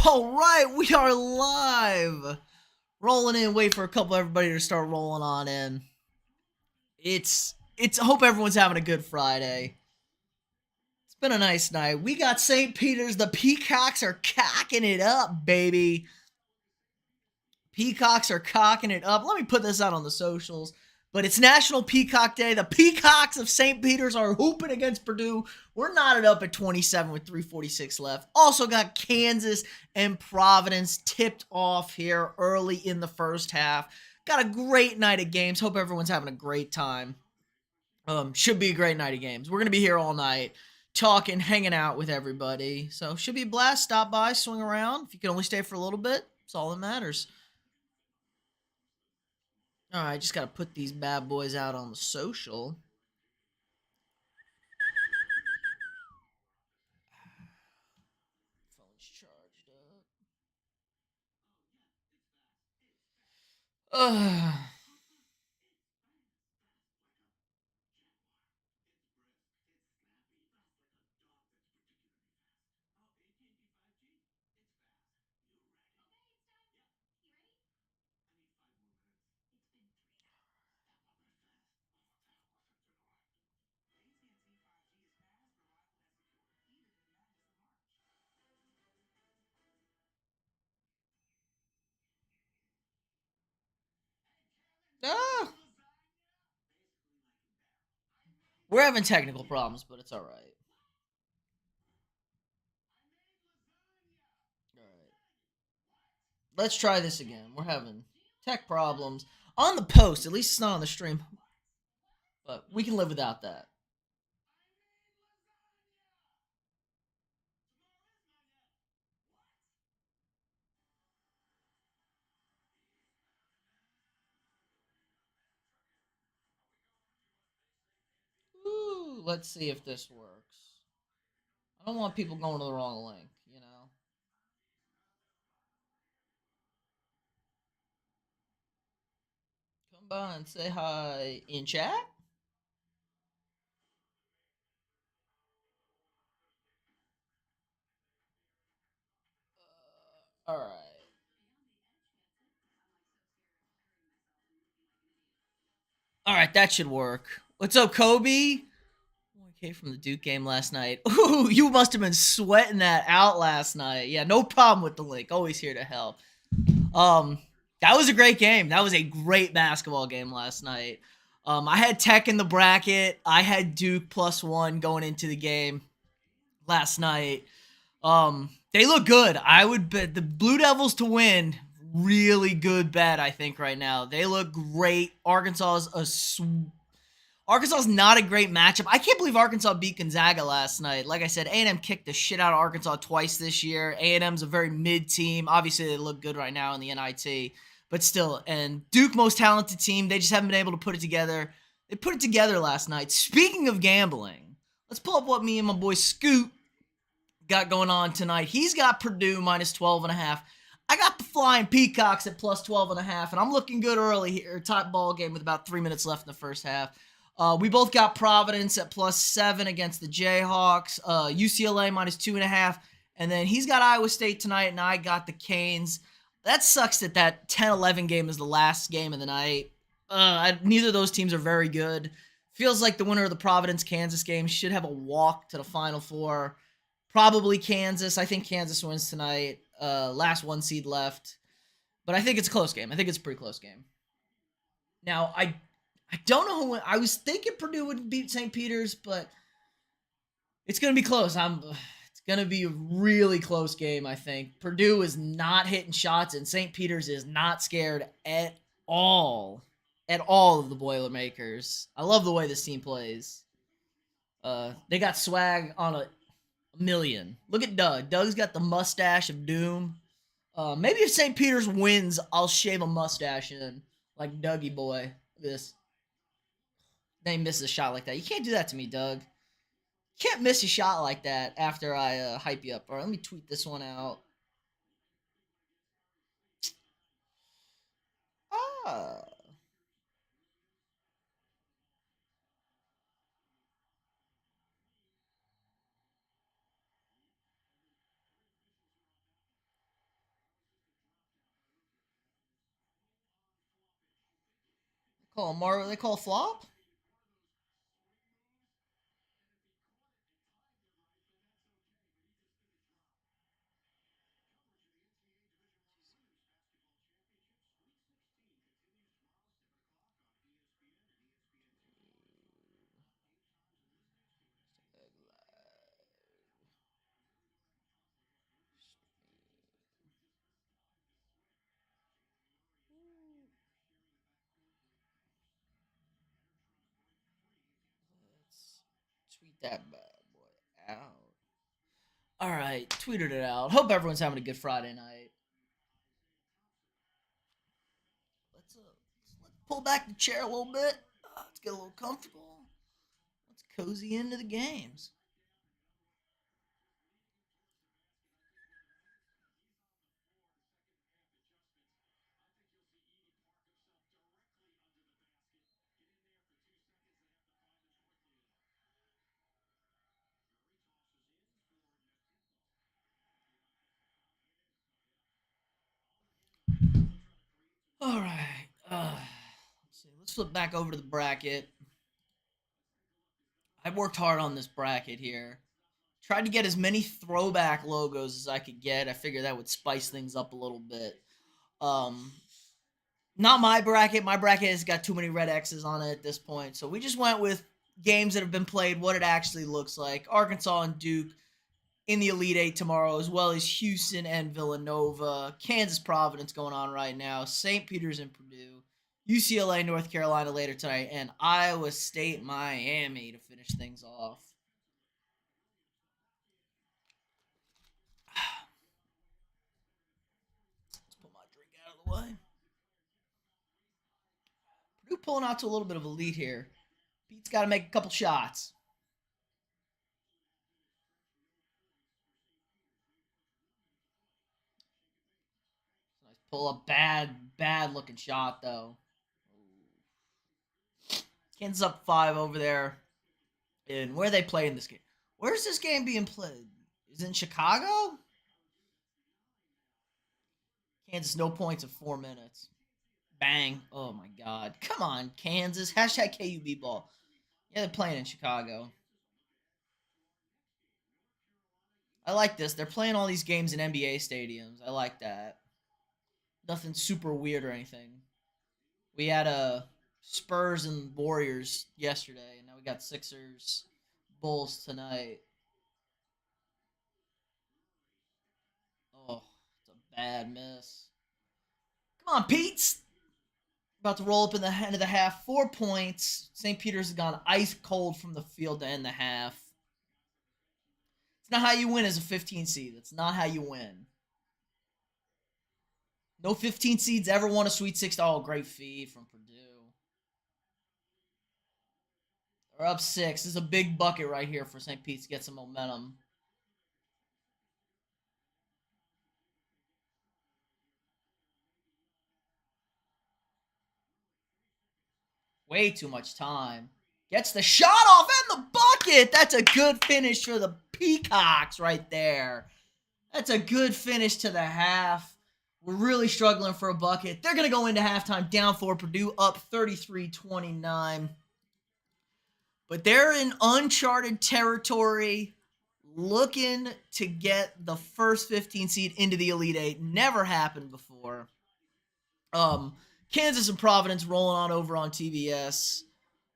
All right, we are live. Rolling in, wait for a couple everybody to start rolling on in. I hope everyone's having a good Friday. It's been a nice night. We got St. Peter's. The Peacocks are cocking it up, baby. Peacocks are cocking it up. Let me put this out on the socials. But it's National Peacock Day. The Peacocks of St. Peter's are hooping against Purdue. We're knotted up at 27 with 3:46 left. Also got Kansas and Providence tipped off here early in the first half. Got a great night of games. Hope everyone's having a great time. Should be a great night of games. We're going to be here all night talking, hanging out with everybody. So should be a blast. Stop by, swing around. If you can only stay for a little bit, it's all that matters. All right, just got to put these bad boys out on the social. Phone's charged up. Ah, we're having technical problems, but it's all right. All right, let's try this again. We're having tech problems on the post. At least it's not on the stream, but we can live without that. Ooh, let's see if this works. I don't want people going to the wrong link, you know? Come by and say hi in chat. All right. All right, that should work. What's up, Kobe? Okay, from the Duke game last night. Ooh, you must have been sweating that out last night. Yeah, no problem with the link. Always here to help. Um, that was a great game. That was a great basketball game last night. I had Tech in the bracket. I had Duke +1 going into the game last night. They look good. I would bet the Blue Devils to win. Really good bet, I think, right now. They look great. Arkansas's not a great matchup. I can't believe Arkansas beat Gonzaga last night. Like I said, A&M kicked the shit out of Arkansas twice this year. A&M's a very mid team. Obviously, they look good right now in the NIT, but still. And Duke, most talented team. They just haven't been able to put it together. They put it together last night. Speaking of gambling, let's pull up what me and my boy Scoot got going on tonight. He's got Purdue -12.5. I got the Flying Peacocks at +12.5, and I'm looking good early here. Top ball game with about 3 minutes left in the first half. We both got Providence at +7 against the Jayhawks. UCLA -2.5, and then he's got Iowa State tonight, and I got the Canes. That sucks that 10-11 game is the last game of the night. Neither of those teams are very good. Feels like the winner of the Providence-Kansas game should have a walk to the Final Four. Probably Kansas. I think Kansas wins tonight. Last one seed left. But I think it's a close game. I think it's a pretty close game. Now, I don't know who. I was thinking Purdue would beat St. Peter's, but it's going to be close. It's going to be a really close game, I think. Purdue is not hitting shots, and St. Peter's is not scared at all. At all of the Boilermakers. I love the way this team plays. They got swag on a million. Look at Doug. Doug's got the mustache of doom. Maybe if St. Peter's wins, I'll shave a mustache in like Dougie boy. This. They miss a shot like that. You can't do that to me, Doug. You can't miss a shot like that after I hype you up. All right, let me tweet this one out. Ah. They call a flop. Let's tweet that bad boy out. All right, tweeted it out. Hope everyone's having a good Friday night. Let's pull back the chair a little bit. Let's get a little comfortable. Let's cozy into the games. All right. Let's see. Let's flip back over to the bracket. I worked hard on this bracket here. Tried to get as many throwback logos as I could get. I figured that would spice things up a little bit. Um, Not my bracket. My bracket has got too many red X's on it at this point. So we just went with games that have been played, what it actually looks like. Arkansas and Duke in the Elite Eight tomorrow, as well as Houston and Villanova. Kansas Providence going on right now. St. Peter's and Purdue. UCLA, North Carolina later tonight. And Iowa State, Miami to finish things off. Let's put my drink out of the way. Purdue pulling out to a little bit of a lead here. Pete's got to make a couple shots. Nice pull up. Bad looking shot, though. Kansas up 5 over there. And where are they playing this game? Where's this game being played? Is it in Chicago? Kansas, no points in 4 minutes. Bang. Oh, my God. Come on, Kansas. Hashtag KUB ball. Yeah, they're playing in Chicago. I like this. They're playing all these games in NBA stadiums. I like that. Nothing super weird or anything. We had Spurs and Warriors yesterday, and now we got Sixers, Bulls tonight. Oh, it's a bad miss. Come on, Pete. About to roll up in the end of the half. 4 points. St. Peter's has gone ice cold from the field to end the half. It's not how you win as a 15 seed. That's not how you win. No 15 seeds ever won a Sweet 16. Oh, great feed from Purdue. They're up 6. This is a big bucket right here for St. Pete's to get some momentum. Way too much time. Gets the shot off and the bucket. That's a good finish for the Peacocks right there. That's a good finish to the half. We're really struggling for a bucket. They're going to go into halftime down for Purdue, up 33-29. But they're in uncharted territory, looking to get the first 15 seed into the Elite Eight. Never happened before. Kansas and Providence rolling on over on TBS.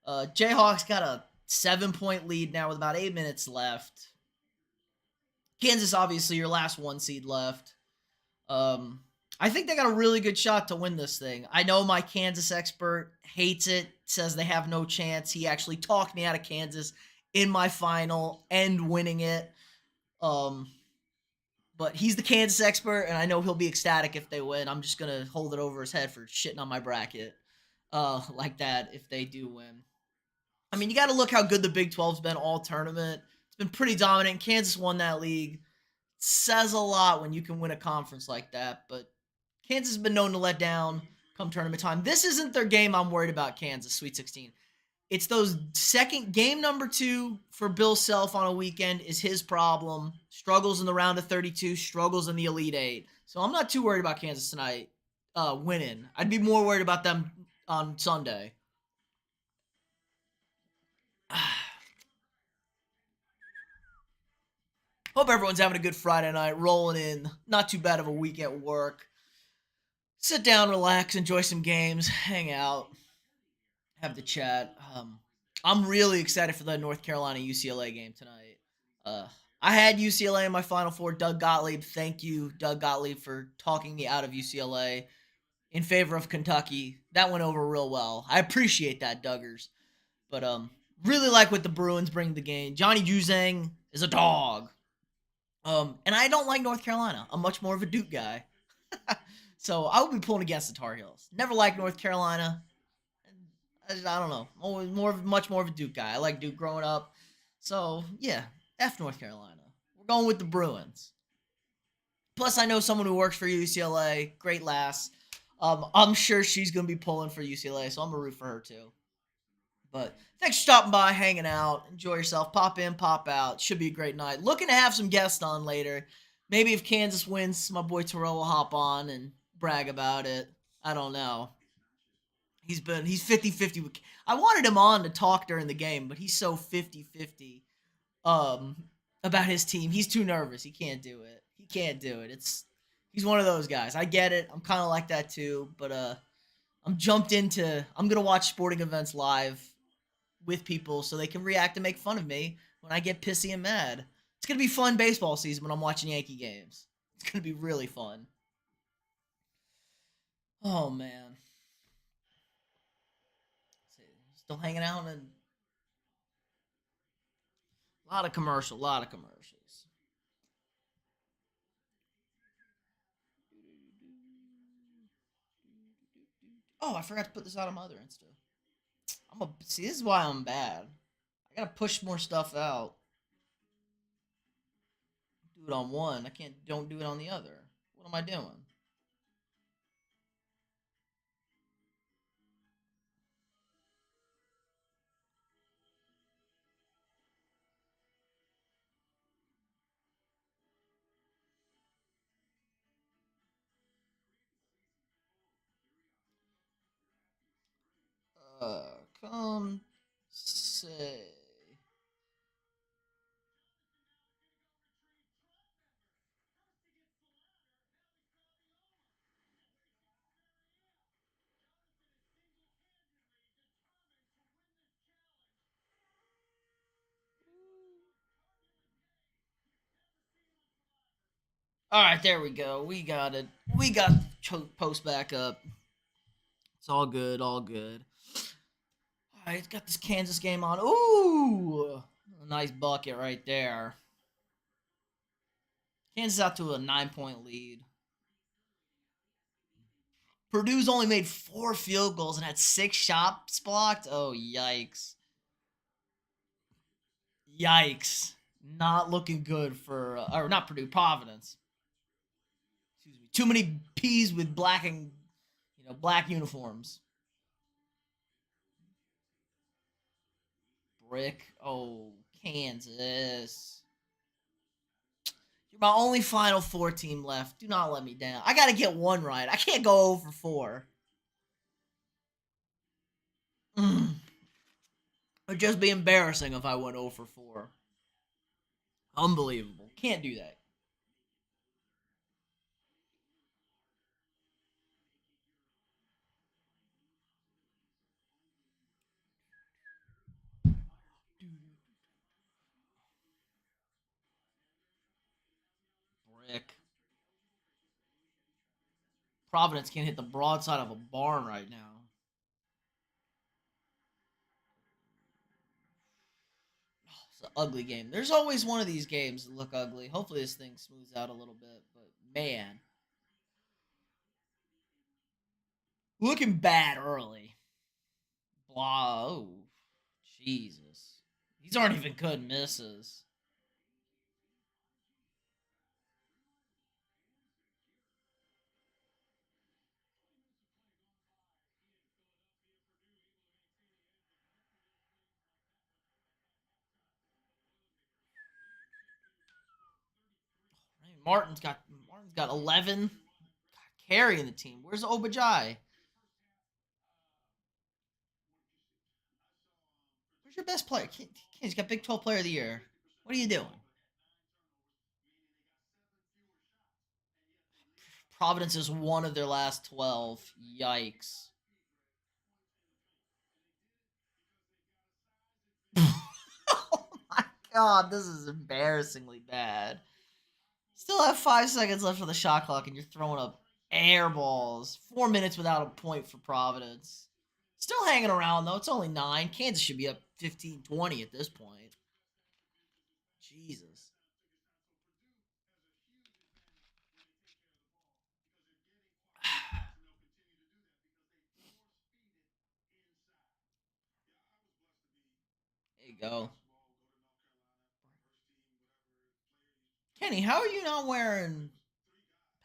Jayhawks got a 7-point lead now with about 8 minutes left. Kansas, obviously, your last 1 seed left. I think they got a really good shot to win this thing. I know my Kansas expert hates it, says they have no chance. He actually talked me out of Kansas in my final and winning it. But he's the Kansas expert, and I know he'll be ecstatic if they win. I'm just going to hold it over his head for shitting on my bracket like that if they do win. I mean, you got to look how good the Big 12's been all tournament. It's been pretty dominant. Kansas won that league. Says a lot when you can win a conference like that, but Kansas has been known to let down come tournament time. This isn't their game I'm worried about, Kansas, Sweet 16. It's those game number 2 for Bill Self on a weekend is his problem. Struggles in the round of 32, struggles in the Elite Eight. So I'm not too worried about Kansas tonight winning. I'd be more worried about them on Sunday. Hope everyone's having a good Friday night, rolling in. Not too bad of a week at work. Sit down, relax, enjoy some games, hang out, have the chat. I'm really excited for the North Carolina UCLA game tonight. Uh, I had UCLA in my Final Four. Doug Gottlieb, thank you, Doug Gottlieb, for talking me out of UCLA in favor of Kentucky. That went over real well. I appreciate that, Duggars. But really like what the Bruins bring to the game. Johnny Juzang is a dog. And I don't like North Carolina. I'm much more of a Duke guy. So I will be pulling against the Tar Heels. Never liked North Carolina. I don't know. Always much more of a Duke guy. I like Duke growing up. So yeah, F North Carolina. We're going with the Bruins. Plus, I know someone who works for UCLA. Great lass. I'm sure she's gonna be pulling for UCLA, so I'm gonna root for her too. But thanks for stopping by, hanging out. Enjoy yourself. Pop in, pop out. Should be a great night. Looking to have some guests on later. Maybe if Kansas wins, my boy Terrell will hop on and brag about it. I don't know. He's 50-50 with, I wanted him on to talk during the game, but he's so 50-50 um about his team. He's too nervous. He can't do it. He can't do it. He's one of those guys. I get it. I'm kind of like that too, but I'm going to watch sporting events live with people so they can react and make fun of me when I get pissy and mad. It's going to be fun baseball season when I'm watching Yankee games. It's going to be really fun. Oh man. Still hanging out and a lot of commercials. Oh, I forgot to put this out on my other Insta. See. This is why I'm bad. I gotta push more stuff out. Do it on one. I can't. Don't do it on the other. What am I doing? Come say. All right, there we go. We got it. We got post back up. It's all good. All good. All right, it's got this Kansas game on. Ooh, a nice bucket right there. Kansas out to a 9-point lead. Purdue's only made 4 field goals and had 6 shots blocked. Oh, yikes. Yikes. Not looking good for, or not Purdue, Providence. Excuse me. Too many P's with black and, black uniforms. Brick. Oh, Kansas. You're my only Final Four team left. Do not let me down. I got to get one right. I can't go over 4. Mm. It'd just be embarrassing if I went over 4. Unbelievable. Can't do that. Brick. Providence can't hit the broadside of a barn right now. It's an ugly game. There's always one of these games that look ugly. Hopefully this thing smooths out a little bit, but man, looking bad early. Blah. Oh, Jesus. These aren't even good misses. Martin's got 11. God, carrying the team. Where's Obajai? your best player? He's got Big 12 Player of the Year. What are you doing? Providence is one of their last 12. Yikes. Oh my god, this is embarrassingly bad. Still have 5 seconds left for the shot clock, and you're throwing up air balls. 4 minutes without a point for Providence. Still hanging around, though. It's only 9. Kansas should be up 15-20 at this point. Jesus. There you go. Kenny, how are you not wearing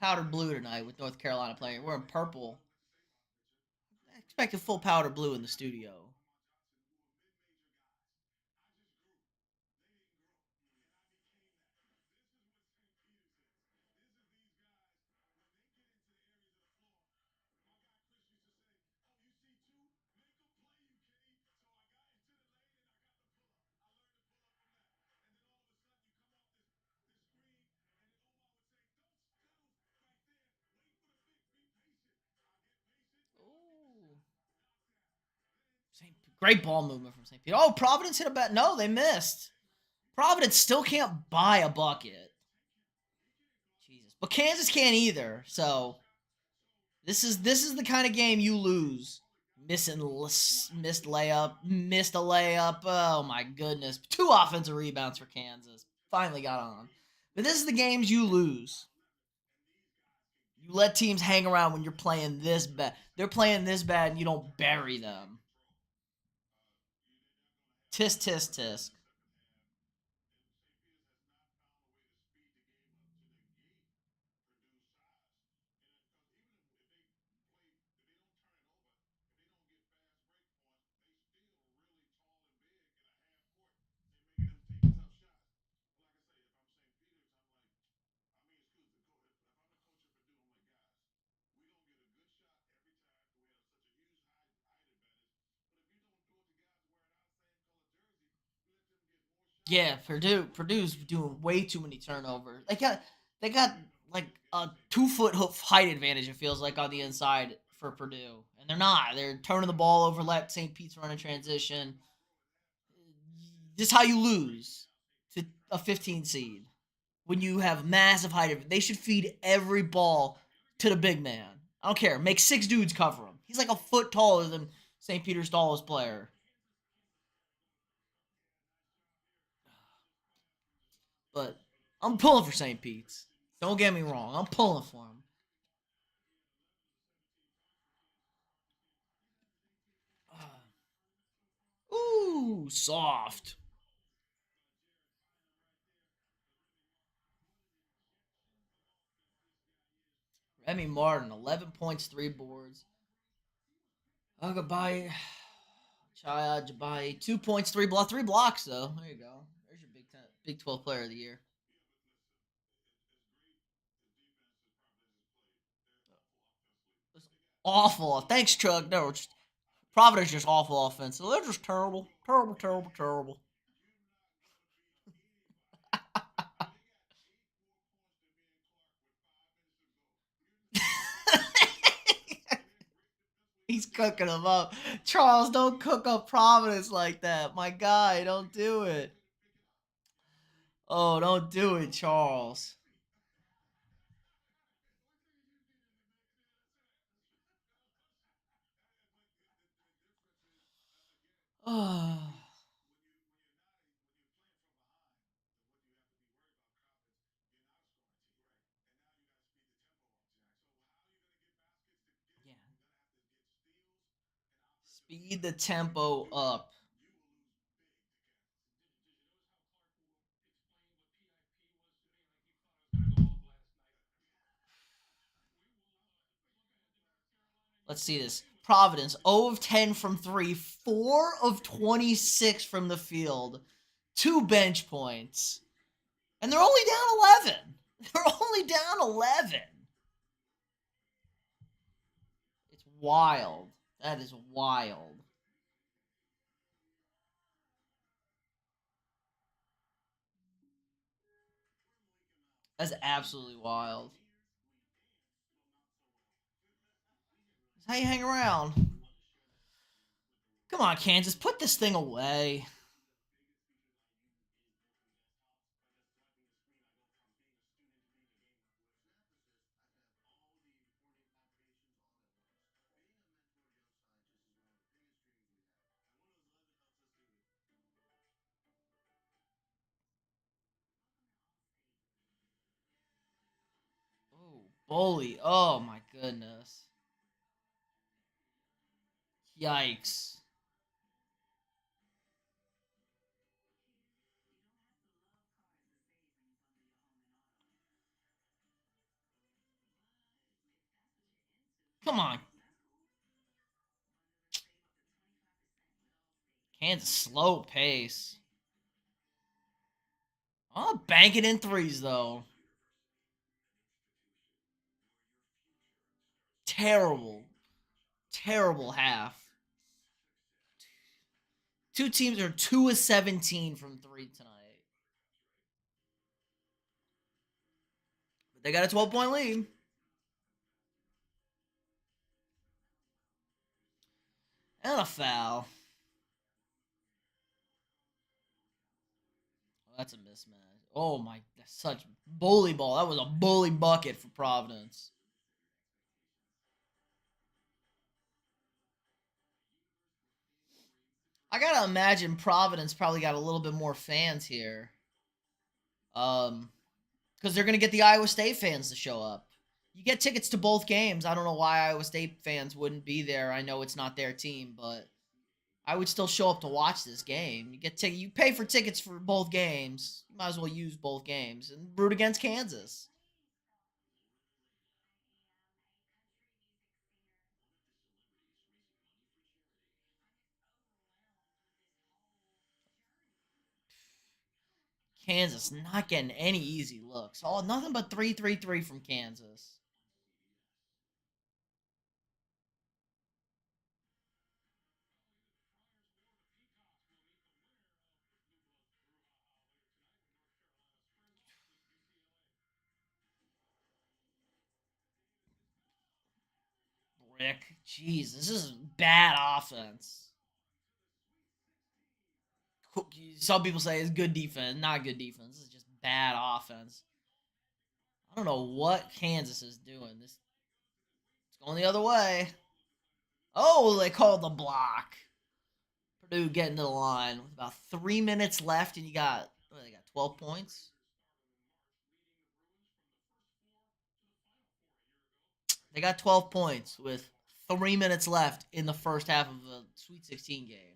powder blue tonight with North Carolina playing? You're wearing purple. I expected full powder blue in the studio. Ooh. Great ball movement from St. Peter. Oh, Providence hit a bet. No, they missed. Providence still can't buy a bucket. Jesus. But Kansas can't either. So this is the kind of game you lose. Missed layup, missed a layup. Oh my goodness. 2 offensive rebounds for Kansas. Finally got on. But this is the games you lose. You let teams hang around when you're playing this bad. They're playing this bad and you don't bury them. Tisk tisk tisk. Yeah, Purdue's doing way too many turnovers. They got like a 2 foot height advantage. It feels like on the inside for Purdue, and they're not. They're turning the ball over. Let St. Pete's run in transition. This is how you lose to a 15 seed when you have massive height. They should feed every ball to the big man. I don't care. Make 6 dudes cover him. He's like a foot taller than St. Peter's tallest player. But I'm pulling for St. Pete's. Don't get me wrong. I'm pulling for him. Ooh, soft. Remy Martin, 11 points, 3 boards. Agabai, Chaya Jabai, 2 points, 3 blocks though. There you go. There's your Big 12 Player of the Year. It's awful. Thanks, Chuck. No, Providence just awful offense. They're just terrible, terrible, terrible, terrible. He's cooking them up. Charles, don't cook up Providence like that. My guy, don't do it. Oh, don't do it, Charles. Oh. Yeah. Speed the tempo up. Let's see this. Providence 0 of 10 from 3, 4 of 26 from the field, 2 bench points. And they're only down 11. They're only down 11. It's wild. That is wild. That's absolutely wild. That's how you hang around. Come on, Kansas, put this thing away. Ooh, bully. Oh my goodness. Yikes. Come on. Kansas slow pace. Oh, bank it in threes though. Terrible. Terrible half. Two teams are 2 of 17 from three tonight. But they got a 12-point lead. And a foul. Oh, that's a mismatch. Oh my, that's such bully ball. That was a bully bucket for Providence. I gotta imagine Providence probably got a little bit more fans here. Because they're gonna get the Iowa State fans to show up. You get tickets to both games. I don't know why Iowa State fans wouldn't be there. I know it's not their team, but I would still show up to watch this game. You pay for tickets for both games. You might as well use both games and root against Kansas. Kansas not getting any easy looks. Oh, nothing but 3-3-3 from Kansas. Rick, jeez, this is bad offense. Some people say it's good defense, not good defense. This is just bad offense. I don't know what Kansas is doing. This It's going the other way. Oh, they called the block. Purdue getting to the line with about 3 minutes left, and they got 12 points. They got 12 points with 3 minutes left in the first half of the Sweet 16 game.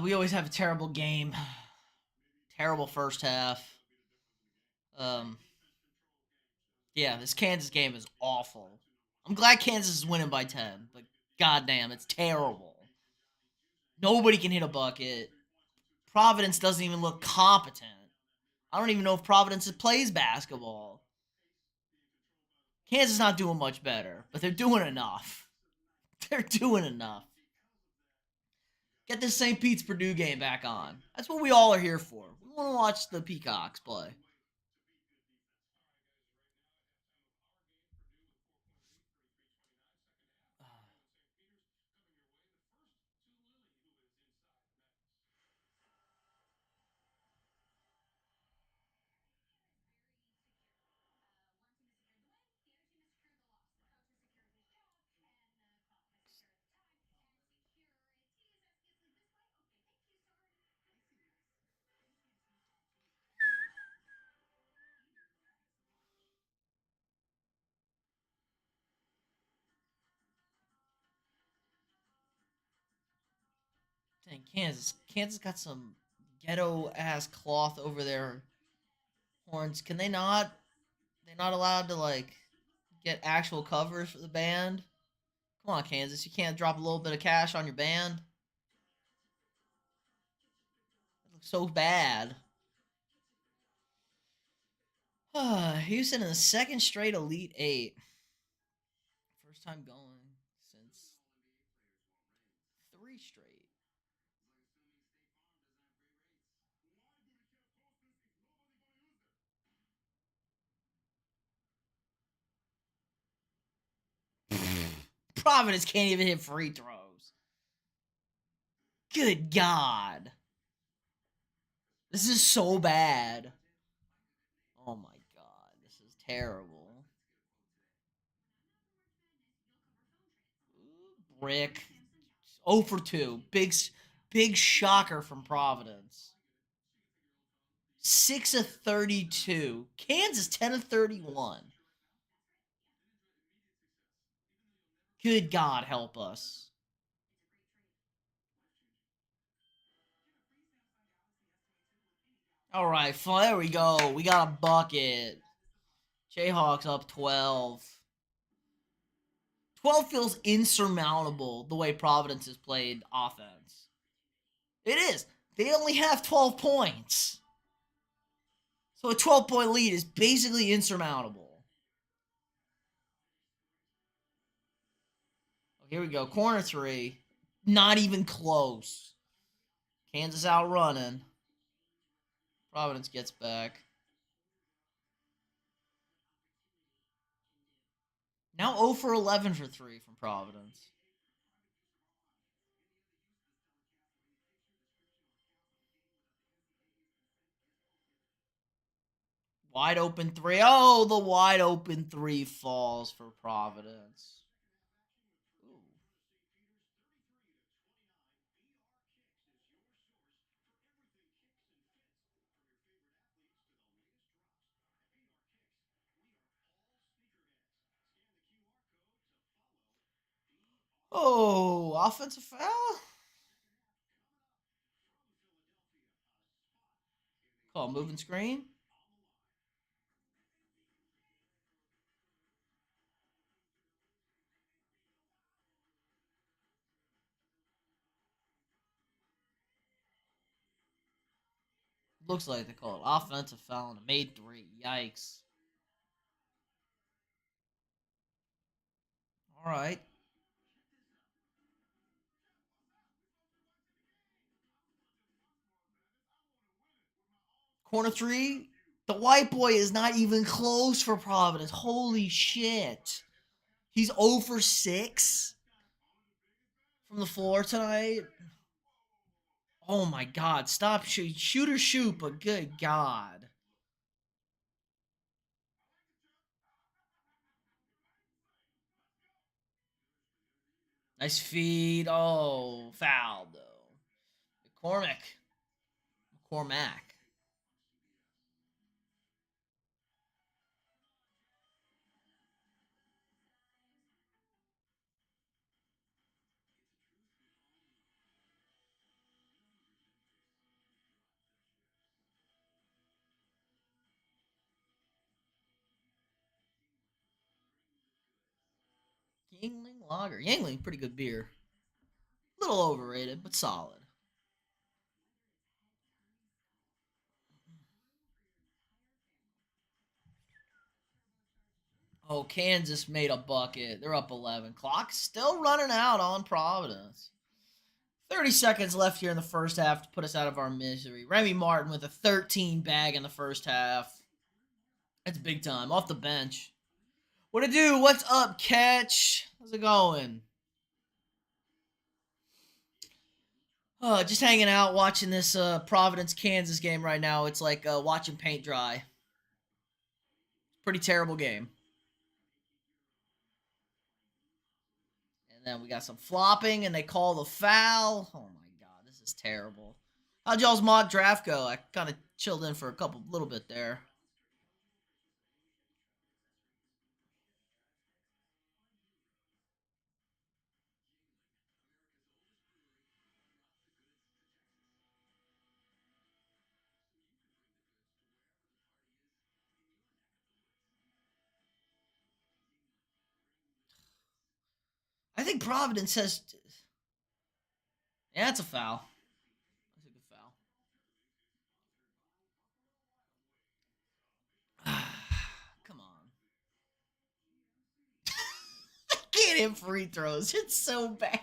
We always have a terrible game. Terrible first half. Um, yeah, this Kansas game is awful. I'm glad Kansas is winning by 10, but goddamn, it's terrible. Nobody can hit a bucket. Providence doesn't even look competent. I don't even know if Providence plays basketball. Kansas not doing much better, but they're doing enough. They're doing enough. Get this St. Pete's Purdue game back on. That's what we all are here for. We want to watch the Peacocks play. Dang, Kansas. Kansas got some ghetto ass cloth over their horns. Can they not? They're not allowed to like get actual covers for the band. Come on, Kansas. You can't drop a little bit of cash on your band. It looks so bad. Houston in the second straight Elite Eight. First time going since three straight. Providence can't even hit free throws. Good God. This is so bad. Oh my God. This is terrible. Brick. 0 for 2. Big shocker from Providence. 6 of 32. Kansas 10 of 31. Good God help us. All right, there we go. We got a bucket. Jayhawks up 12. 12 feels insurmountable the way Providence has played offense. It is. They only have 12 points. So a 12-point lead is basically insurmountable. Here we go. Corner three. Not even close. Kansas out running. Providence gets back. Now 0 for 11 for 3 from Providence. Wide open three. Oh, the wide open three falls for Providence. Ooh. Oh, offensive foul? Call moving screen. Looks like they call it offensive foul and a made three. Yikes. All right. Corner three. The white boy is not even close for Providence. Holy shit. He's 0 for 6 from the floor tonight. Oh my God. Stop shoot or shoot, but good God. Nice feed. Oh, foul though. McCormack. Yingling Lager. Yingling, pretty good beer. A little overrated, but solid. Oh, Kansas made a bucket. They're up 11. Clock's still running out on Providence. 30 seconds left here in the first half to put us out of our misery. Remy Martin with a 13 bag in the first half. That's big time. Off the bench. What it do? What's up, Catch? How's it going? Just hanging out, watching this Providence, Kansas game right now. It's like watching paint dry. Pretty terrible game. And then we got some flopping, and they call the foul. Oh my god, this is terrible. How'd y'all's mock draft go? I kind of chilled in for a little bit there. I think Providence has. Yeah, it's a foul. That's a good foul. Come on. I can't hit free throws. It's so bad.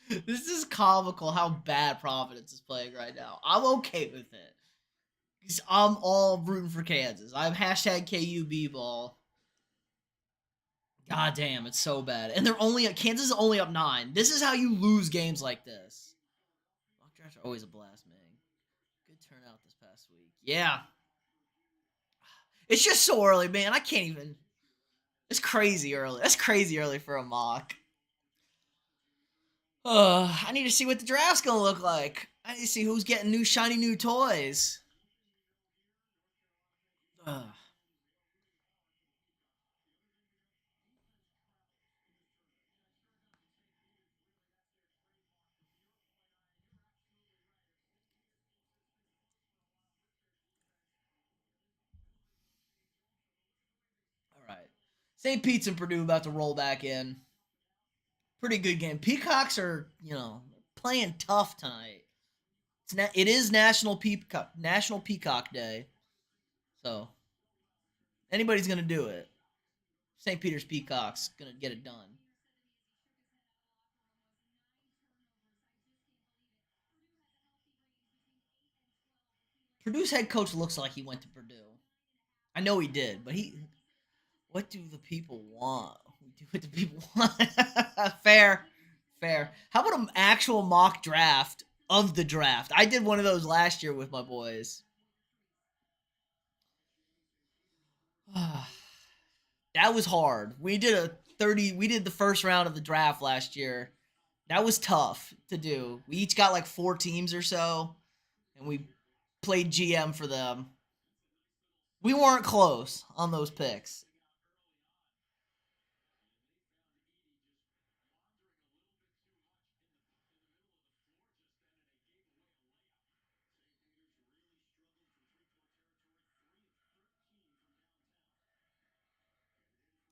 This is comical how bad Providence is playing right now. I'm okay with it. Because I'm all rooting for Kansas. I'm hashtag KUB ball. God damn, it's so bad. And Kansas is only up 9. This is how you lose games like this. Mock drafts are always a blast, man. Good turnout this past week. Yeah. It's just so early, man. I can't even. It's crazy early. That's crazy early for a mock. I need to see what the draft's gonna look like. I need to see who's getting new shiny new toys. Ugh. All right. St. Pete's and Purdue about to roll back in. Pretty good game. Peacocks are, playing tough tonight. It is National Peacock Day. So anybody's gonna do it. St. Peter's Peacocks gonna get it done. Purdue's head coach looks like he went to Purdue. I know he did, but what do the people want? What do people want? Fair, fair. How about an actual mock draft of the draft? I did one of those last year with my boys. That was hard. We did the first round of the draft last year. That was tough to do. We each got like 4 teams or so, and we played GM for them. We weren't close on those picks.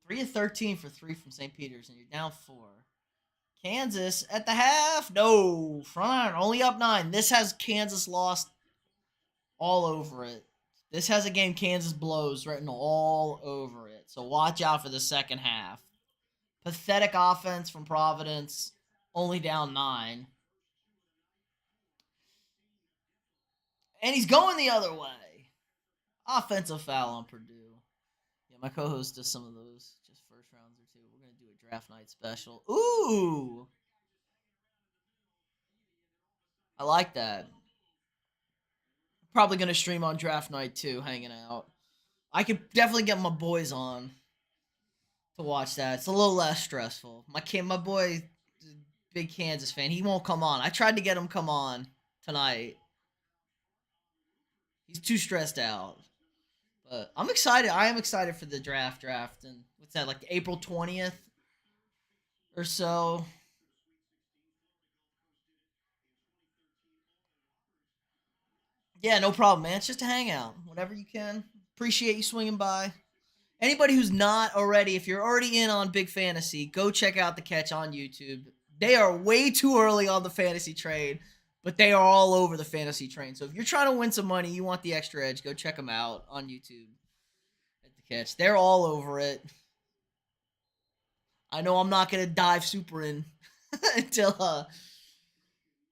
3 of 13 for 3 from St. Peter's, and you're down 4. Kansas at the half. No, front only up 9. This has Kansas lost all over it. This has a game Kansas blows written all over it. So watch out for the second half. Pathetic offense from Providence, only down 9. And he's going the other way. Offensive foul on Purdue. Yeah, my co-host does some of those, just first rounds or two. We're going to do a draft night special. Ooh! I like that. Probably going to stream on draft night too, hanging out. I could definitely get my boys on to watch that. It's a little less stressful. My boy, big Kansas fan, he won't come on. I tried to get him come on tonight. He's too stressed out. But I'm excited. I am excited for the draft. And what's that, like April 20th or so? Yeah, no problem, man. It's just a hangout. Whenever you can. Appreciate you swinging by. Anybody who's not already, if you're already in on Big Fantasy, go check out the Catch on YouTube. They are way too early on the fantasy train, but they are all over the fantasy train. So if you're trying to win some money, you want the extra edge, go check them out on YouTube at the catch. They're all over it. I know I'm not gonna dive super in until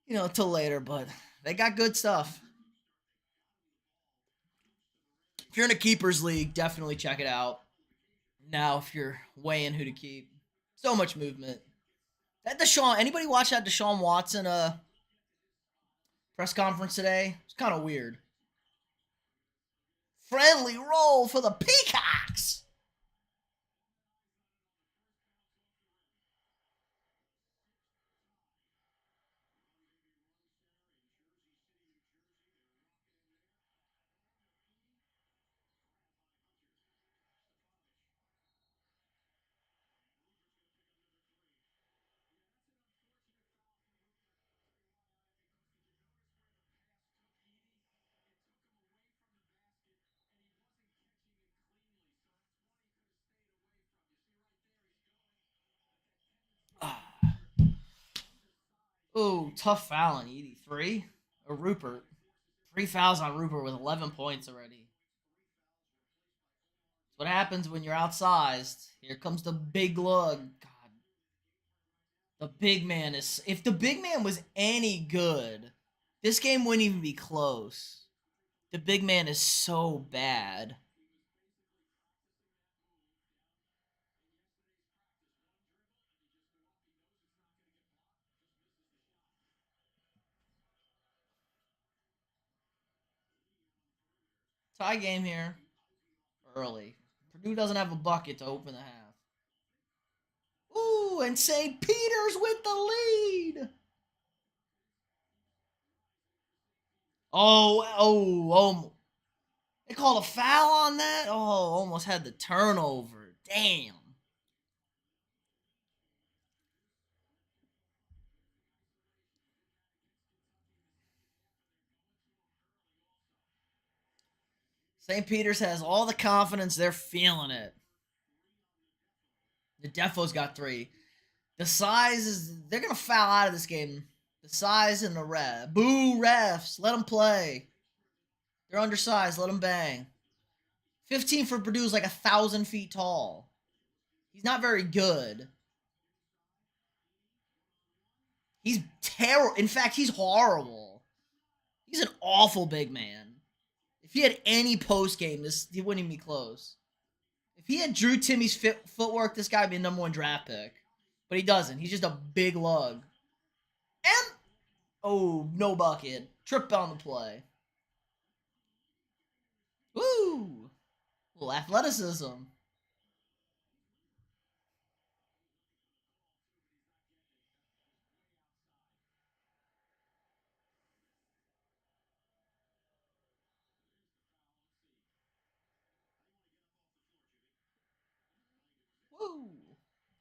until later, but they got good stuff. If you're in a keepers league, definitely check it out. Now, if you're weighing who to keep, so much movement. That Deshaun, anybody watch that Deshaun Watson press conference today? It's kind of weird. Friendly roll for the Peacocks. Oh, tough foul on 83. Or Rupert. 3 fouls on Rupert with 11 points already. That's what happens when you're outsized. Here comes the big lug. God, the big man is. If the big man was any good, this game wouldn't even be close. The big man is so bad. Tie game here. Early. Purdue doesn't have a bucket to open the half. Ooh, and St. Peter's with the lead. Oh. They called a foul on that? Oh, almost had the turnover. Damn. St. Peter's has all the confidence. They're feeling it. The Defos got 3. The size is. They're going to foul out of this game. The size and the ref. Boo, refs. Let them play. They're undersized. Let them bang. 15 for Purdue is like 1,000 feet tall. He's not very good. He's terrible. In fact, he's horrible. He's an awful big man. If he had any post game, he wouldn't even be close. If he had Drew Timmy's footwork, this guy would be a number 1 draft pick. But he doesn't. He's just a big lug. And oh, no bucket. Trip on the play. Woo! A little athleticism. Woo!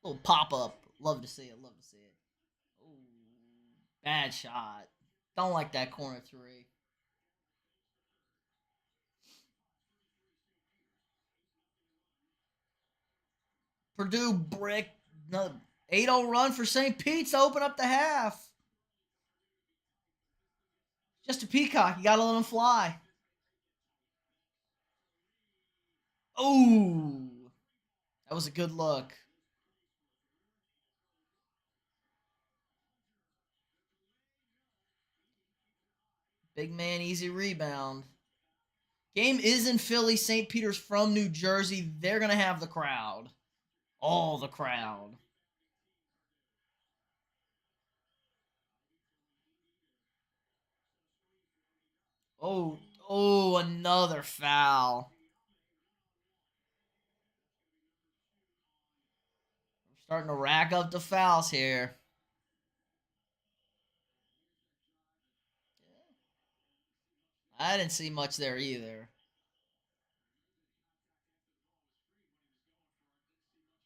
Little pop up. Love to see it. Love to see it. Ooh, bad shot. Don't like that corner 3. Purdue brick. No, 8-0 run for St. Pete's to open up the half. Just a peacock. You gotta let him fly. Oh, that was a good look. Big man, easy rebound. Game is in Philly. St. Peter's from New Jersey. They're gonna have the crowd. All the crowd. Oh, another foul. We're starting to rack up the fouls here. I didn't see much there either.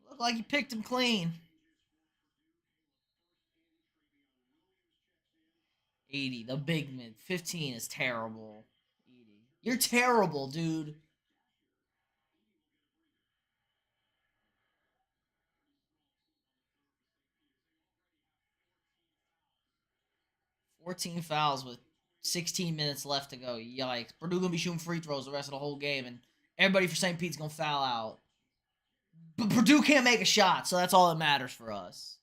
Looked like he picked him clean. 80, the big man. 15 is terrible. 80. You're terrible, dude. 14 fouls with 16 minutes left to go. Yikes. Purdue gonna be shooting free throws the rest of the whole game, and Everybody for St. Pete's gonna foul out. But Purdue can't make a shot, so that's all that matters for us.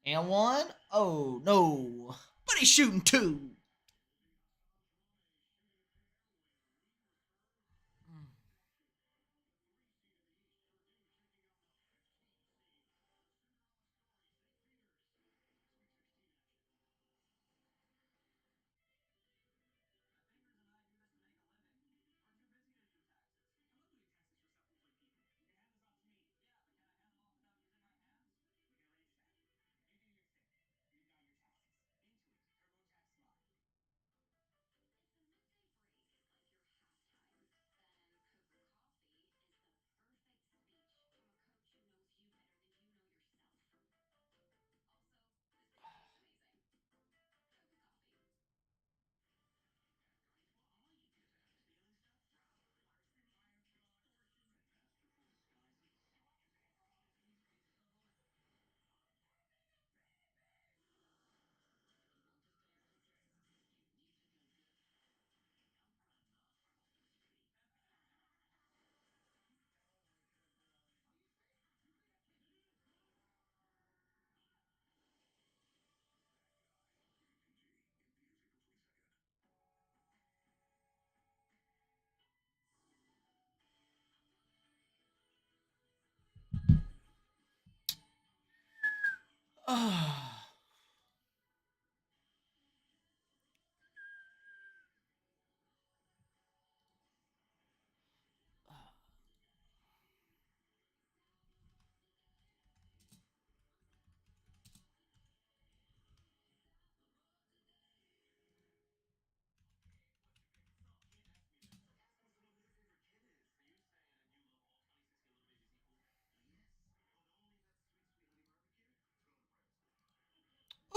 And one. Oh, no. But he's shooting two.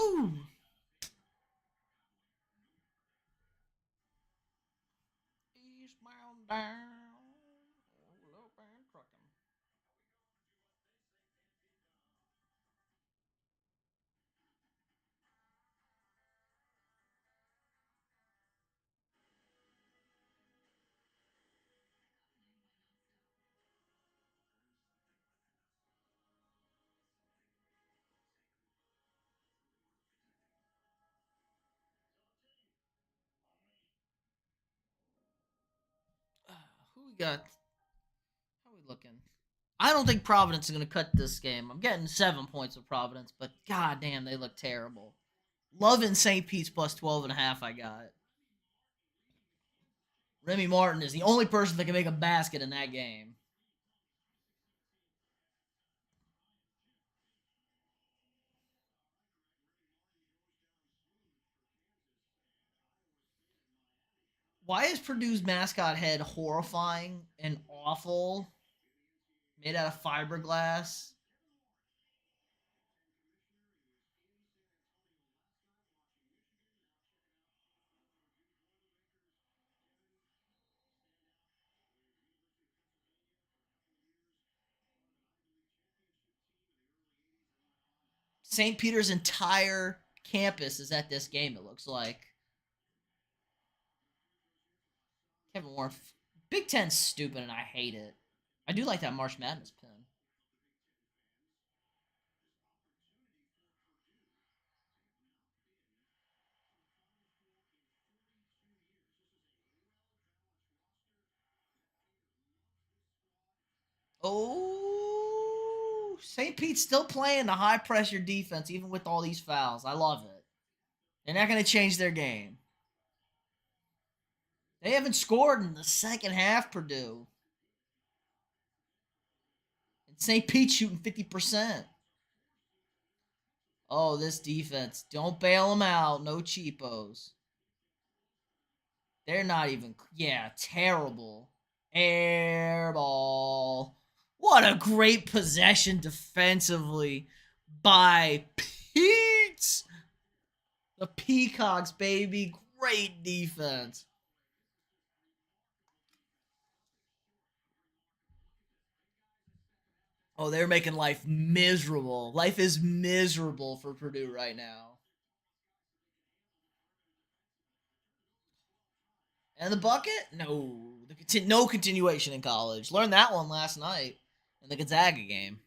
Ooh. Eastbound down. Low band trucking. Who we got? How we looking? I don't think Providence is going to cut this game. I'm getting 7 points with Providence, but goddamn, they look terrible. Loving St. Pete's plus 12 and a half. I got. Remy Martin is the only person that can make a basket in that game. Why is Purdue's mascot head horrifying and awful? Made out of fiberglass. St. Peter's entire campus is at this game, it looks like. Kevin Warren. Big Ten's stupid and I hate it. I do like that March Madness pin. Oh, St. Pete's still playing the high pressure defense even with all these fouls. I love it. They're not going to change their game. They haven't scored in the second half, Purdue. And St. Pete shooting 50%. Oh, this defense. Don't bail them out. No cheapos. They're not even. Yeah, terrible. Air ball. What a great possession defensively by Pete. The Peacocks, baby. Great defense. Oh, they're making life miserable. Life is miserable for Purdue right now. And the bucket? No. No continuation in college. Learned that one last night in the Gonzaga game.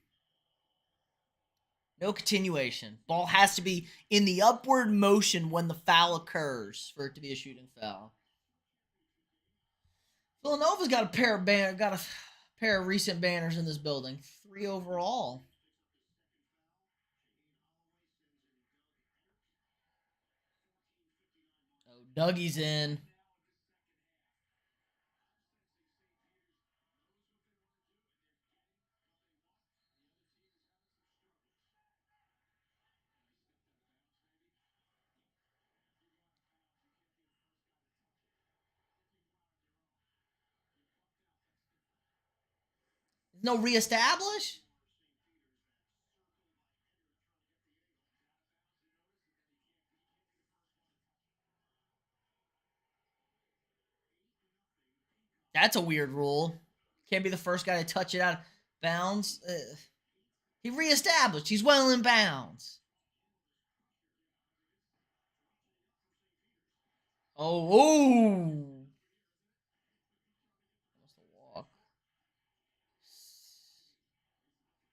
No continuation. Ball has to be in the upward motion when the foul occurs for it to be a shooting foul. Villanova's got a pair of recent banners in this building. 3 overall. Oh, Dougie's in. No reestablish? That's a weird rule. Can't be the first guy to touch it out of bounds. He reestablished. He's well in bounds. Oh.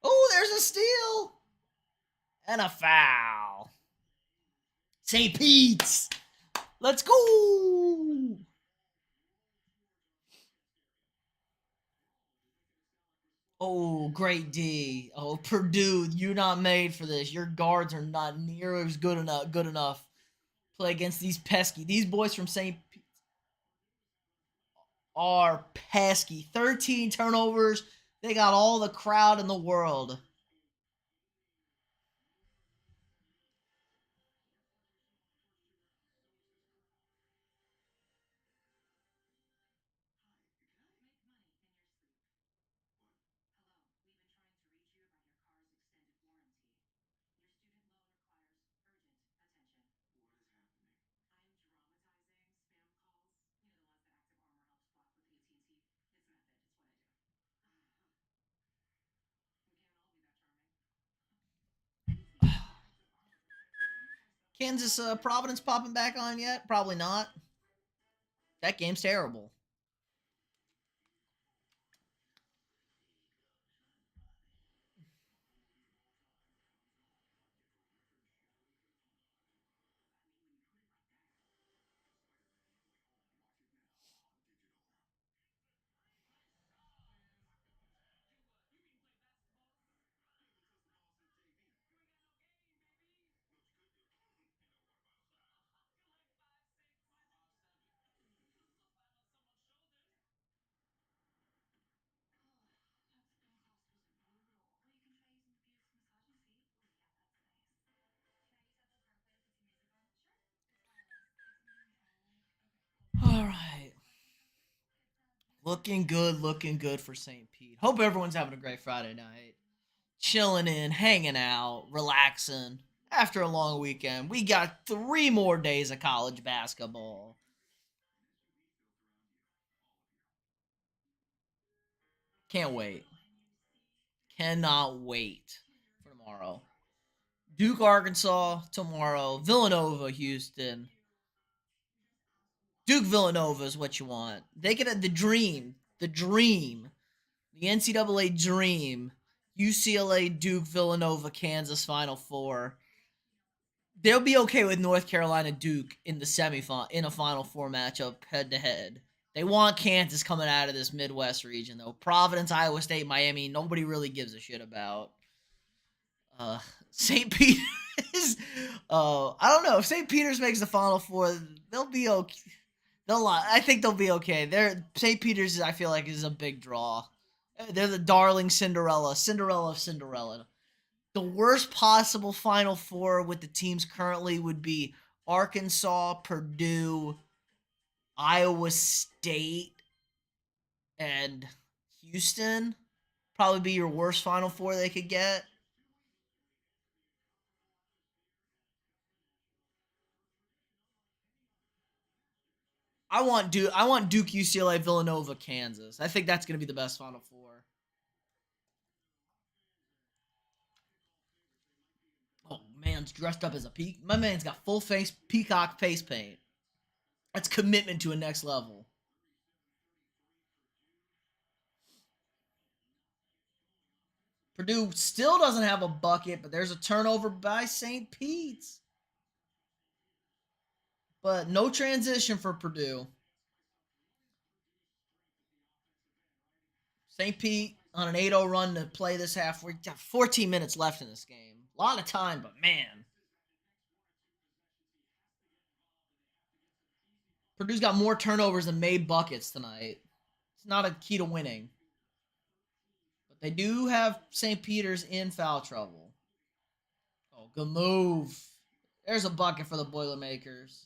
Oh, there's a steal. And a foul. St. Pete's. Let's go. Oh, great D. Oh, Purdue, you're not made for this. Your guards are not near as good enough. Play against these pesky. These boys from St. Pete are pesky. 13 turnovers. They got all the crowd in the world. Kansas Providence popping back on yet? Probably not. That game's terrible. All right. Looking good for St. Pete. Hope everyone's having a great Friday night. Chilling in, hanging out, relaxing after a long weekend. We got 3 more days of college basketball. Can't wait. Cannot wait for tomorrow. Duke, Arkansas tomorrow. Villanova, Houston. Duke, Villanova is what you want. They could have the NCAA dream. UCLA, Duke, Villanova, Kansas Final Four. They'll be okay with North Carolina, Duke in the semifinal in a Final Four matchup head to head. They want Kansas coming out of this Midwest region though. Providence, Iowa State, Miami. Nobody really gives a shit about. Uh, St. Peter's. I don't know if St. Peter's makes the Final Four. They'll be okay. I think they'll be okay. St. Peter's. I feel like is a big draw. They're the darling Cinderella of Cinderella. The worst possible Final Four with the teams currently would be Arkansas, Purdue, Iowa State, and Houston. Probably be your worst Final Four they could get. I want Duke, UCLA, Villanova, Kansas. I think that's going to be the best Final Four. Oh, man's dressed up as a peak. My man's got full face peacock face paint. That's commitment to a next level. Purdue still doesn't have a bucket, but there's a turnover by St. Pete's. But no transition for Purdue. St. Pete on an 8-0 run to play this half. We got 14 minutes left in this game. A lot of time, but man. Purdue's got more turnovers than made buckets tonight. It's not a key to winning. But they do have St. Peter's in foul trouble. Oh, good move. There's a bucket for the Boilermakers.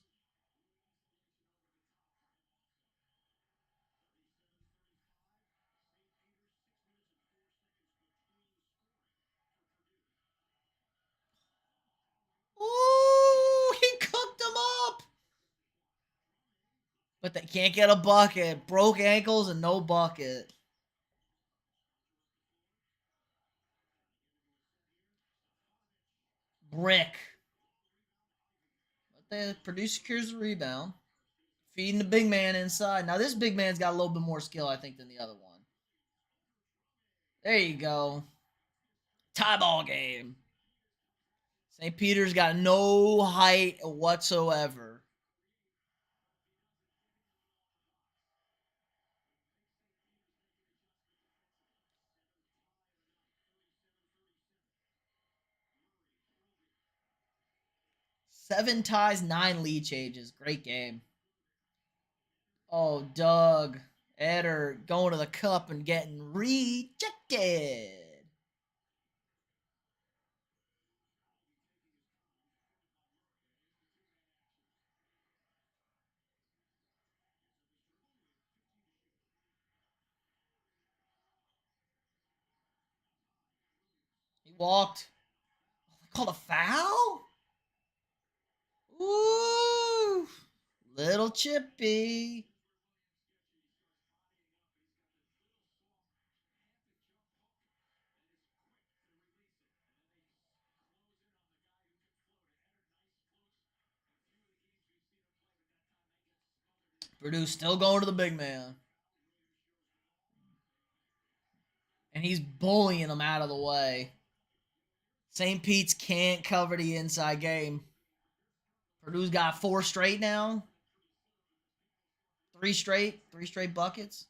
Ooh, he cooked them up. But they can't get a bucket. Broke ankles and no bucket. Brick. But they Purdue secures the rebound. Feeding the big man inside. Now this big man's got a little bit more skill, I think, than the other one. There you go. Tie ball game. St. Peter's got no height whatsoever. Seven ties, nine lead changes. Great game. Oh, Doug Eder going to the cup and getting rejected. He walked. Called a foul? Ooh. Little chippy. Purdue still going to the big man. And he's bullying him out of the way. St. Pete's can't cover the inside game. Purdue's got four straight now. Three straight buckets.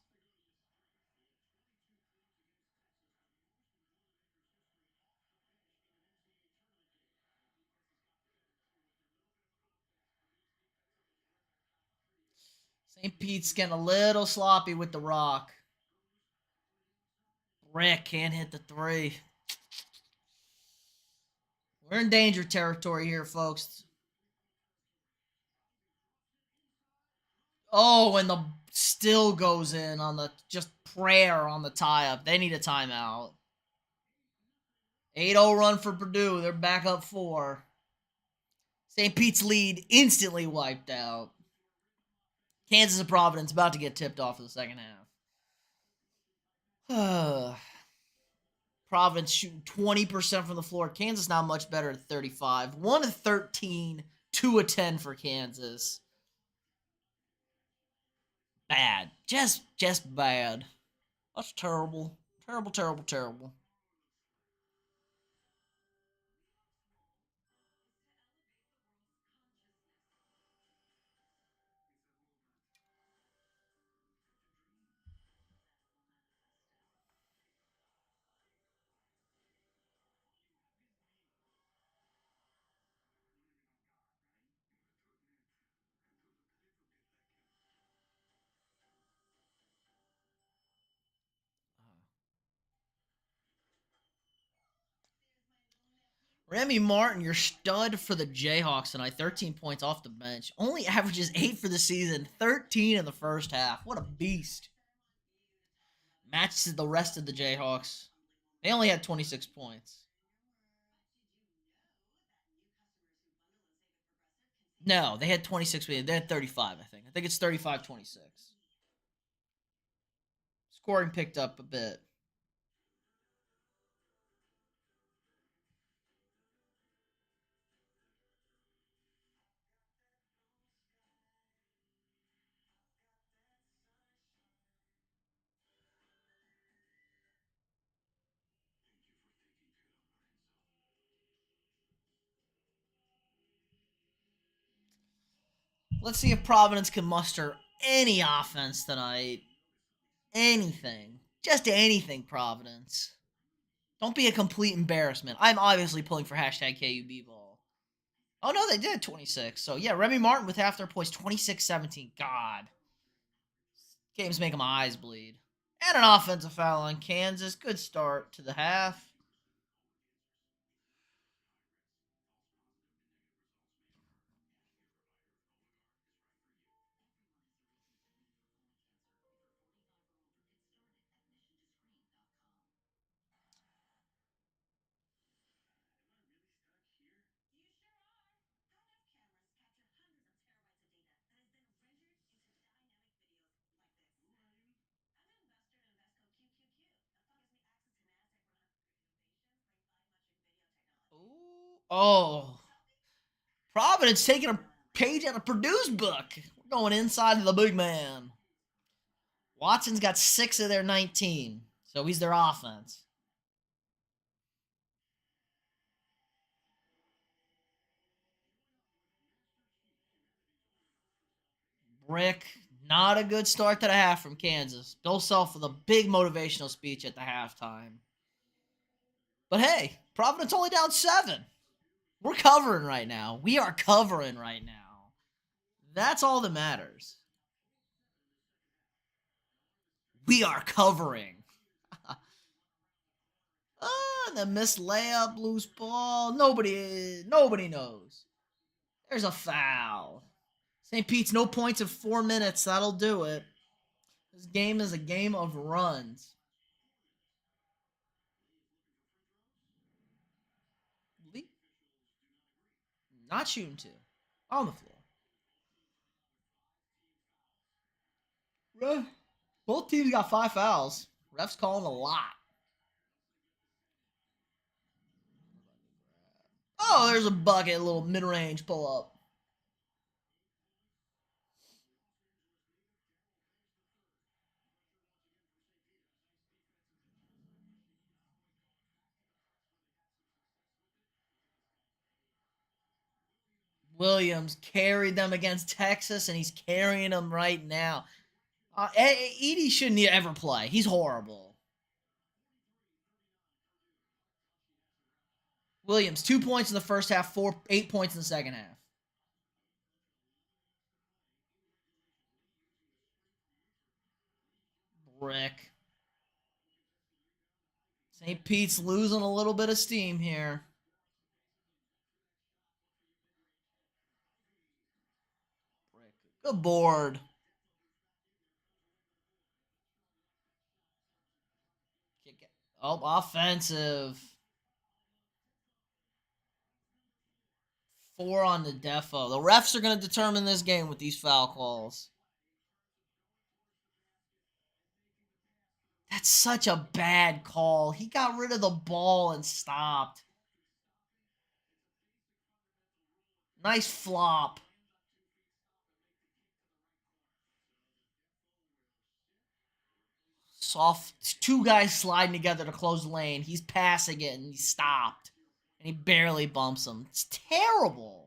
St. Pete's getting a little sloppy with the rock. Rick can't hit the three. We're in danger territory here, folks. Oh, and the still goes in on the just prayer on the tie up. They need a timeout. 8-0 run for Purdue. They're back up 4. St. Pete's lead instantly wiped out. Kansas and Providence about to get tipped off for the second half. Providence shooting 20% from the floor. Kansas not much better at 35. 1 of 13, 2 of 10 for Kansas. Bad. Just bad. That's terrible. Terrible, terrible, terrible. Remy Martin, your stud for the Jayhawks tonight. 13 points off the bench. Only averages 8 for the season. 13 in the first half. What a beast. Matches the rest of the Jayhawks. They only had 26 points. No, they had 26. They had 35, I think. I think it's 35-26. Scoring picked up a bit. Let's see if Providence can muster any offense tonight. Anything. Just anything, Providence. Don't be a complete embarrassment. I'm obviously pulling for hashtag KUB ball. Oh, no, they did 26. So, yeah, Remy Martin with half their points, 26-17. God. Game's making my eyes bleed. And an offensive foul on Kansas. Good start to the half. Ooh. Oh. Providence taking a page out of Purdue's book. We're going inside to the big man. Watson's got 6 of their 19, so he's their offense. Rick, not a good start to the half from Kansas. Bill Self with a big motivational speech at the halftime. But hey, Providence only down 7. We're covering right now. We are covering right now. That's all that matters. We are covering. And the missed layup, loose ball. Nobody knows. There's a foul. St. Pete's no points in 4 minutes. That'll do it. This game is a game of runs. Not shooting two. On the floor. Both teams got 5 fouls. Refs calling a lot. Oh, there's a bucket, a little mid-range pull-up. Williams carried them against Texas, and he's carrying them right now. Edey shouldn't ever play. He's horrible. Williams, 2 points in the first half, 8 points in the second half. Brick. St. Pete's losing a little bit of steam here. Brick. Good board. Oh, offensive. 4 on the defo. The refs are going to determine this game with these foul calls. That's such a bad call. He got rid of the ball and stopped. Nice flop. Soft. 2 guys sliding together to close the lane. He's passing it and he stopped. And he barely bumps him. It's terrible.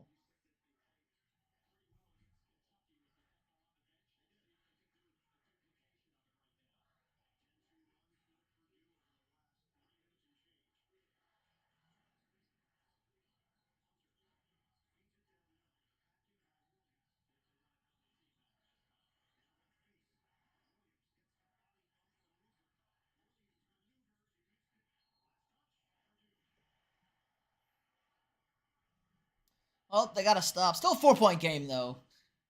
Oh, they got to stop. Still a 4-point game, though.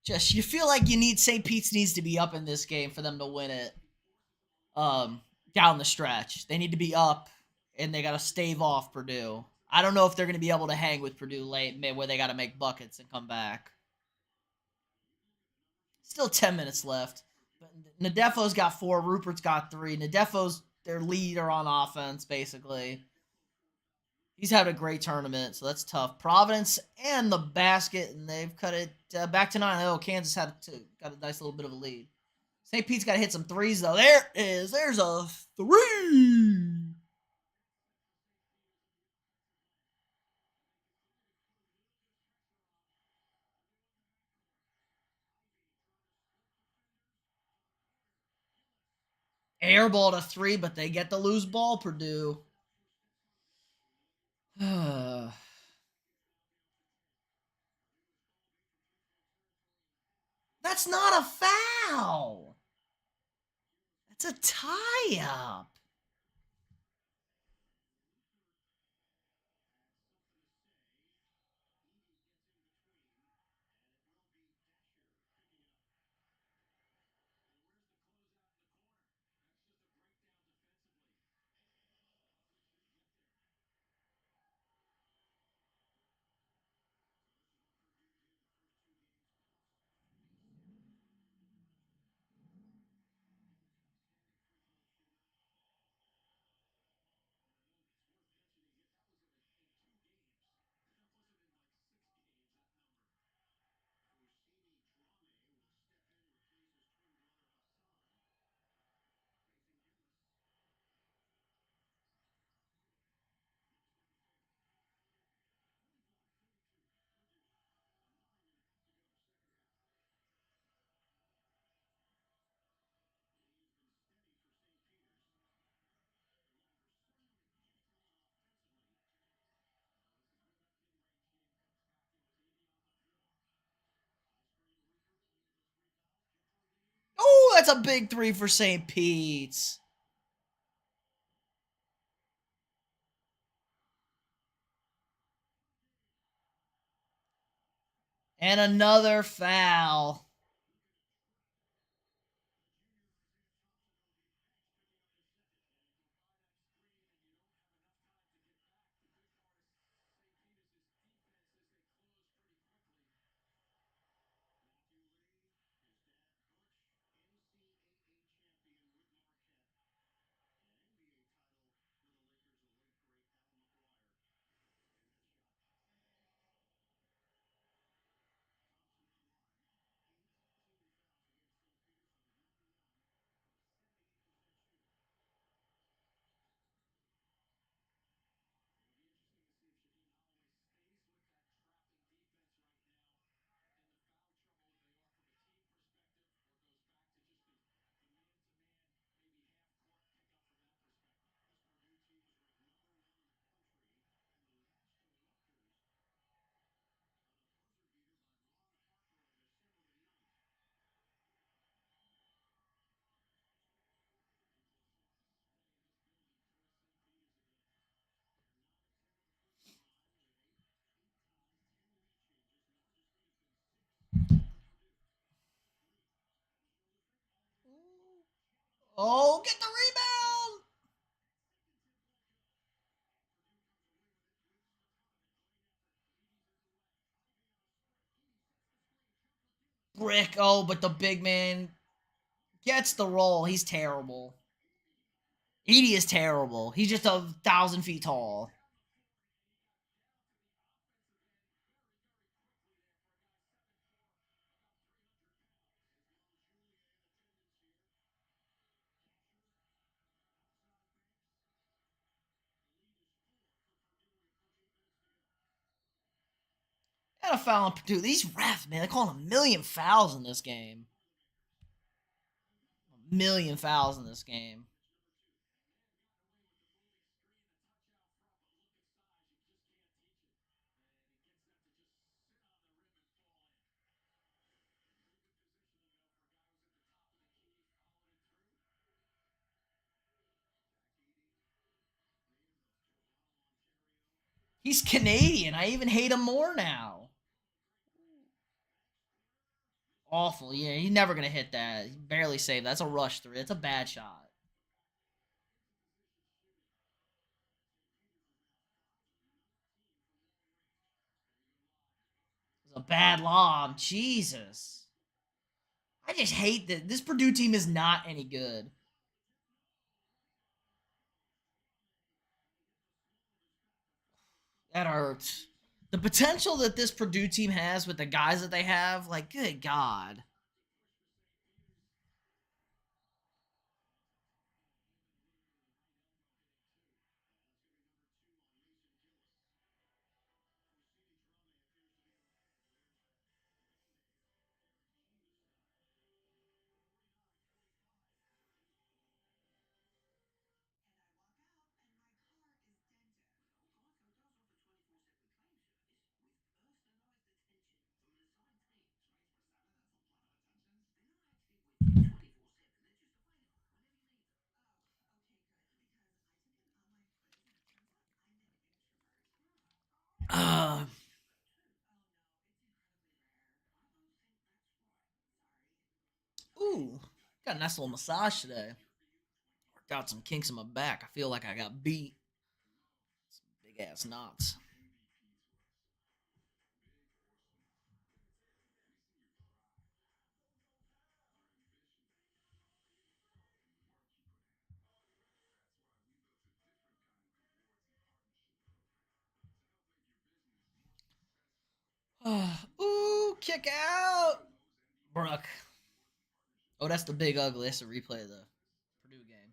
Just, you feel like you need St. Pete's needs to be up in this game for them to win it. Down the stretch. They need to be up, and they got to stave off Purdue. I don't know if they're going to be able to hang with Purdue late, where they got to make buckets and come back. Still 10 minutes left. But Nadefo's got 4. Rupert's got 3. Nadefo's their leader on offense, basically. He's had a great tournament, so that's tough. Providence and the basket, and they've cut it back to 9-0. Kansas got a nice little bit of a lead. St. Pete's got to hit some threes, though. There it is. There's a 3. Airball to 3, but they get the loose ball, Purdue. That's not a foul. That's a tie up. Oh, that's a big 3 for St. Pete's. And another foul. Oh, get the rebound. Brick. Oh, but the big man gets the roll. He's terrible. Edie is terrible. He's just 1,000 feet tall. And a foul on Purdue. These refs, man, they're calling a million fouls in this game. A million fouls in this game. He's Canadian. I even hate him more now. Awful. Yeah, he's never gonna hit that. He barely saved. That's a rush 3. That's a bad shot. It's a bad lob. Jesus. I just hate that this Purdue team is not any good. That hurts. The potential that this Purdue team has with the guys that they have, like, good God. Uh, ooh, got a nice little massage today. Worked out some kinks in my back. I feel like I got beat. Some big ass knots. Ooh, kick out. Brooke. Oh, that's the big ugly. That's a replay of the Purdue game.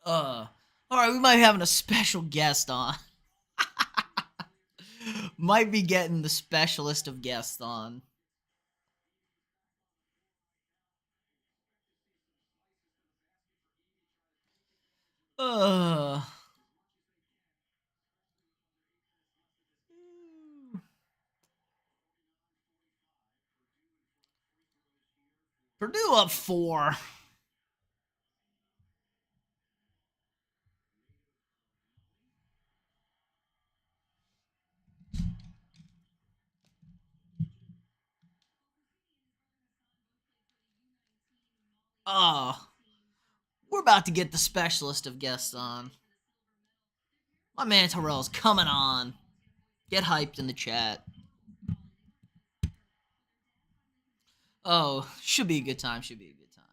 All right, we might be having a special guest on. Might be getting the specialist of guests on. Uh, Purdue up 4. Oh, we're about to get the specialist of guests on. My man Terrell's coming on. Get hyped in the chat. Oh, should be a good time. Should be a good time.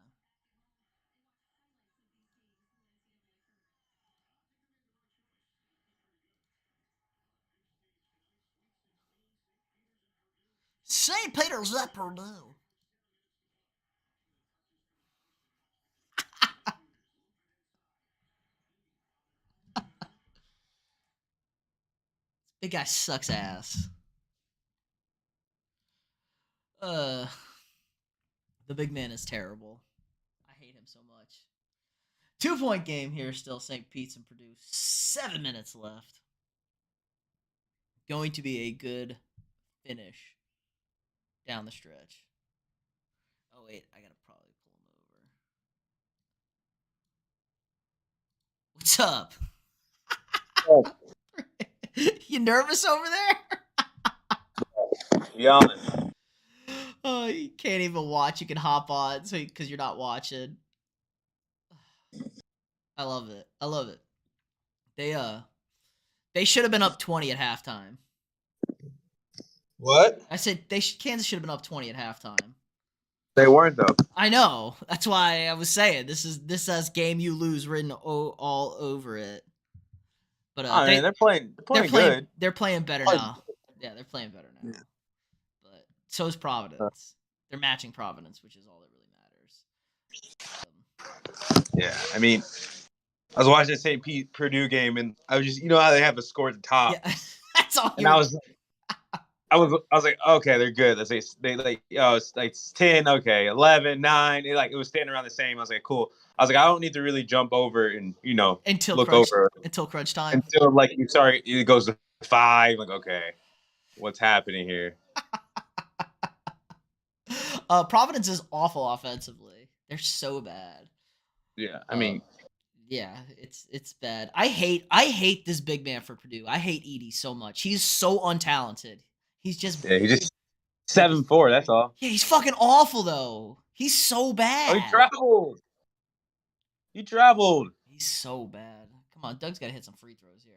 St. Peter's at Purdue. Big guy sucks ass. Uh, the big man is terrible. I hate him so much. 2-point game here still. St. Pete's and Purdue. 7 minutes left. Going to be a good finish down the stretch. Oh wait, I gotta probably pull him over. What's up? Oh, You nervous over there? yawning. Oh, You can't even watch. You can hop on because you're not watching. I love it. I love it. They should have been up 20 at halftime. What? I said Kansas should have been up 20 at halftime. They weren't though. I know. That's why I was saying this has game you lose written all over it. But they're playing good. They're playing better now. Yeah, they're playing better now. Yeah. But so is Providence. They're matching Providence, which is all that really matters. Yeah, I mean, I was watching the St. Pete Purdue game, and I was just, how they have a score at the top. Yeah, that's all. And I was like, okay, they're good. Let's say they it's like 10, okay, 11, 9. It was standing around the same. I was like, cool. I was like, I don't need to really jump over and until look over until crunch time. Until it goes to 5. Like, okay, what's happening here? Providence is awful offensively. They're so bad. Yeah, I mean, yeah, it's bad. I hate this big man for Purdue. I hate Edey so much. He's so untalented. He's just 7'4". That's all. Yeah, he's fucking awful though. He's so bad. Oh, he traveled. He's so bad. Come on, Doug's got to hit some free throws here.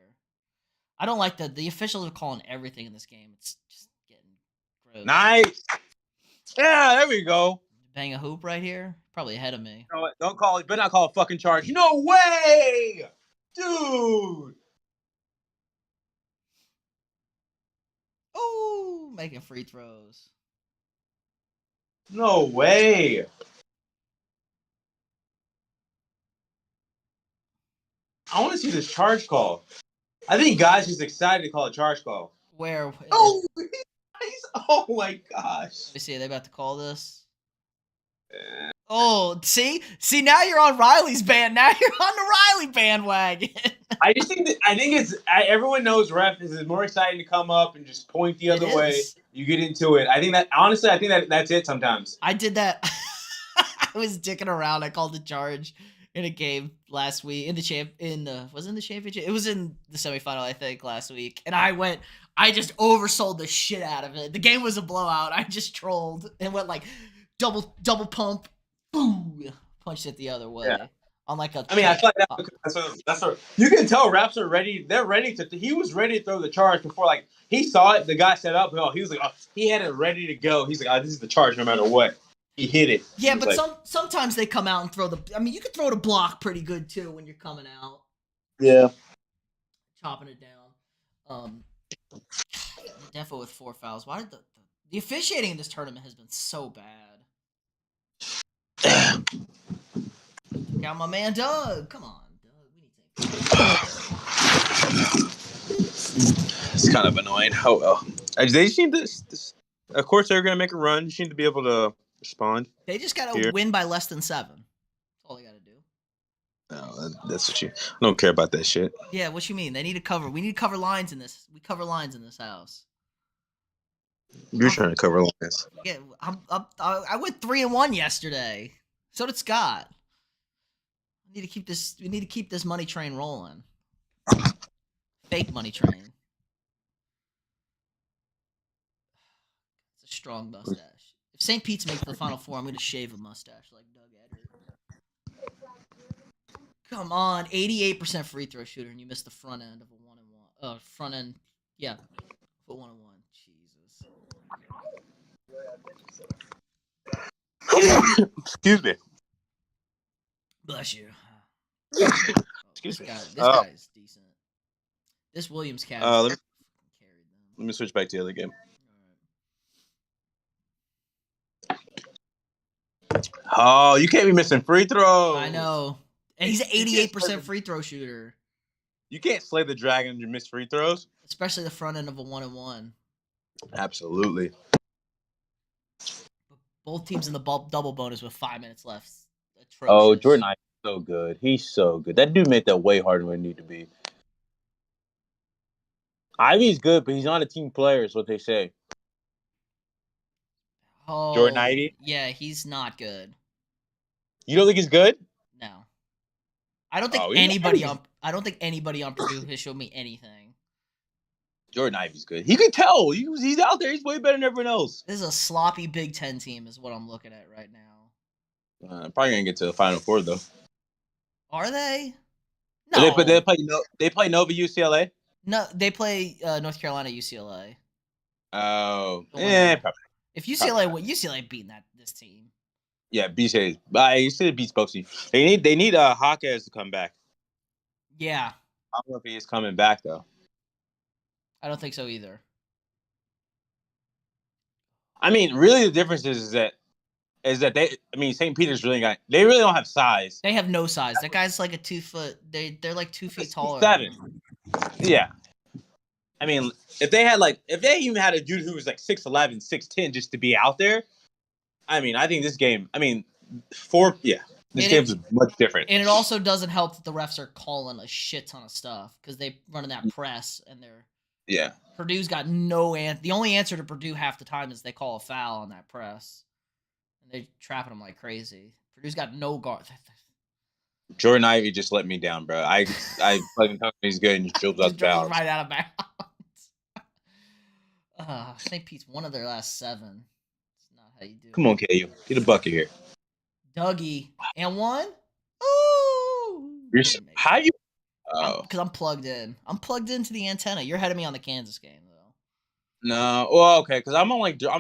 I don't like the officials are calling everything in this game. It's just getting gross. Nice. Yeah, there we go. Bang a hoop right here. Probably ahead of me. You know what? Don't call it. Better not call a fucking charge. No way, dude. Oh, making free throws. No way. I want to see this charge call. I think guys just excited to call a charge call. Where? Oh, oh my gosh. Let me see. Are they about to call this? Oh, see, now you're on Riley's band. Now you're on the Riley bandwagon. I think everyone knows ref is more exciting to come up and just point the other way. You get into it. I think that's it sometimes. I did that. I was dicking around. I called the charge in a game last week was it in the championship? It was in the semifinal, I think, last week. And I just oversold the shit out of it. The game was a blowout. I just trolled and went like double pump, boom, punched it the other way. Yeah. On like a. I mean, I feel like that's what you can tell. Refs are ready. They're ready to. He was ready to throw the charge before, like he saw it. The guy set up. He was like, he had it ready to go. He's like, this is the charge no matter what. He hit it. Yeah, but sometimes they come out and throw the. I mean, you can throw the block pretty good too when you're coming out. Yeah. Chopping it down. Defo with 4 fouls. Why did the officiating in this tournament has been so bad? Got my man Doug. Come on, Doug. We need to. It's kind of annoying. Oh well. They seem to. Of course, they're gonna make a run. You seem to be able to respond. They just gotta win by less than 7. That's all they gotta do. No, that's what I don't care about that shit. Yeah, what you mean? They need to cover. We need to cover lines in this. We cover lines in this house. You're trying to cover lines. Yeah, I went 3-1 yesterday. So did Scott. We need to keep this money train rolling. Fake money train. It's a strong mustache. If St. Pete's makes the Final Four, I'm going to shave a mustache like Doug Edwards. Come on, 88% free throw shooter, and you missed the front end of a 1-and-1. Front end, yeah, for 1-and-1. Jesus. Excuse me. Bless you. Excuse me. This guy is decent. This Williams cat carried them. Let me switch back to the other game. Oh, you can't be missing free throws. I know. And he's an 88% free throw shooter. You can't slay the dragon and miss free throws. Especially the front end of a 1-and-1. Absolutely. Both teams in the double bonus with 5 minutes left. Atrocious. Oh, Jordan Ivey's so good. He's so good. That dude made that way harder than it needed to be. Ivey's good, but he's not a team player, is what they say. Oh, Jordan Ivey? Yeah, he's not good. You don't think he's good? No. I don't think anybody on Purdue has shown me anything. Jordan Ivy's good. He could tell. He's out there. He's way better than everyone else. This is a sloppy Big Ten team, is what I'm looking at right now. Probably gonna get to the Final Four though. Are they? No. They play Nova UCLA. No, they play North Carolina Oh, UCLA. probably. If UCLA beating this team. Yeah, BC. UCLA beats Boxy. They need Hawkes to come back. Yeah. I don't know if he is coming back though. I don't think so either. I mean, really, the difference is that St. Peter's they really don't have size. They have no size. That guy's like a 2 foot. They're like 2 feet taller. 7. Yeah. I mean, if they even had a dude who was like 6'11", 6'10", just to be out there, I mean, I think this game. I mean, this game's much different. And it also doesn't help that the refs are calling a shit ton of stuff because they running that press and they're. Yeah. Purdue's got no answer. The only answer to Purdue half the time is they call a foul on that press. And they're trapping them like crazy. Purdue's got no guard. Jordan Ivy just let me down, bro. I fucking thought he's good and just dribbles out of bounds. Right out of bounds. St. Pete's one of their last 7. That's not how you do it. Come on, KU. Get a bucket here. Dougie. And one? Ooh! How you... Because I'm plugged in. I'm plugged into the antenna. You're ahead of me on the Kansas game, though. No, well, okay, because I'm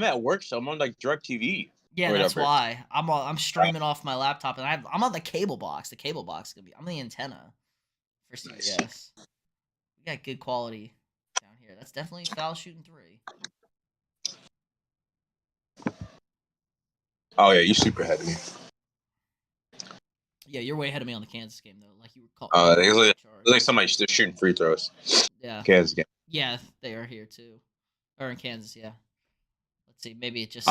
at work, so I'm on like DirecTV. Yeah, that's why I'm streaming off my laptop, and I'm on the cable box. The cable box is gonna be. I'm the antenna for CBS. Nice. We got good quality down here. That's definitely foul shooting 3. Oh yeah, you're super ahead of me. Yeah, you're way ahead of me on the Kansas game though. Like you were called. It's like somebody just shooting free throws. Yeah. Kansas game. Yeah, they are here too, or in Kansas. Yeah. Let's see. Maybe it just.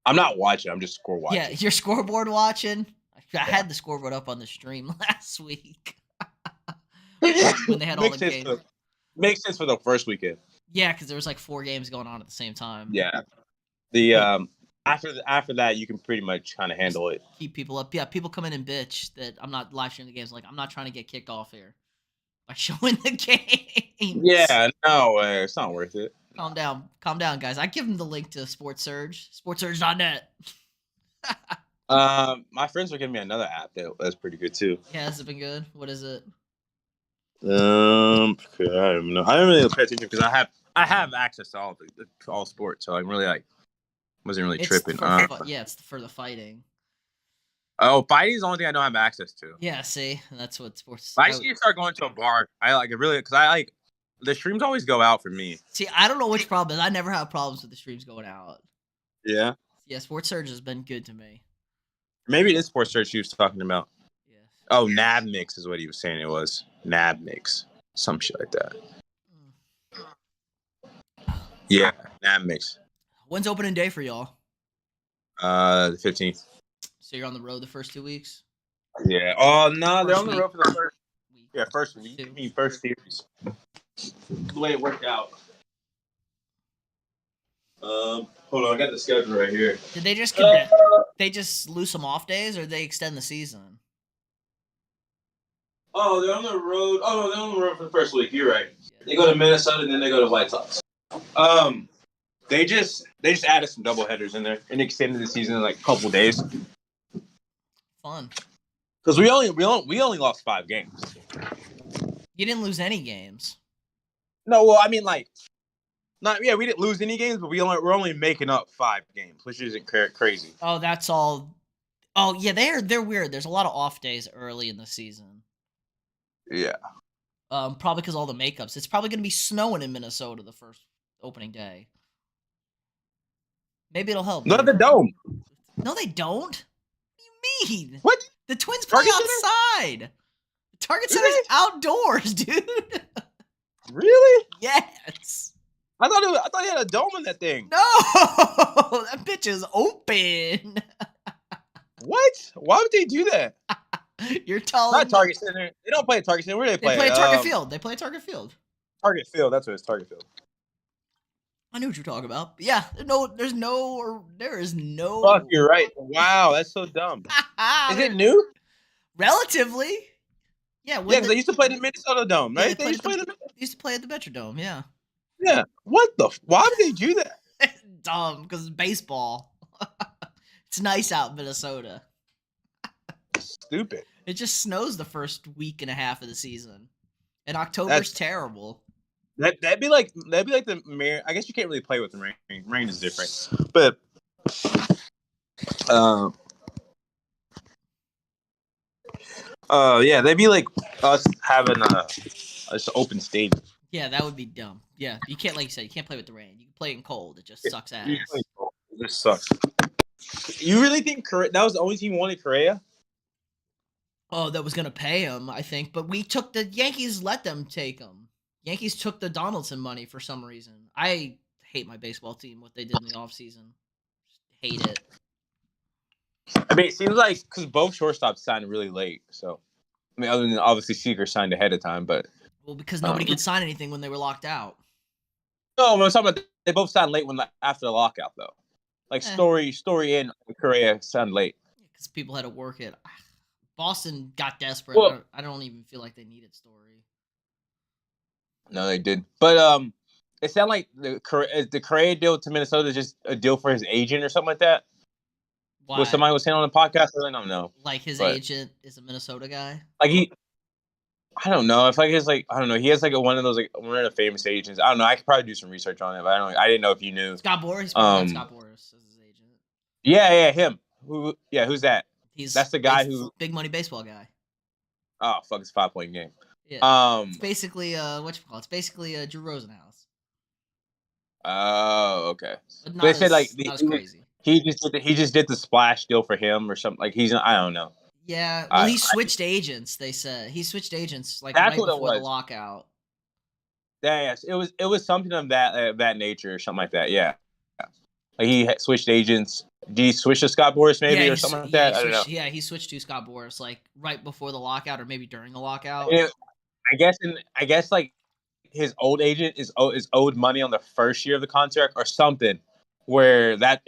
I'm not watching. I'm just score watching. Yeah, you're scoreboard watching. I had the scoreboard up on the stream last week when they had all the games. Makes sense for the first weekend. Yeah, because there was like 4 games going on at the same time. Yeah. The after that, you can pretty much kind of handle it. Keep people up. Yeah, people come in and bitch that I'm not live streaming the games. Like, I'm not trying to get kicked off here by showing the games. Yeah, no way. It's not worth it. Calm down, guys. I give them the link to Sports Surge, sportsurge.net. My friends are giving me another app that's pretty good too. Yeah, has it been good? What is it? I don't know. I don't really pay attention because I have access to all sports, so I'm really wasn't really tripping. It's for the fighting. Oh, fighting is the only thing I don't have access to. Yeah, see, that's what sports. I need to start going to a bar. I like it really because the streams always go out for me. See, I don't know which problem is. I never have problems with the streams going out. Yeah. Yeah, Sports Surge has been good to me. Maybe it is Sports Surge he was talking about. Yes. Oh, Nab Mix is what he was saying it was. Nab Mix. Some shit like that. Yeah, Nab Mix. When's opening day for y'all? The 15th. So you're on the road the first 2 weeks? Yeah. Oh, no, they're on the road for the first week. Yeah, first week. I mean, first series. The way it worked out. Hold on, I got the schedule right here. Did they just lose some off days, or did they extend the season? Oh, they're on the road. Oh, no, they're on the road for the first week. You're right. They go to Minnesota and then they go to White Sox. They just added some doubleheaders in there and extended the season in like a couple days. Fun. Because we only lost 5 games. You didn't lose any games. No, well, I mean, we didn't lose any games, but we're only making up 5 games, which isn't crazy. Oh, that's all. Oh, yeah, they're weird. There's a lot of off days early in the season. Yeah. Probably because all the makeups. It's probably going to be snowing in Minnesota the first opening day. Maybe it'll help. Not at the Dome. No, they don't. What do you mean? What? The Twins play outside. Target Center's outdoors, dude. Really? Yes. I thought he had a dome in that thing. No, that bitch is open. What? Why would they do that? You're telling Not Target Center. They don't play at Target Center. Where do they play? They play at Target Field. They play at Target Field. Target Field. That's what it's. Target Field. I knew what you were talking about. Yeah, there is no. Fuck, you're right. Wow, that's so dumb. Is it new? Relatively. Yeah, because they used to play the Minnesota Dome, right? Yeah, they used to play at the Metrodome, yeah. Yeah. What the? Why would they do that? Dumb, because it's baseball. It's nice out in Minnesota. Stupid. It just snows the first week and a half of the season, and October's That's terrible. that'd be like the mayor. I guess you can't really play with the rain. Rain is different, but um, yeah, they'd be like us having this open stadium. Yeah, that would be dumb. Yeah, you can't, like you said, you can't play with the rain. You can play in cold. It just sucks ass. This sucks. You really think that was the only team who wanted Correa? Oh, that was gonna pay him, I think. But we took the Yankees. Let them take him. Yankees took the Donaldson money for some reason. I hate my baseball team. What they did in the offseason. Hate it. I mean, it seems like because both shortstops signed really late. So, I mean, other than obviously Seager signed ahead of time, but Well, because nobody could sign anything when they were locked out. no, I'm talking about they both signed late after the lockout though. Like Story and Correa signed late because people had to work it. Boston got desperate. Well, I don't even feel like they needed Story. No, they did, but it sounded like the Correa deal to Minnesota is just a deal for his agent or something like that. Why? What somebody was saying on the podcast, I don't know. Like his agent is a Minnesota guy. Like I don't know. If like his I don't know. He has like one of those one of the famous agents. I don't know. I could probably do some research on it, but I didn't know if you knew. Scott Boras. He's probably got Scott Boras as his agent. Yeah, him. Who's that? That's the guy who big money baseball guy. Oh fuck! It's a 5-point game. Yeah. It's basically what you call it? It's basically Drew Rosenhaus. Oh, okay. But they said like not as crazy. He just did the splash deal for him or something. Like I don't know. Yeah, well, he switched agents. They said he switched agents like right before the lockout. Yeah, yes, it was something of that nature or something like that. Yeah, like he switched agents. Did he switch to Scott Boras maybe or something like that? I don't know. Yeah, he switched to Scott Boras like right before the lockout or maybe during the lockout. I guess like his old agent is owed money on the first year of the contract or something, where that's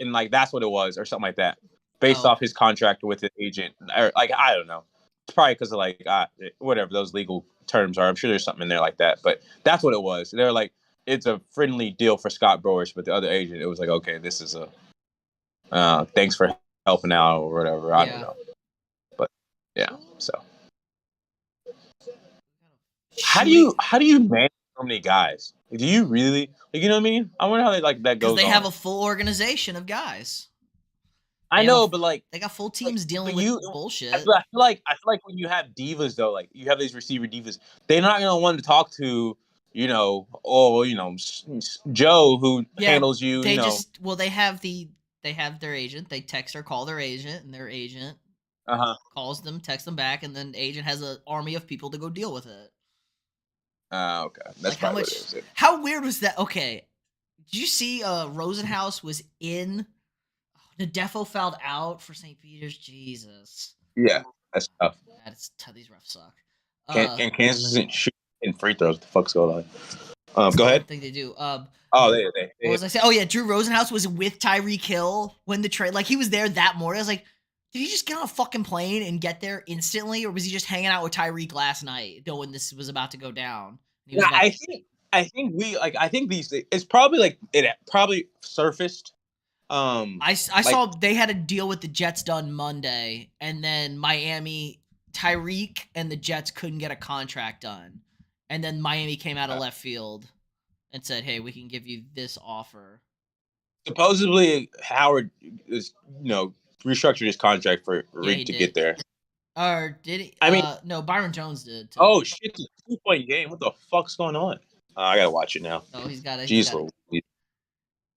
what it was or something like that, based off his contract with his agent or like I don't know. It's probably because of like whatever those legal terms are. I'm sure there's something in there like that, but that's what it was. They're like it's a friendly deal for Scott Boras, but the other agent it was like okay, this is a thanks for helping out or whatever. I don't know, but yeah. So how do you manage so many guys? Do you really you know what I mean? I wonder how that goes. Because they have a full organization of guys. I know, but like they got full teams dealing with bullshit. I feel like when you have divas though, like you have these receiver divas, they're not gonna want to talk to Joe who handles you. They they have their agent. They text or call their agent, and their agent calls them, texts them back, and then the agent has an army of people to go deal with it. Okay, that's like what it is. How weird was that? Okay, did you see Rosenhaus was in? The Defo fouled out for St. Peter's. Jesus. Yeah, that's tough. That's tough. These refs suck. And Kansas isn't shooting free throws. What the fuck's going on? Go ahead. I think they do. They what was I saying? Oh yeah, Drew Rosenhaus was with Tyreek Hill when the trade. Like he was there that morning. I was like, did he just get on a fucking plane and get there instantly, or was he just hanging out with Tyreek last night, knowing this was about to go down? I think these. It's probably like it probably surfaced. I saw they had a deal with the Jets done Monday, and then Miami, Tyreek and the Jets couldn't get a contract done, and then Miami came out of left field and said, "Hey, we can give you this offer." Supposedly, Howard is restructured his contract for Reed to get there. Or did he? No, Byron Jones did. Too. Oh shit! It's a 2-point game. What the fuck's going on? I gotta watch it now. Oh, he's got it. Jeez,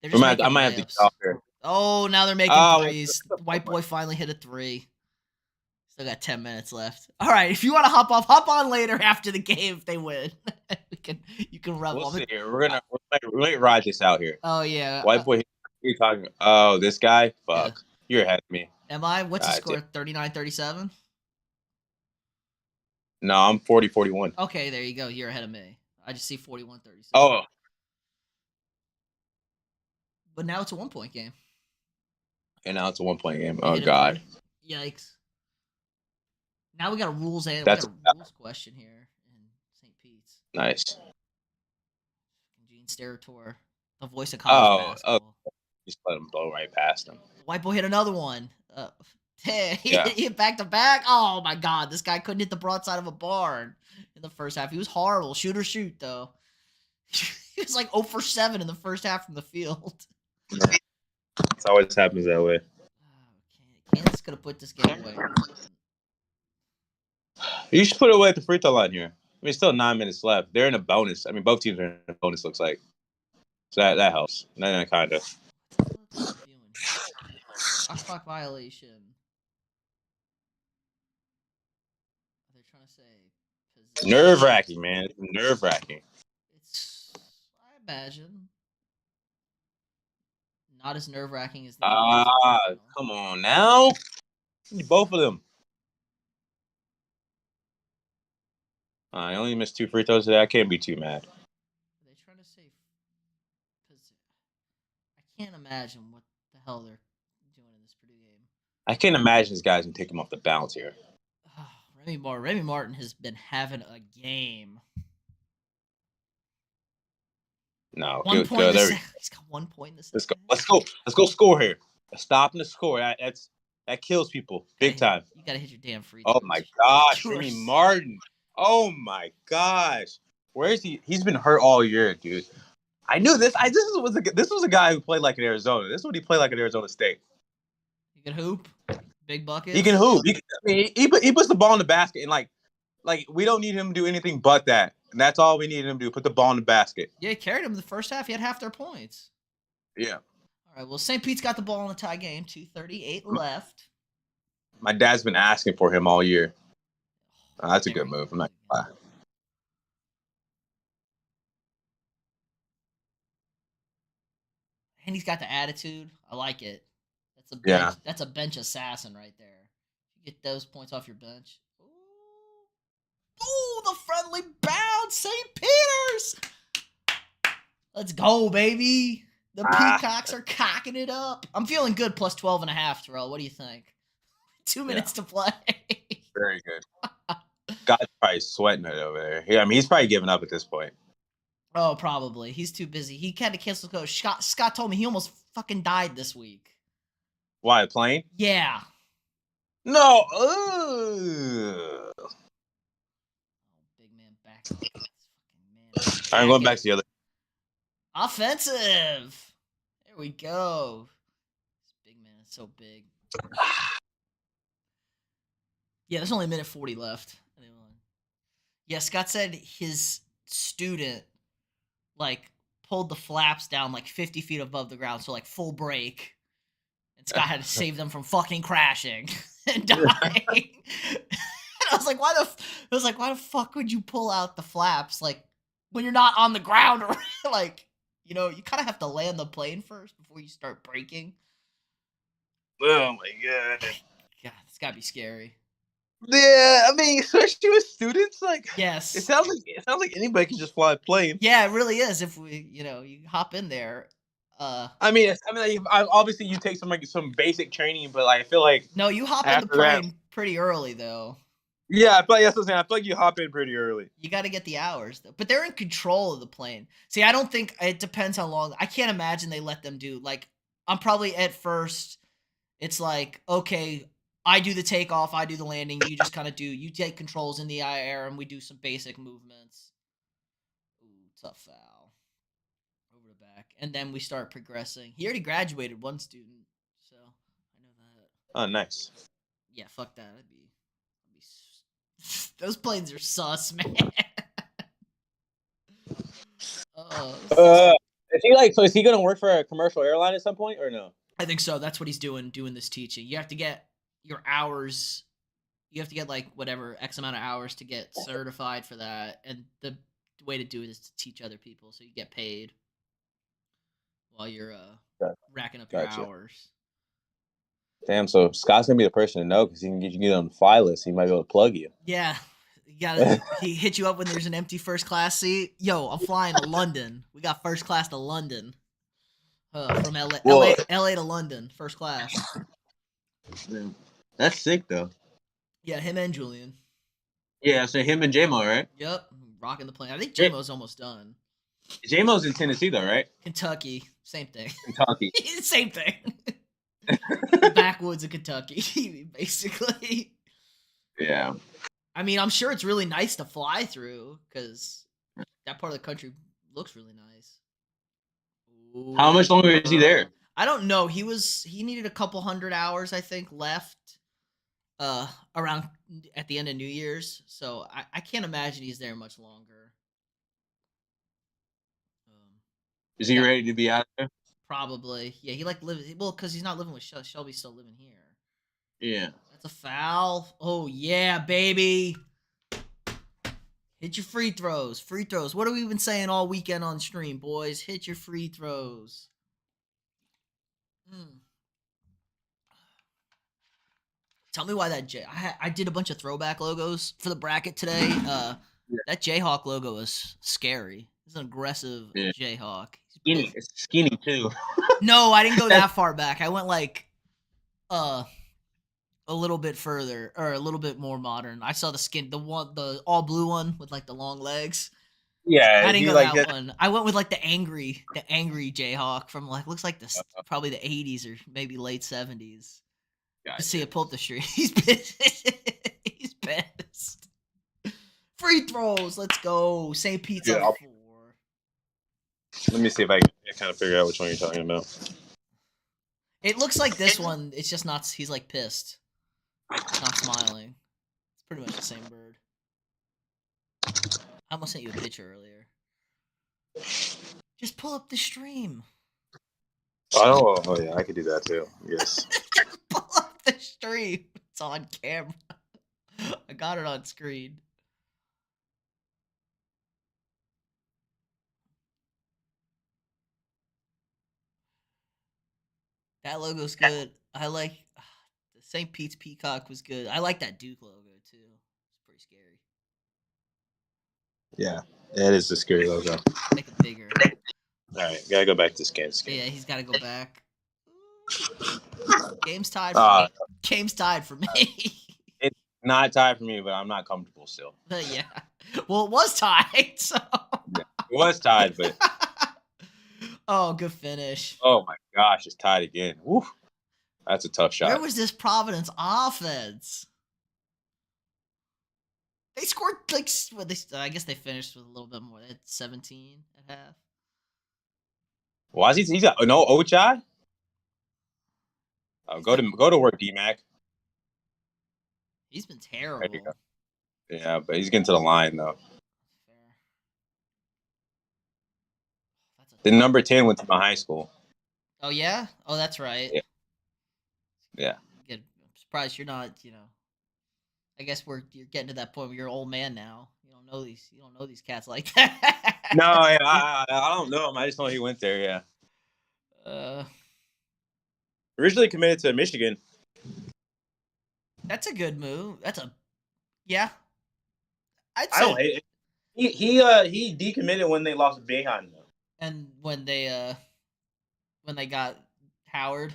I might have to get off here. Oh, now they're making threes. White boy finally hit a 3. Still got 10 minutes left. All right, if you want to hop on later after the game if they win. You can rub we'll see. We might ride this out here. Oh yeah. White boy, you're talking. Oh, this guy. Fuck, you're ahead of me. Am I? What's the score? 39-37. No, I'm 40-41. Okay, there you go. You're ahead of me. I just see 41-37. Oh. But now it's a 1-point game. And now it's a 1-point game. Oh God. Yikes. Now we got a rules rules question here in St. Pete's. Nice. Gene Queen's Steratore, the voice of college basketball. Just let him blow right past him. The white boy hit another one. He Yeah. hit back to back. Oh my god, this guy couldn't hit the broadside of a barn in the first half. He was horrible. Shoot or shoot though. He was like 0 for 7 in the first half from the field. It always happens that way. Okay, Kansas could have put this game away. You should put it away at the free throw line here. I mean, still 9 minutes left. They're in a bonus. I mean, both teams are in a bonus, looks like. So that helps. Kind of. Shot clock violation. They're trying to say Nerve-wracking, man. It's nerve-wracking. It's, I imagine, not as nerve-wracking as the come on now. Both of them. I only missed 2 free throws today. I can't be too mad. Are they trying to say? Because I can't imagine what the hell they're doing in this Purdue game. I can't imagine this guy's gonna take him off the bounce here. Remy Martin has been having a game. No, 1 good. point. There He's got 1 point in this. Let's go. Let's go score here. Stopping the score. That kills people big time. You gotta hit your damn free throws. Oh my gosh, Remy Martin. Oh my gosh. Where is he? He's been hurt all year, dude. I knew this. This was a guy who played like in Arizona. This is what he played like at Arizona State. He can hoop. Big buckets. He can hoop. He puts the ball in the basket, and like we don't need him to do anything but that. And that's all we need him to do. Put the ball in the basket. Yeah, he carried him the first half. He had half their points. Yeah. All right. Well, St. Pete's got the ball in the tie game. 2:38 left. My dad's been asking for him all year. That's a good move. I'm not gonna lie. And he's got the attitude. I like it. That's a bench assassin right there. You get those points off your bench. Ooh, the friendly bounce, St. Peter's. Let's go, baby. The Peacocks are cocking it up. I'm feeling good. Plus 12.5, Terrell. What do you think? 2 minutes to play. Very good. God's probably sweating it over there. Yeah, I mean, he's probably giving up at this point. Oh, probably. He's too busy. He had to cancel the coach. Scott told me he almost fucking died this week. Why, playing? Yeah. No. Big man back. I'm going back to the other. Offensive. There we go. This big man is so big. Yeah, there's only a minute 40 left. Yeah, Scott said his student pulled the flaps down 50 feet above the ground, so full break. And Scott had to save them from fucking crashing and dying. And I was like, why the fuck would you pull out the flaps when you're not on the ground, or you kind of have to land the plane first before you start braking. Oh my god. God, it's gotta be scary. Yeah, I mean, especially with students, yes, it sounds like anybody can just fly a plane. Yeah, it really is. If we, you hop in there. Obviously you take some basic training, but I feel like no, you hop in the plane pretty early though. Yeah, but that's what I'm saying. I feel like you hop in pretty early. You got to get the hours though, but they're in control of the plane. See, I don't think it depends how long. I can't imagine they let them do I'm probably at first. It's okay. I do the takeoff, I do the landing, you just kind of you take controls in the air, and we do some basic movements. Ooh, tough foul. Over the back. And then we start progressing. He already graduated, one student, so I know that. Oh, nice. Yeah, fuck that. Those planes are sus, man. Is he going to work for a commercial airline at some point, or no? I think so. That's what he's doing this teaching. You have to get your hours, you have to get whatever X amount of hours to get certified for that, and the way to do it is to teach other people, so you get paid while you're racking up your hours. Damn, so Scott's gonna be the person to know because he can get you on the fly list. He might be able to plug you. Yeah, he hit you up when there's an empty first class seat. Yo, I'm flying to London. We got first class to London. From LA to London, first class. That's sick, though. Yeah, him and Julian. Yeah, so him and J-Mo, right? Yep, rocking the plane. I think J-Mo's almost done. J-Mo's in Tennessee though, right? Kentucky, same thing. Kentucky. Same thing. The backwoods of Kentucky, basically. Yeah. I mean, I'm sure it's really nice to fly through because that part of the country looks really nice. How much longer is he there? I don't know. He needed a couple 100 hours, I think, left around at the end of New Year's. So I can't imagine he's there much longer. Is he ready to be out there? Probably. Yeah, he lives because he's not living with Shelby's still living here. Yeah. That's a foul. Oh yeah, baby. Hit your free throws. Free throws. What have we been saying all weekend on stream, boys? Hit your free throws. Tell me why that I did a bunch of throwback logos for the bracket today. That Jayhawk logo is scary. It's an aggressive Jayhawk. It's skinny too. No, I didn't go that far back. I went like a little bit further or a little bit more modern. I saw the all blue one with like the long legs. Yeah, I didn't go that one. I went with like the angry Jayhawk from like looks like this probably the 80s or maybe late 70s. Gotcha. See it pull up the street. He's pissed. He's pissed. Free throws. Let's go. St. Pete's up 4. Let me see if I can kind of figure out which one you're talking about. It looks like this one. It's just not. He's like pissed. Not smiling. It's pretty much the same bird. I almost sent you a picture earlier. Just pull up the stream. Oh yeah, I could do that too. Yes. Pull up the stream. It's on camera. I got it on screen. That logo's good. I like the St. Pete's Peacock was good. I like that Duke logo too. It's pretty scary. Yeah, that is the scary logo. Make it bigger. All right, gotta go back to scan. Yeah, he's got to go back. Game's tied for me. Game's tied for me. It's not tied for me, but I'm not comfortable still. Yeah. Well, it was tied, so. Yeah, it was tied, but. Oh, good finish. Oh my gosh, it's tied again. Woo. That's a tough shot. Where was this Providence offense? They scored like I guess they finished with a little bit more. They had 17 at half. Why is he got no Ochai? Oh, go to work, D-Mac. He's been terrible. Yeah, but he's getting to the line though. The number 10 went to my high school. Oh yeah? Oh, that's right. Yeah. I'm surprised you're not. I guess you're getting to that point where you're an old man now. You don't know these cats like that. No, I don't know him. I just know he went there. Yeah. Originally committed to Michigan. That's a good move. Yeah. I don't hate it. He decommitted when they lost to Bayheim though. And when they got Howard.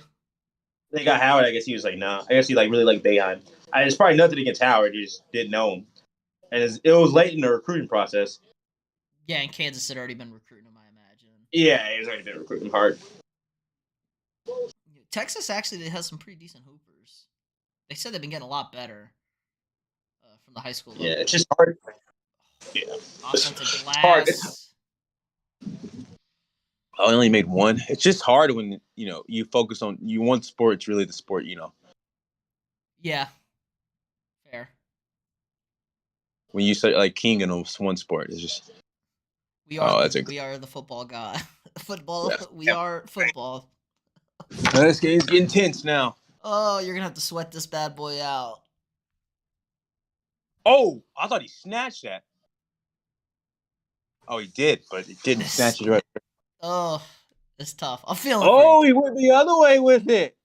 They got Howard. I guess he was like, nah. I guess he really liked Bayheim. It's probably nothing against Howard. He just didn't know him, and it was late in the recruiting process. Yeah, and Kansas had already been recruiting him, I imagine. Yeah, he's already been recruiting hard. Texas actually has some pretty decent hoopers. They said they've been getting a lot better from the high school level. Yeah, it's just hard. Yeah, offensive glass. Hard. I only made one. It's just hard when you focus on one sport. It's really the sport, Yeah, fair. When you say like king in one sport, it's just we are the football god. Football. Yeah. We are football. This game's getting tense now. Oh, you're gonna have to sweat this bad boy out. Oh, I thought he snatched that. Oh, he did, but he didn't snatch it right. Oh, it's tough. I'm feeling. Oh, he went the other way with it.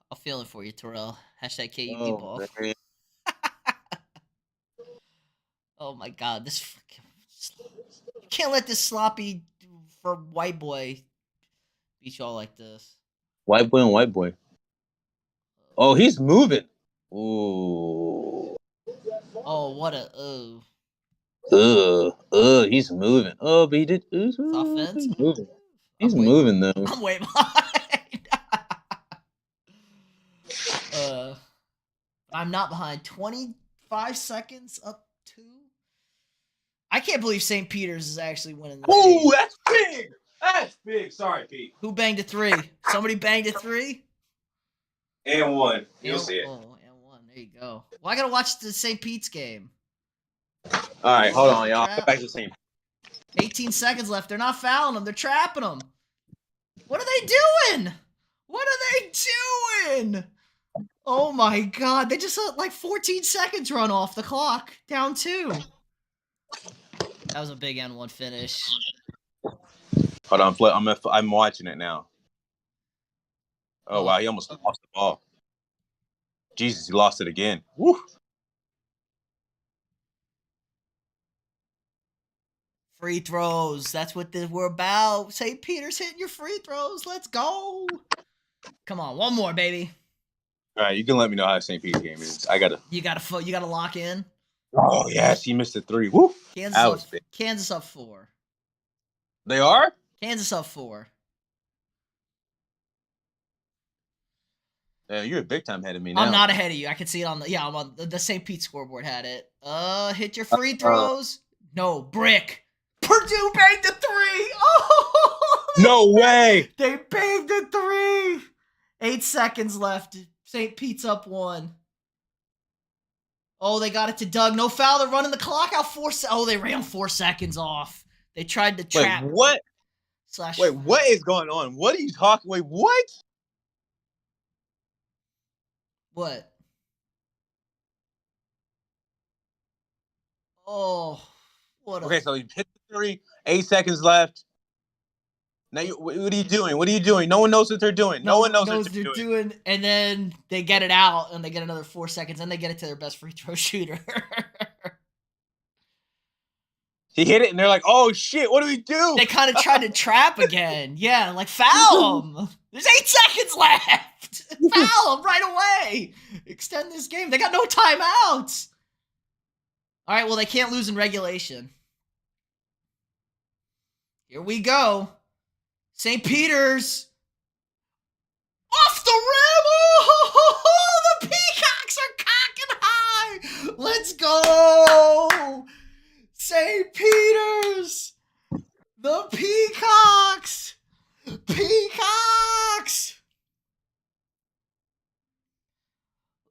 I'm feeling for you, Terrell. Hashtag KUP ball. Oh my God, this fucking. You can't let this sloppy for white boy beat y'all like this. White boy and white boy. Oh, he's moving. Ooh. Oh, what a. He's moving. Oh, but he did. It's offense. He's moving. I'm He's way moving though. I'm way behind. I'm not behind. 25 seconds up 2. I can't believe St. Peter's is actually winning this game. Ooh, that's big. That's big. Sorry, Pete. Who banged a 3? Somebody banged a 3? And 1. You'll see it. Oh, and 1. There you go. Well, I gotta watch the St. Pete's game. All right, hold on, y'all. I'll back to the same. 18 seconds left. They're not fouling them. They're trapping them. What are they doing? What are they doing? Oh my god. They just let like 14 seconds run off the clock. Down 2. That was a big N1 finish. Hold on, I'm watching it now. Oh wow, he almost lost the ball. Jesus, he lost it again. Woo. Free throws. That's what we're about. St. Peter's hitting your free throws. Let's go. Come on, one more, baby. All right, you can let me know how St. Peter's game is. You gotta lock in. Oh yes, he missed a 3. Woo. Kansas up 4. They are? Kansas up 4. You're a big time ahead of me now. I'm not ahead of you. I can see it on I'm on the St. Pete scoreboard had it. Hit your free throws. No, brick. Purdue banged a 3. Oh, no way. They banged a 3. 8 seconds left. St. Pete's up 1. Oh, they got it to Doug. No foul. They're running the clock out 4 Oh, they ran 4 seconds off. They tried to trap. Wait, what? Wait, what is going on? What are you talking? Wait, what? What? Oh, what? Okay, so you hit the 3. 8 seconds left. Now, what are you doing? What are you doing? No one knows what they're doing. No one knows what they're doing. And then they get it out, and they get another 4 seconds, and they get it to their best free throw shooter. He hit it, and they're like, "Oh shit, what do we do?" They kind of tried to trap again. Yeah, like foul him. There's 8 seconds left. Foul him right away. Extend this game. They got no timeouts. All right, well, they can't lose in regulation. Here we go. St. Peter's. Off the rim. Oh, the Peacocks are cocking high. Let's go. St. Peter's. The Peacocks. Peacocks.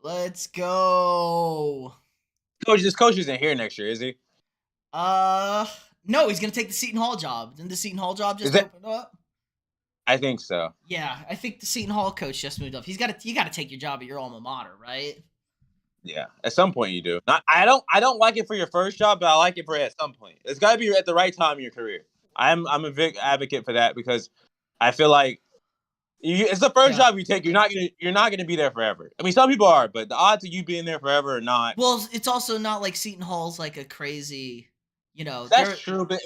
Let's go. This coach isn't here next year, is he? No, he's gonna take the Seton Hall job. Didn't the Seton Hall job just open up? I think so. Yeah, I think the Seton Hall coach just moved up. You got to take your job at your alma mater, right? Yeah, at some point you do. I don't like it for your first job, but I like it for at some point. It's got to be at the right time in your career. I'm a big advocate for that because I feel like it's the first job you take. You're not gonna be there forever. I mean, some people are, but the odds of you being there forever are not. Well, it's also not like Seton Hall's like a crazy, That's true, but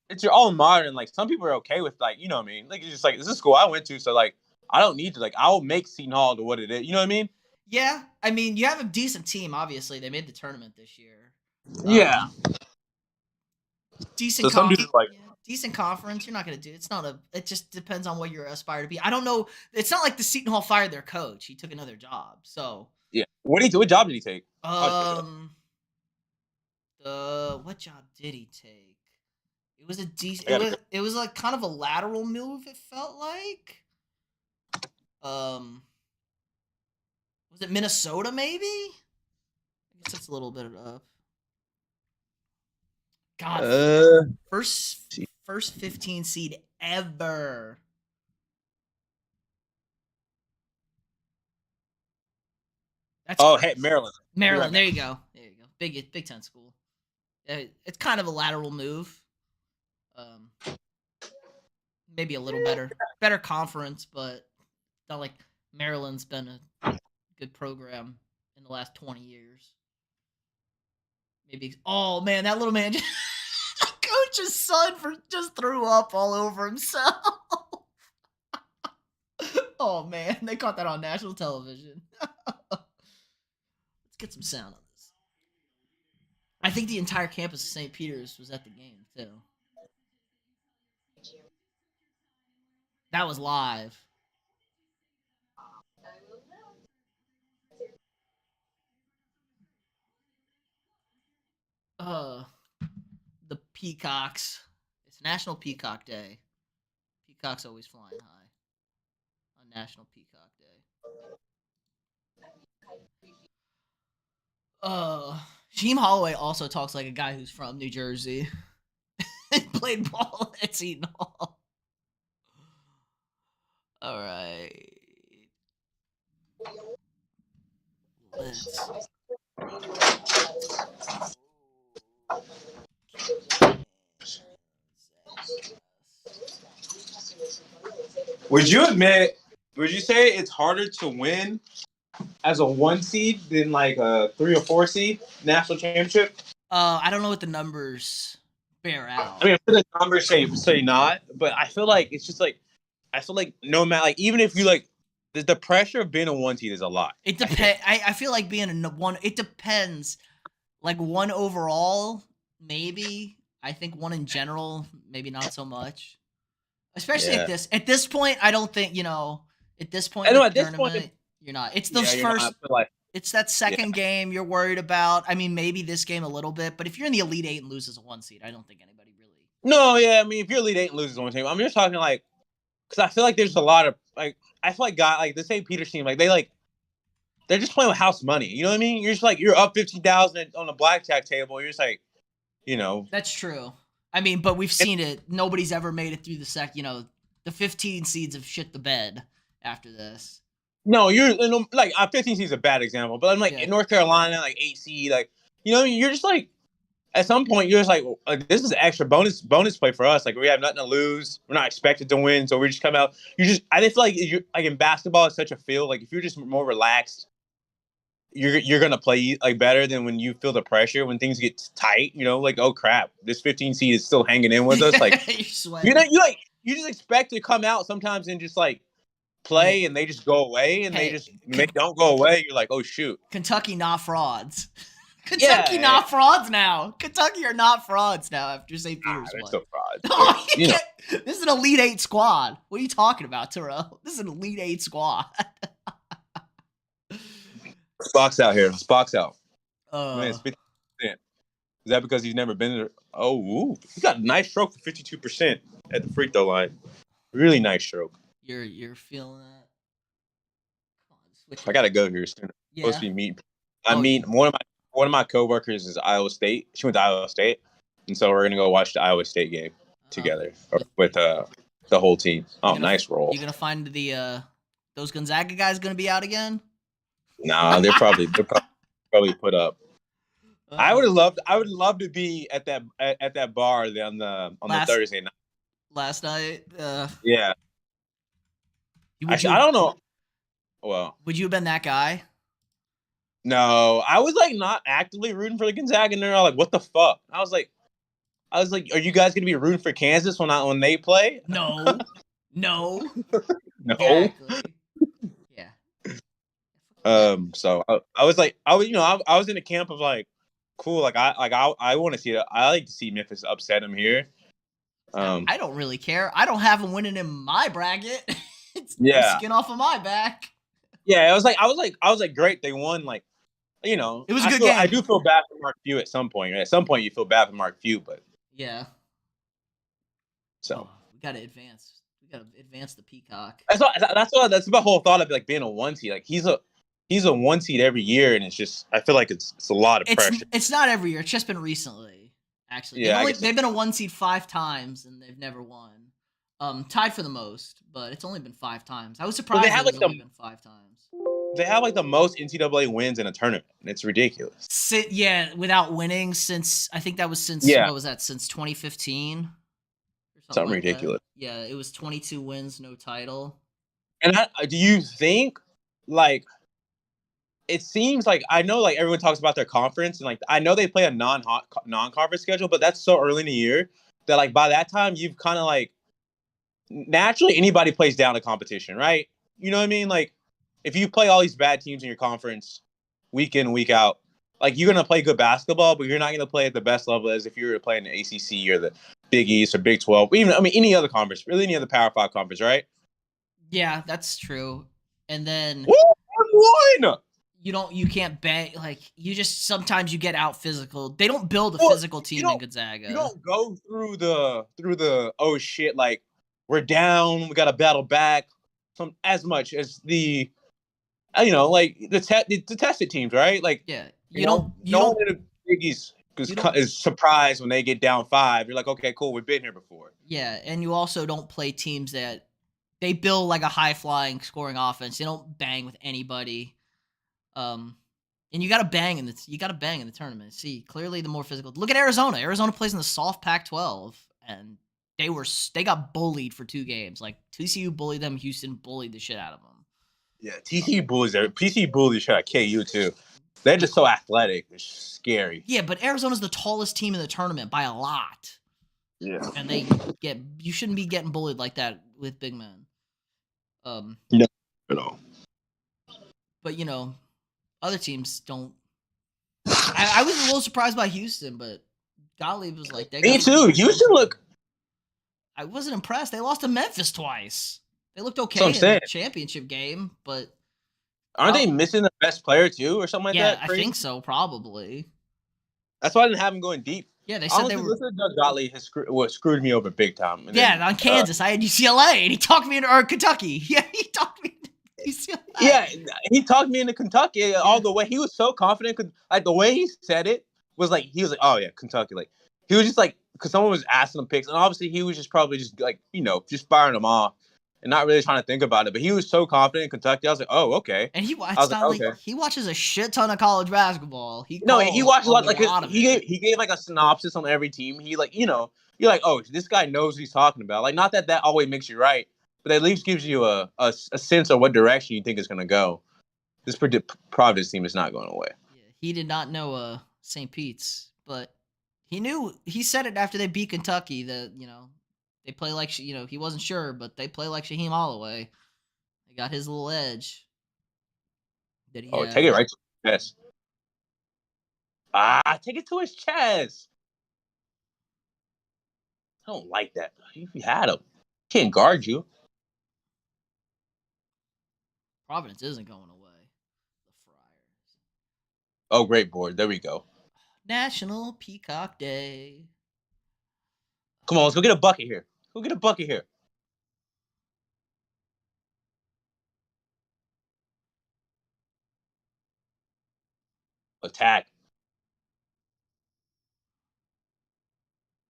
it's your alma mater, and like some people are okay with like, you know what I mean? Like it's just like this is school I went to, so like I don't need to like I'll make Seton Hall to what it is. You know what I mean? Yeah, I mean you have a decent team. Obviously, they made the tournament this year. Yeah. Decent. So some dudes like. Decent conference. You're not gonna do. It just depends on what you aspire to be. I don't know. It's not like the Seton Hall fired their coach. He took another job. So yeah. What job did he take? What job did he take? It was a decent. It was like kind of a lateral move. It felt like. Was it Minnesota? Maybe. I guess it's a little bit up. God. First 15 seed ever. That's hey, Maryland. Maryland, there you go. There you go. Big Ten school. It's kind of a lateral move. Maybe a little better conference, but not like Maryland's been a good program in the last 20 years. Maybe. Oh man, that little man. Coach's son just threw up all over himself. Oh man, they caught that on national television. Let's get some sound on this. I think the entire campus of St. Peter's was at the game too. That was live. Uh, the Peacocks. It's National Peacock Day. Peacocks always flying high on National Peacock Day. Sheem Holloway also talks like a guy who's from New Jersey. Played ball at Seton Hall. All right. Let's. Would you say it's harder to win as a 1 seed than like a 3 or 4 seed national championship? I don't know what the numbers bear out. I mean, for the numbers say not, but I feel like it's just like no matter like even if you like the pressure of being a 1 seed is a lot. It depends. I feel like being a one. It depends. Like one overall, maybe. I think one in general, maybe not so much. Especially at this point, I don't think at this point. I know in at the this tournament, point, you're not. It's those you're first. not, I feel like, It's that second game you're worried about. I mean, maybe this game a little bit, but if you're in the Elite Eight and lose as a 1 seed, I don't think anybody really. no, yeah. I mean, if you're Elite Eight and loses 1 team, I'm just talking like because I feel like there's a lot of like I feel like the St. Peter team they're just playing with house money. You know what I mean? You're just like you're up 15,000 on the blackjack table. You're just like, That's true. I mean, but we've seen it. Nobody's ever made it through the the 15 seeds have shit the bed after this. No, like 15 seed is a bad example, but I'm like in North Carolina, like 8 seed, like you're just like at some point you're just like this is extra bonus play for us. Like we have nothing to lose, we're not expected to win, so we just come out. I just feel like you're like in basketball, it's such a feel. Like if you're just more relaxed, you're gonna play like better than when you feel the pressure when things get tight. Like oh crap, this 15 seed is still hanging in with us. Like you're sweating. You just expect to come out sometimes and just like play and they just go away and they just don't go away. You're like, oh shoot. Kentucky not frauds. Kentucky not frauds now. Kentucky are not frauds now after St. Peter's they're won. still frauds. Oh, this is an Elite Eight squad. What are you talking about, Terrell? This is an Elite Eight squad. Spock's out here. Spock's out. Man, it's 50%. Is that because he's never been there? Oh, he got a nice stroke for 52% at the free throw line. Really nice stroke. You're feeling that? Come on, I gotta go here soon. Yeah. Supposed to be meeting. One of my coworkers is Iowa State. She went to Iowa State, and so we're gonna go watch the Iowa State game together with the whole team. Oh, nice roll. You gonna find those Gonzaga guys gonna be out again? Nah, they're probably put up. I would love to be at that bar on the Thursday night. Last night. Yeah. I don't know. Well, would you have been that guy? No, I was like not actively rooting for the Gonzaga, and they're all like, "What the fuck?" I was like, "Are you guys gonna be rooting for Kansas when they play?" No, no, no. Exactly. Yeah. So I was like, I was in a camp of like, cool, like I want to see it. I like to see Memphis upset them here. I don't really care. I don't have them winning in my bracket. It's skin off of my back. Yeah, I was like, great, they won. Like, it was a good game. I do feel bad for Mark Few at some point. At some point, you feel bad for Mark Few, but yeah. So we gotta advance. We gotta advance the Peacock. That's the whole thought of like being a 1 seed. Like he's a 1 seed every year, and it's just I feel like it's a lot of pressure. It's not every year. It's just been recently. Actually, they've been a 1 seed 5 times, and they've never won. Tied for the most, but it's only been 5 times. I was surprised it was only been 5 times. They have like the most NCAA wins in a tournament. It's ridiculous. Without winning since I think that was since what was that? Since 2015. Something like ridiculous. That. Yeah, it was 22 wins, no title. And do you think like it seems like I know like everyone talks about their conference and like I know they play a non-conference schedule, but that's so early in the year that like by that time you've kind of like naturally anybody plays down a competition, right? You know what I mean? Like if you play all these bad teams in your conference week in, week out, like you're gonna play good basketball, but you're not gonna play at the best level as if you were to play in the ACC or the Big East or Big 12, even any other conference, really any other Power 5 conference, right? Yeah, that's true. And then Woo! you can't bang, like, you just sometimes you get out physical. They don't build a Well, physical you team in don't Gonzaga. you don't go through the oh shit, like we're down, we gotta battle back from as much as the like the tested teams, right? Like Yeah, no one in the Big East is surprised when they get down 5. You're like, okay, cool, we've been here before. Yeah, and you also don't play teams that they build like a high flying scoring offense. They don't bang with anybody. And you got to bang in the tournament. See, clearly the more physical. Look at Arizona. Arizona plays in the soft Pac-12, and they got bullied for 2 games. Like TCU bullied them, Houston bullied the shit out of them. Yeah, TCU bullies there. PC bullies shot at KU too. They're just so athletic. They're scary. Yeah, but Arizona's the tallest team in the tournament by a lot. Yeah. And you shouldn't be getting bullied like that with big men. No. No. But other teams don't. I was a little surprised by Houston, but Gottlieb was like, Me too. Houston look. I wasn't impressed. They lost to Memphis twice. They looked okay in saying. the championship game, but Aren't they missing the best player too, or something like that? Yeah, I think so, probably. That's why I didn't have him going deep. Yeah, they said they were. Listen, Doug Gottlieb has screwed me over big time. And Yeah, then, on Kansas, I had UCLA, and he talked me into Kentucky. Yeah, he talked me into UCLA. Yeah, he talked me into Kentucky all the way. He was so confident, like the way he said it was like he was like, "Oh yeah, Kentucky." Like he was just like, because someone was asking him picks, and obviously he was just probably just like just firing them off and not really trying to think about it. But he was so confident in Kentucky. I was like, "Oh, okay." And he watches a shit ton of college basketball. He watched a lot. Like he gave like a synopsis on every team. He like you're like, "Oh, this guy knows what he's talking about." Like not that always makes you right, but at least gives you a sense of what direction you think it's going to go. This Providence team is not going away. Yeah, he did not know St. Pete's, but he knew. He said it after they beat Kentucky that they play like he wasn't sure, but they play like Shaheem Holloway. They got his little edge. Take it right to his chest. Take it to his chest. I don't like that. If you had him, can't guard you. Providence isn't going away. The Friars. Oh, great board. There we go. National Peacock Day. Come on, let's go get a bucket here. Go get a bucket here. Attack.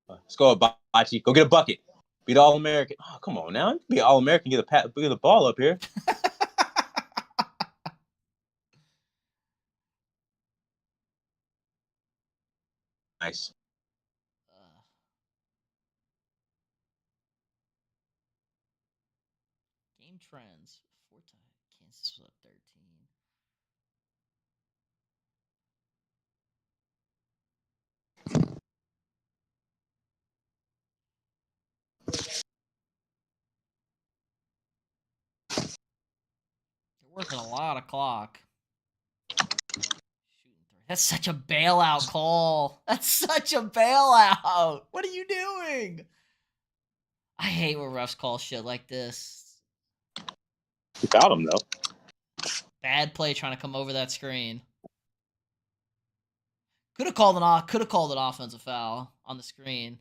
Let's go, Bachi. Go get a bucket. Be the All-American. Oh, come on now. Be All-American. Get the ball up here. Nice. Game trends. Kansas was up 13. They're working a lot of clock. That's such a bailout call. That's such a bailout. What are you doing? I hate when refs call shit like this. Without him, though. Bad play trying to come over that screen. Could have called an offensive foul on the screen.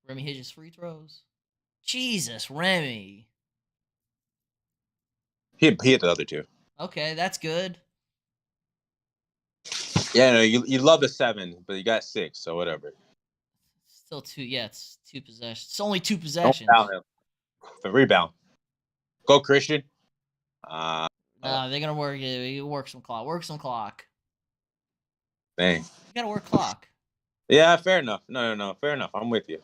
Remy hit his free throws. Jesus, Remy. He hit the other two. Okay, that's good. Yeah, no, you love the 7, but you got 6, so whatever. Still 2. Yeah, it's 2 possessions. It's only 2 possessions. Don't foul him. The rebound. Go, Christian. No, they're gonna work. Work some clock. Work some clock. Dang. You gotta work clock. Yeah, fair enough. No. Fair enough. I'm with you.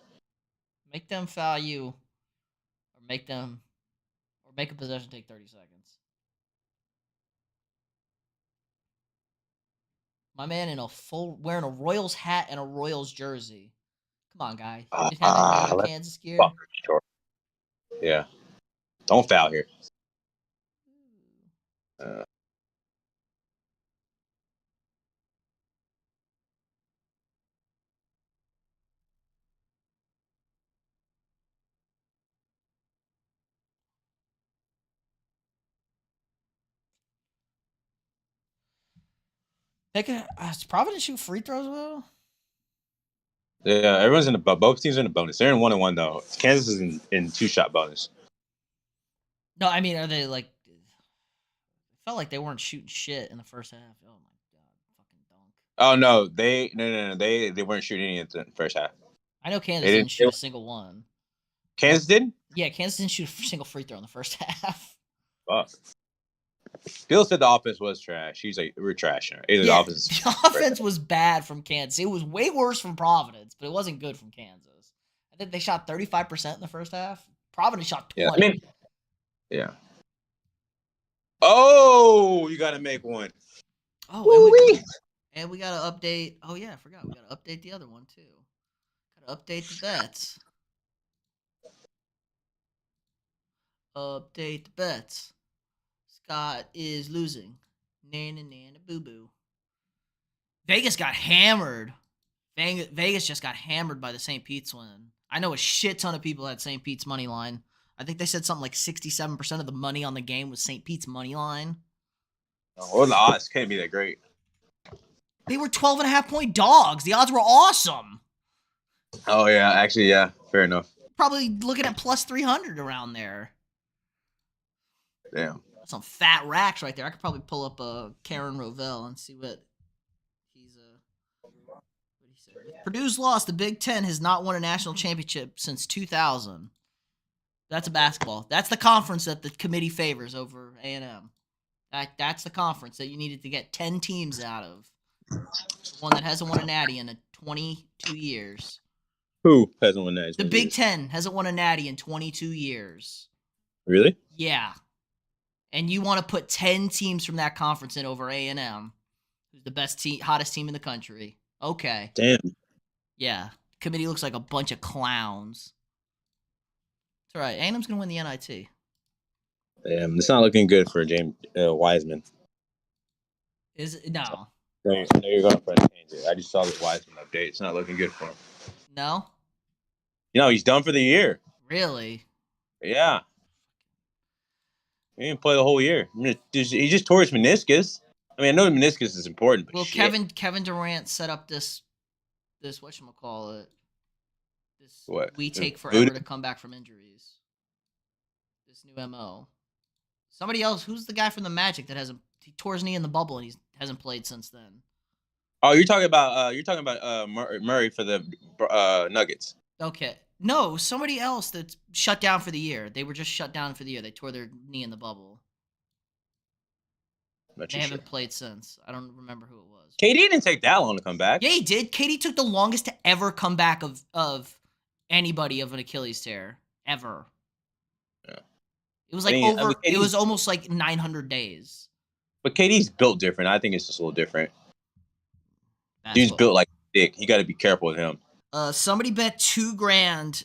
Make them foul you, or make a possession take 30 seconds. My man wearing a Royals hat and a Royals jersey. Come on, guy. You did have that in Kansas gear. Yeah. Don't foul here. Uh, Providence shoot free throws well? yeah, everyone's in the both teams are in the bonus. They're in 1-1 though. Kansas is in 2-shot bonus. No, I mean, are they like? It felt like they weren't shooting shit in the first half. Oh my god, fucking dunk! Oh no, no. They weren't shooting any in the first half. I know Kansas They didn't didn't. shoot a single one. Kansas did. Yeah, Kansas didn't shoot a single free throw in the first half. Fuck. Bill said the offense was trash. He's like, we're trashing her. Either Yeah, the offense. the offense was bad from Kansas. It was way worse from Providence, but it wasn't good from Kansas. I think they shot 35% in the first half. Providence shot 20. Yeah, I mean, yeah. Oh, you got to make one. Oh, and we got to update. Oh yeah, I forgot. We got to update the other one too. Got to update the bets. Update the bets. Scott is losing. Nana nana boo boo. Vegas got hammered. Vegas just got hammered by the St. Pete's win. I know a shit ton of people had St. Pete's money line. I think they said something like 67% of the money on the game was St. Pete's money line. Well, the odds can't be that great. They were 12.5-point dogs. The odds were awesome. Oh yeah, actually, yeah, fair enough. Probably looking at plus 300 around there. Damn. Some fat racks right there. I could probably pull up Karen Rovell and see what he's what he said. With Purdue's loss, the Big Ten has not won a national championship since 2000. That's a basketball. That's the conference that the committee favors over A&M. That's the conference that you needed to get 10 teams out of. The one that hasn't won a natty in 22 years. Who hasn't won that? The Big Ten hasn't won a natty in 22 years. Really? Yeah. And you want to put 10 teams from that conference in over A&M, who's the best team, hottest team in the country. Okay. Damn. Yeah. Committee looks like a bunch of clowns. It's all right. A&M's going to win the NIT. Damn, it's not looking good for James Wiseman. Is it? No. No, you're going to change it. I just saw this Wiseman update. It's not looking good for him. No? You know, he's done for the year. Really? Yeah. He didn't play the whole year. He just tore his meniscus. I mean, I know the meniscus is important, but Well, shit. Kevin Durant set up this whatchamacallit. This What? we take Voodoo? forever to come back from injuries. This new MO. Somebody else, who's the guy from the Magic that he tore his knee in the bubble and he hasn't played since then? Oh, you're talking about Murray for the Nuggets. Okay. No, somebody else that's shut down for the year. They were just shut down for the year. They tore their knee in the bubble. They haven't played since. I don't remember who it was. KD didn't take that long to come back. Yeah, he did. KD took the longest to ever come back of anybody of an Achilles tear ever. Yeah. It was like it was almost like 900 days. But KD's built different. I think it's just a little different. That's Dude's built like a dick. You got to be careful with him. Somebody bet $2,000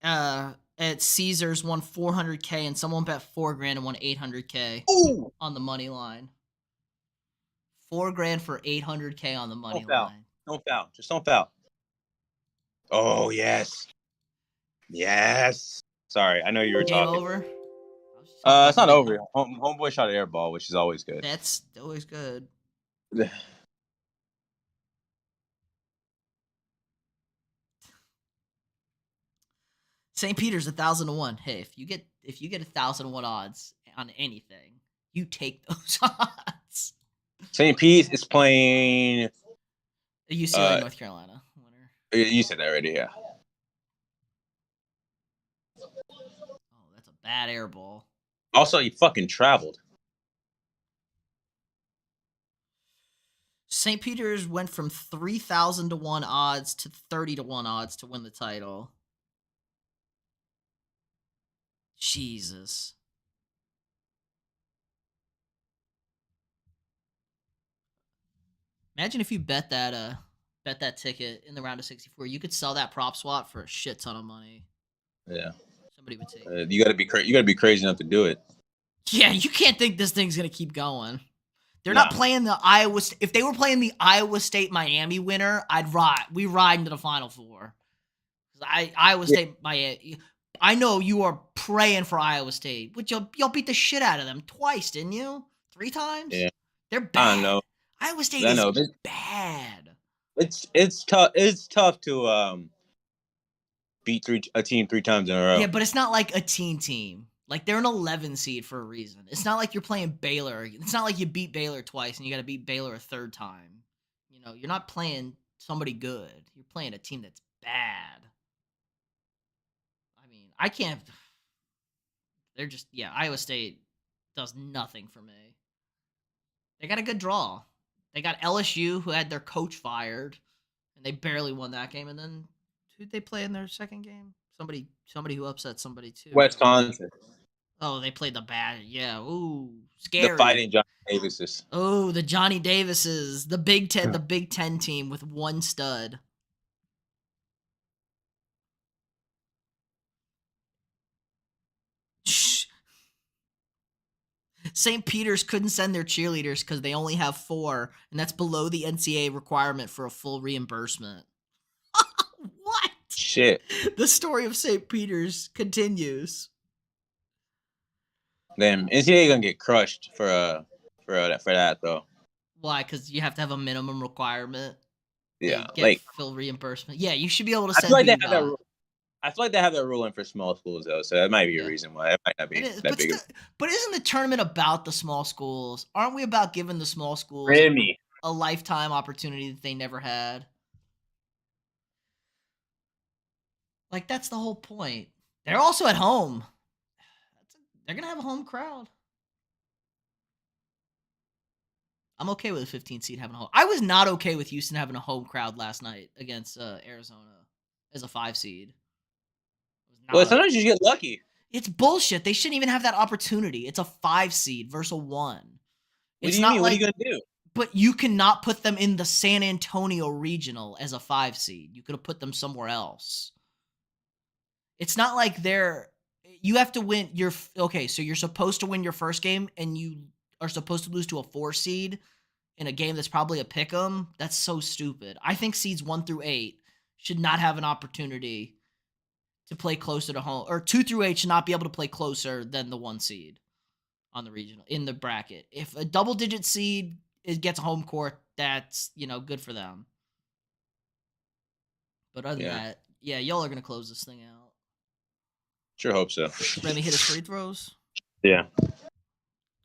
at Caesars, won $400K, and someone bet $4,000 and won $800K. Ooh. On the money line. $4,000 for $800K on the money line. Don't foul. Just don't foul. Oh yes, yes. Sorry, I know you were Game talking. over. It's not over. Homeboy shot an air ball, which is always good. That's always good. St. Peter's 1,000-1. Hey, if you get 1,000-1 odds on anything, you take those odds. St. Pete is playing UCLA, North Carolina. Winner. You said that already, yeah. Oh, that's a bad air ball. Also, you fucking traveled. St. Peter's went from 3,000-1 odds to 30-1 odds to win the title. Jesus. Imagine if you bet that ticket in the round of 64. You could sell that prop swap for a shit ton of money. Yeah. Somebody would take. You gotta be crazy enough to do it. Yeah, you can't think this thing's gonna keep going. They're No. not playing the Iowa. If they were playing the Iowa State Miami winner, I'd ride. We ride into the Final Four. Iowa State Miami. I know you are praying for Iowa State, but y'all beat the shit out of them twice, didn't you? 3 times. Yeah. They're bad. I don't know. Iowa State I is know. bad. It's tough. It's tough to beat a team 3 times in a row. Yeah, but it's not like a team. Like, they're an 11 seed for a reason. It's not like you're playing Baylor. It's not like you beat Baylor twice and you got to beat Baylor a 3rd time. You know, you're not playing somebody good. You're playing a team that's bad. I mean, I can't. They're just, Iowa State does nothing for me. They got a good draw. They got LSU, who had their coach fired, and they barely won that game. And then who'd they play in their second game? Somebody who upset somebody too. Wisconsin. Oh, they played the bad. Yeah. Ooh, scary. The Fighting Johnny Davises. Oh, the Johnny Davises, the Big Ten team with one stud. Shh. St. Peter's couldn't send their cheerleaders because they only have 4, and that's below the NCAA requirement for a full reimbursement. What? Shit. The story of St. Peter's continues. Damn, NCAA gonna get crushed for that though. Why? Because you have to have a minimum requirement. Yeah, Get like full reimbursement. Yeah, you should be able to I send. feel like who they you have that. got. I feel like they have that rule in for small schools though, so that might be a reason why it might not be It is, that big. but isn't the tournament about the small schools? Aren't we about giving the small schools Remy. a lifetime opportunity that they never had? Like, that's the whole point. They're also at home. They're gonna have a home crowd. I'm okay with a 15 seed having a home. I was not okay with Houston having a home crowd last night against Arizona as a 5 seed. Well, sometimes you get lucky. It's bullshit. They shouldn't even have that opportunity. It's a 5 seed versus a 1. What do you mean? What are you gonna do? But you cannot put them in the San Antonio regional as a 5 seed. You could have put them somewhere else. It's not like you have to win so you're supposed to win your first game and you are supposed to lose to a 4 seed in a game that's probably a pick 'em. That's so stupid. I think seeds 1 through 8 should not have an opportunity to play closer to home, or 2 through 8 should not be able to play closer than the 1 seed on the regional in the bracket. If a double-digit seed gets a home court, that's good for them. But other than that, y'all are gonna close this thing out. Sure hope so. Remy hit his free throws. Yeah.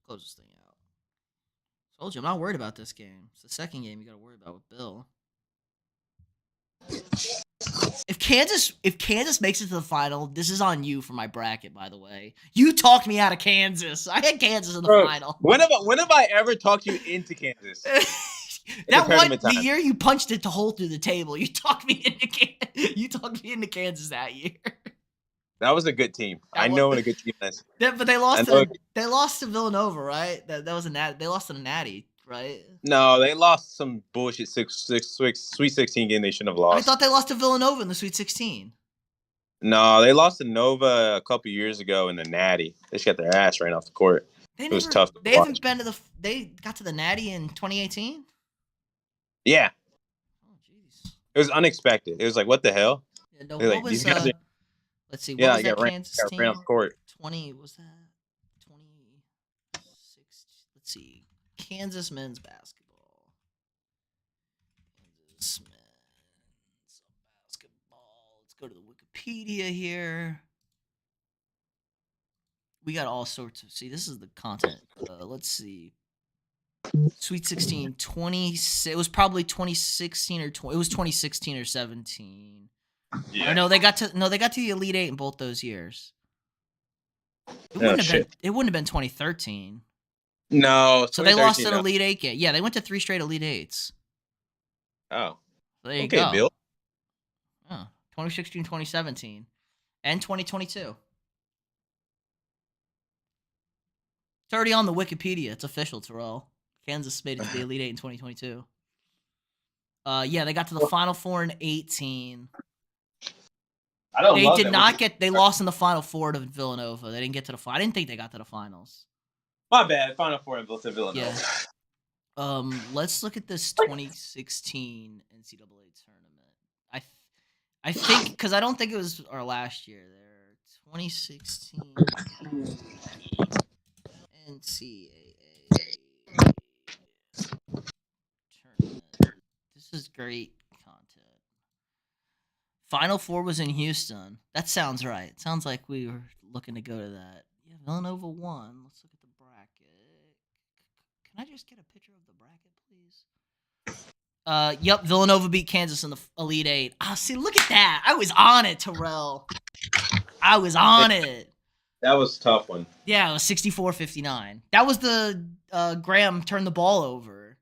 Close this thing out. Told you, I'm not worried about this game. It's the second game you got to worry about with Bill. If Kansas makes it to the final, this is on you for my bracket, by the way. You talked me out of Kansas. I had Kansas in the final. When have I ever talked you into Kansas? The year you punched it to hole through the table, you talked me into Kansas that year. That was a good team. I know what a good team is. But they lost to Villanova, right? That was they lost to the Natty, right? No, they lost some bullshit Sweet 16 game they shouldn't have lost. I thought they lost to Villanova in the Sweet 16. No, they lost to Nova a couple years ago in the Natty. They just got their ass ran off the court. It was tough. They haven't been to they got to the Natty in 2018? Yeah. Oh, jeez. It was unexpected. It was like, what the hell? Yeah, no, what was let's see. What was that Kansas team? Ran off the court. 20 was that 26? Let's see. Kansas men's basketball. Kansas men's basketball. Let's go to the Wikipedia here. We got all sorts of. See, this is the content. Let's see. Sweet 16, 20. It was probably 2016 or 20. It was 2016 or 17. Yeah. Or no, they got to the Elite 8 in both those years. It wouldn't have been 2013. No, so they lost an Elite 8 game. Yeah, they went to 3 straight Elite 8s. Oh. So there you go. Bill. Oh, 2016, 2017, and 2022. It's already on the Wikipedia. It's official, Terrell. Kansas made it to the Elite 8 in 2022. Yeah, they got to the Final Four in 18. I don't They love did that. not get. They lost in the Final Four to Villanova. They didn't get to the final. I didn't think they got to the finals. My bad. Final Four to Villanova. Yeah. Let's look at this 2016 NCAA tournament. I think because I don't think it was our last year there. 2016 NCAA tournament. This is great content. Final Four was in Houston. That sounds right. Sounds like we were looking to go to that. Yeah, Villanova won. Let's look at the bracket. Can I just get a picture of the bracket, please? Yep, Villanova beat Kansas in the Elite Eight. Oh, see, look at that. I was on it, Terrell. I was on it. That was a tough one. Yeah, it was 64-59. That was the Graham turned the ball over.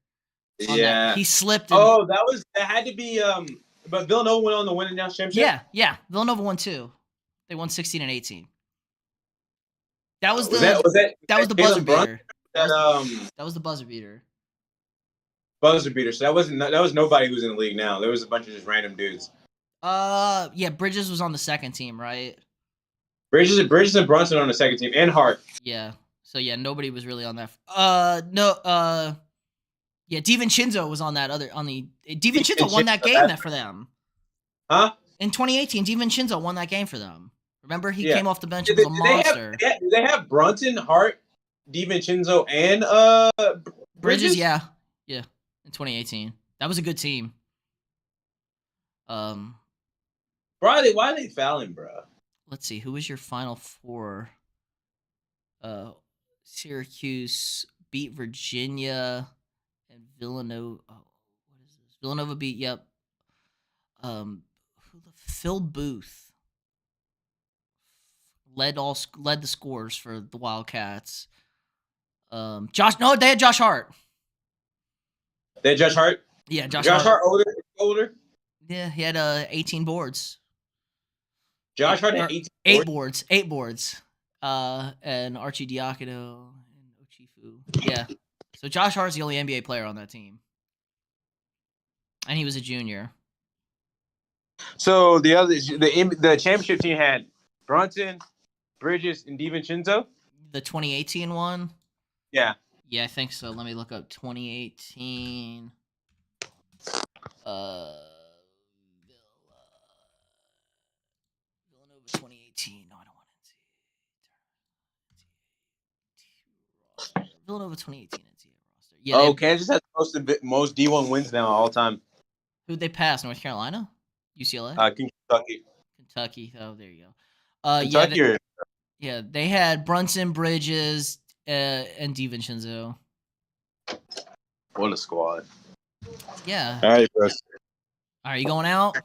Yeah. That. He slipped. And, Oh, that had to be but Villanova went on to win the national championship? Yeah. Villanova won 2. They won 16 and 18. That was the that was the buzzer beater. That was the buzzer beater. Buzzer beater. So that was nobody who's in the league now. There was a bunch of just random dudes. Yeah, Bridges was on the second team, right? Bridges and Brunson on the second team, and Hart. Yeah. So yeah, nobody was really on that. Yeah, DiVincenzo was on that DiVincenzo won that game for them. Huh? In 2018, DiVincenzo won that game for them. Remember, he came off the bench and Did was a monster. They have Brunson, Hart, DiVincenzo, and Bridges, yeah. In 2018. That was a good team. Bro, why are they fouling, bro? Let's see. Who was your Final Four? Syracuse beat Virginia and Villanova. Oh, what is this? Villanova beat. Yep. Phil Booth led the scores for the Wildcats. They had Josh Hart. They had Josh Hart. Yeah, Josh Hart older. Yeah, he had 18 boards. Josh Hart had 18 boards. 8 boards. And Archie Diacono and Ochifu. Yeah. So Josh Hart's the only NBA player on that team. And he was a junior. So the championship team had Brunson, Bridges, and DiVincenzo. The 2018 one? Yeah. Yeah, I think so. Let me look up 2018. Villanova 2018. No, I don't want to see. Villanova 2018 NCAA roster. Yeah. Kansas has most D1 wins now all time. Who'd they pass? North Carolina? UCLA? Kentucky. Oh, there you go. Kentucky. They had Brunson, Bridges, and DiVincenzo. What a squad. Yeah. All right, bro. Are you going out?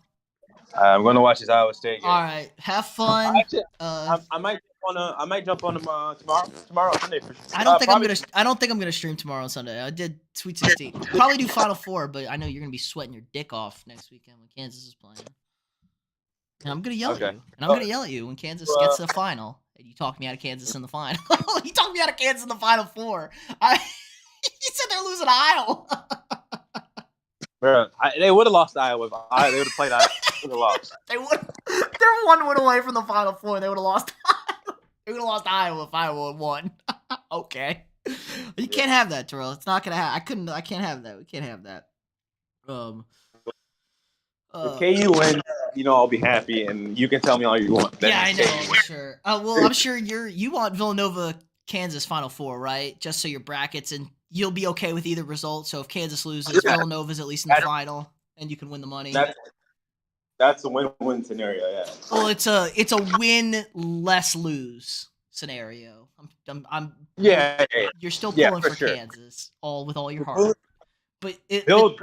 I'm going to watch this Iowa State game. All right. Have fun. I might jump on them tomorrow on Sunday for sure. I don't think I'm gonna stream tomorrow on Sunday. I did Sweet 16. Probably do Final Four, but I know you're gonna be sweating your dick off next weekend when Kansas is playing. And I'm gonna yell at you. And I'm gonna yell at you when Kansas gets to the final. And you talk me out of Kansas in the final. You talked me out of Kansas in the Final Four. You said they're losing to Iowa. Bro, they would have lost to Iowa. They would have played Iowa. They would have lost. They're 1 win away from the Final Four. They would have lost. They would have lost to Iowa if Iowa had won. Okay. You can't have that, Terrell. It's not gonna happen. I can't have that. We can't have that. If KU wins, I'll be happy, and you can tell me all you want. Yeah, I know, I'm sure. Well, I'm sure you want Villanova, Kansas Final Four, right? Just so your brackets, and you'll be okay with either result. So if Kansas loses, Villanova's at least in the final, and you can win the money. That's a win-win scenario, yeah. Well, it's a win less lose scenario. You're still pulling for Kansas, with all your heart. But Bill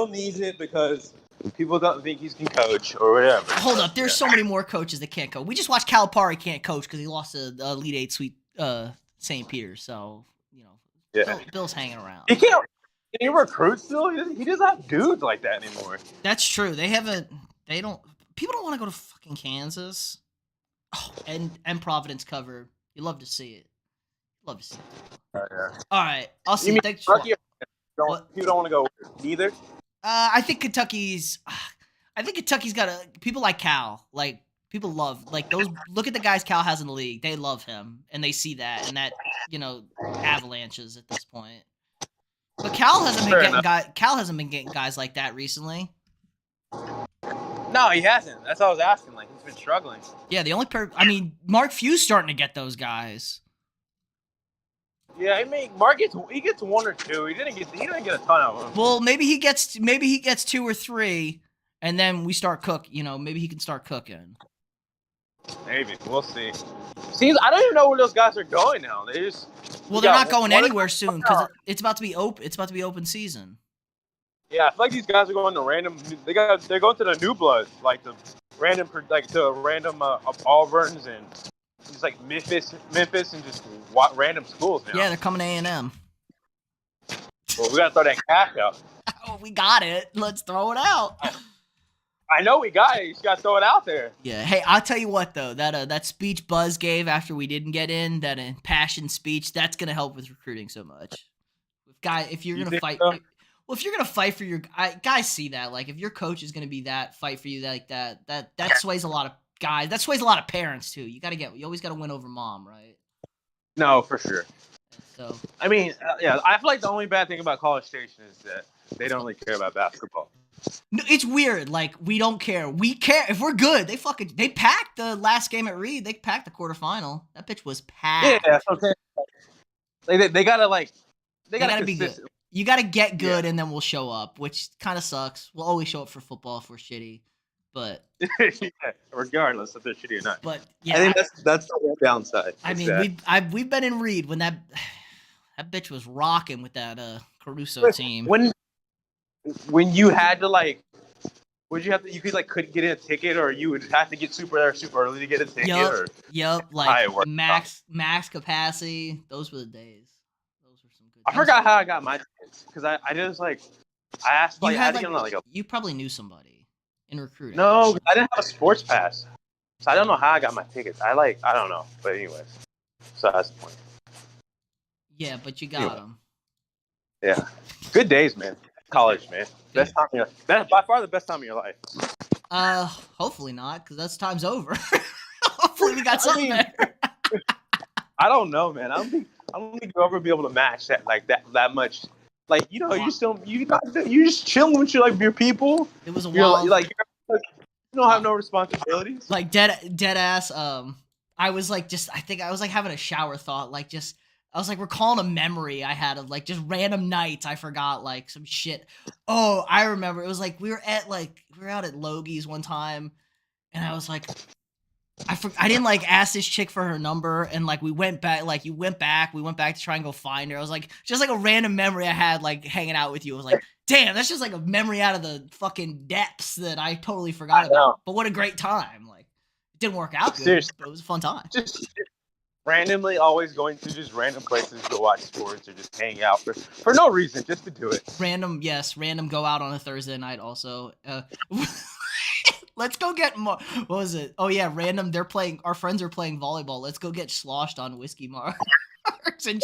needs it because people don't think he can coach or whatever. Hold up, there's so many more coaches that can't coach. We just watched Calipari can't coach because he lost a Elite Eight Sweet St. Peter. So Bill's hanging around. He can't. Can he recruit still? He doesn't have dudes like that anymore. That's true. People don't want to go to fucking Kansas. Oh, and Providence cover. You love to see it. Love to see it. Oh, yeah. All right. I'll see you. Thanks. You don't want to go either? I think Kentucky's got people like Cal. Like People love like those. Look at the guys Cal has in the league. They love him, and they see that, and that avalanches at this point. But Cal hasn't been getting guys like that recently. No, he hasn't. That's what I was asking. Like he's been struggling. Yeah, the only Mark Few's starting to get those guys. Yeah, I mean, Mark gets 1 or 2. He didn't get a ton of them. Well, maybe he gets 2 or 3, and then we start maybe he can start cooking. Maybe we'll see. Seems I don't even know where those guys are going now. They're not going anywhere soon because it's about to be open. It's about to be open season. Yeah, I feel like these guys are going to random. They're going to the new bloods, like the random Auburns and just like Memphis, and just random schools now. Yeah, they're coming to A&M. Well, we gotta throw that cash out. Oh, we got it. Let's throw it out. I know we got it. You just gotta throw it out there. Yeah. Hey, I'll tell you what though. That speech Buzz gave after we didn't get in, that impassioned speech, that's gonna help with recruiting so much. If you're gonna fight. So? Well, if you're gonna fight for your guys, see that like if your coach is gonna be fight for you like that sways a lot of guys. That sways a lot of parents too. You always gotta win over mom, right? No, for sure. So I mean, yeah, I feel like the only bad thing about College Station is that they don't really care about basketball. No, it's weird. Like we don't care. We care if we're good. They packed the last game at Reed. They packed the quarterfinal. That bitch was packed. Yeah, okay. They gotta be good. You gotta get good, and then we'll show up, which kind of sucks. We'll always show up for football if we're shitty, but yeah, regardless if they're shitty or not. But yeah, I think that's the downside. I mean, we've been in Reed when that bitch was rocking with that Caruso team. When you had to like, would you have to? You couldn't get in a ticket, or you would have to get super early to get a ticket. Yep, like max capacity. Those were the days. Those were some good. I forgot how I got my tickets because I just I asked you probably knew somebody in recruiting. No, I didn't have a sports pass, so I don't know how I got my tickets. I don't know, but anyways, so that's the point. Yeah, but you got them. Yeah, good days, man. College, man. Best time by far the best time of your life. Hopefully not, because that's time's over. Hopefully we got something there. I don't know, man. I don't think you'll ever be able to match that that much. Like you just chilling with your people. It was a wild. You don't have no responsibilities. Like dead ass. I was I think I was having a shower thought. I was recalling a memory I had of just random nights I forgot some shit. Oh, I remember. It was we were out at Logie's one time, and I was I didn't ask this chick for her number, and we went back. We went back to try and go find her. I was just a random memory I had hanging out with you. I was damn, that's just a memory out of the fucking depths that I totally forgot about. But what a great time! It didn't work out good, Seriously. but it was a fun time. Just randomly always going to just random places to watch sports or just hang out for no reason, just to do it. Random go out on a Thursday night also. Let's go get more. What was it? Oh yeah, random. Our friends are playing volleyball. Let's go get sloshed on whiskey marks and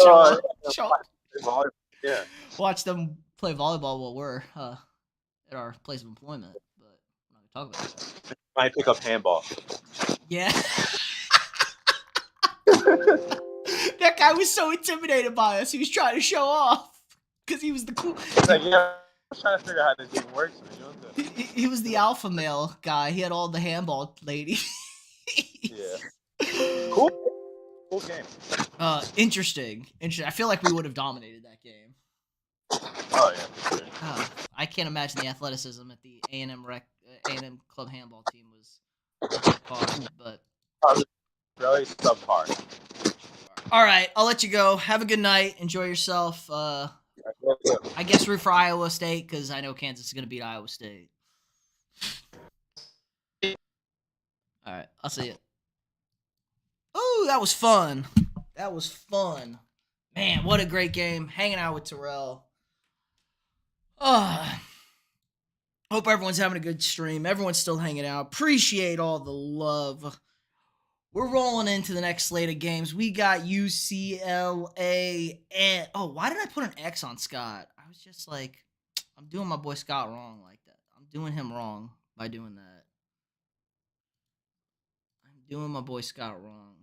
Yeah. Watch them play volleyball while we're at our place of employment. But I'm not gonna talk about that. Might pick up handball. Yeah. That guy was so intimidated by us. He was trying to show off because he was the cool. I was trying to figure out how this game works. He was the alpha male guy. He had all the handball ladies. Yeah. Cool game. Interesting. I feel like we would have dominated that game. Oh yeah. Sure. I can't imagine the athleticism at the A&M club handball team was hard, but really subpar. All right, I'll let you go. Have a good night. Enjoy yourself. I guess root for Iowa State because I know Kansas is going to beat Iowa State. All right, I'll see you. Oh, that was fun. Man, what a great game. Hanging out with Terrell. Hope everyone's having a good stream. Everyone's still hanging out. Appreciate all the love. We're rolling into the next slate of games. We got UCLA and... Oh, why did I put an X on Scott? I was just I'm doing my boy Scott wrong like that. I'm doing him wrong by doing that. Doing my boy Scott wrong.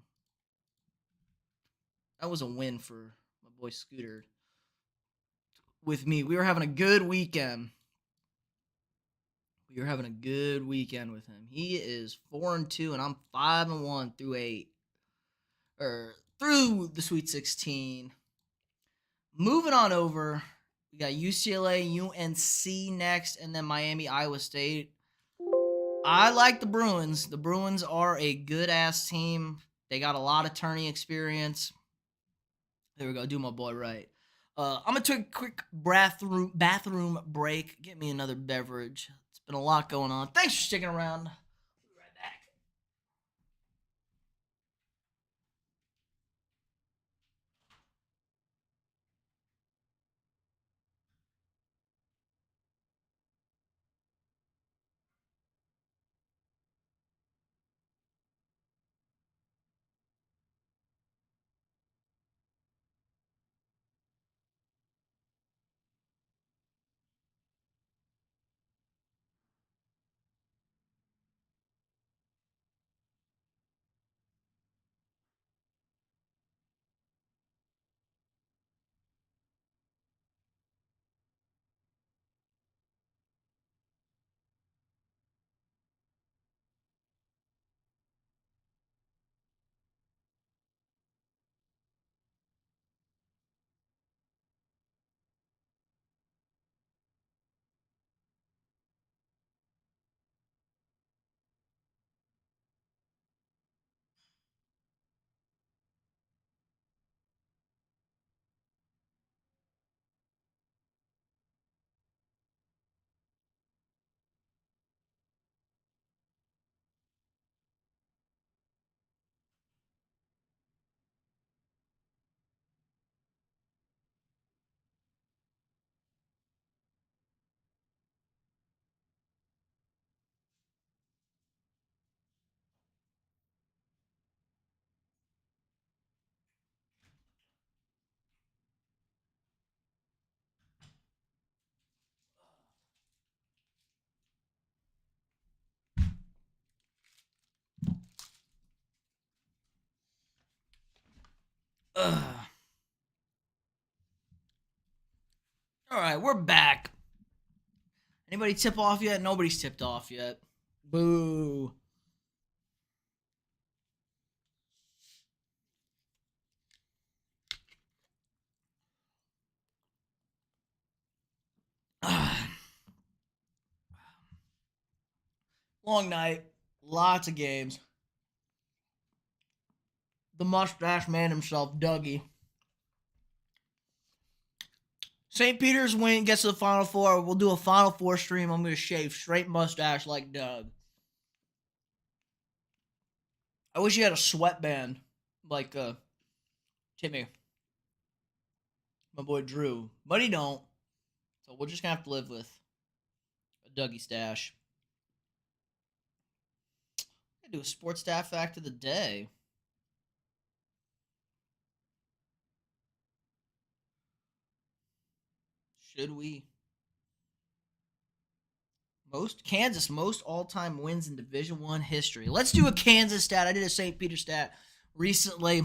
That was a win for my boy Scooter. With me, we were having a good weekend. We were having a good weekend with him. He is 4-2, and I'm 5-1 through 8, or through the Sweet 16. Moving on over, we got UCLA, UNC next, and then Miami, Iowa State. I like the Bruins. The Bruins are a good ass team. They got a lot of tourney experience. There we go. Do my boy right. I'm gonna take a quick bathroom break. Get me another beverage. It's been a lot going on. Thanks for sticking around. We'll be right back. Ugh. All right, we're back. Anybody tip off yet? Nobody's tipped off yet. Boo. Long night. Lots of games. The mustache man himself, Dougie. St. Peter's win, gets to the Final Four. We'll do a Final Four stream. I'm going to shave straight mustache like Doug. I wish he had a sweatband like Timmy, my boy Drew. But he don't. So we're just going to have to live with a Dougie stash. I'm going to do a sports staff fact of the day. Should we? Kansas most all-time wins in Division I history. Let's do a Kansas stat. I did a St. Peter stat recently.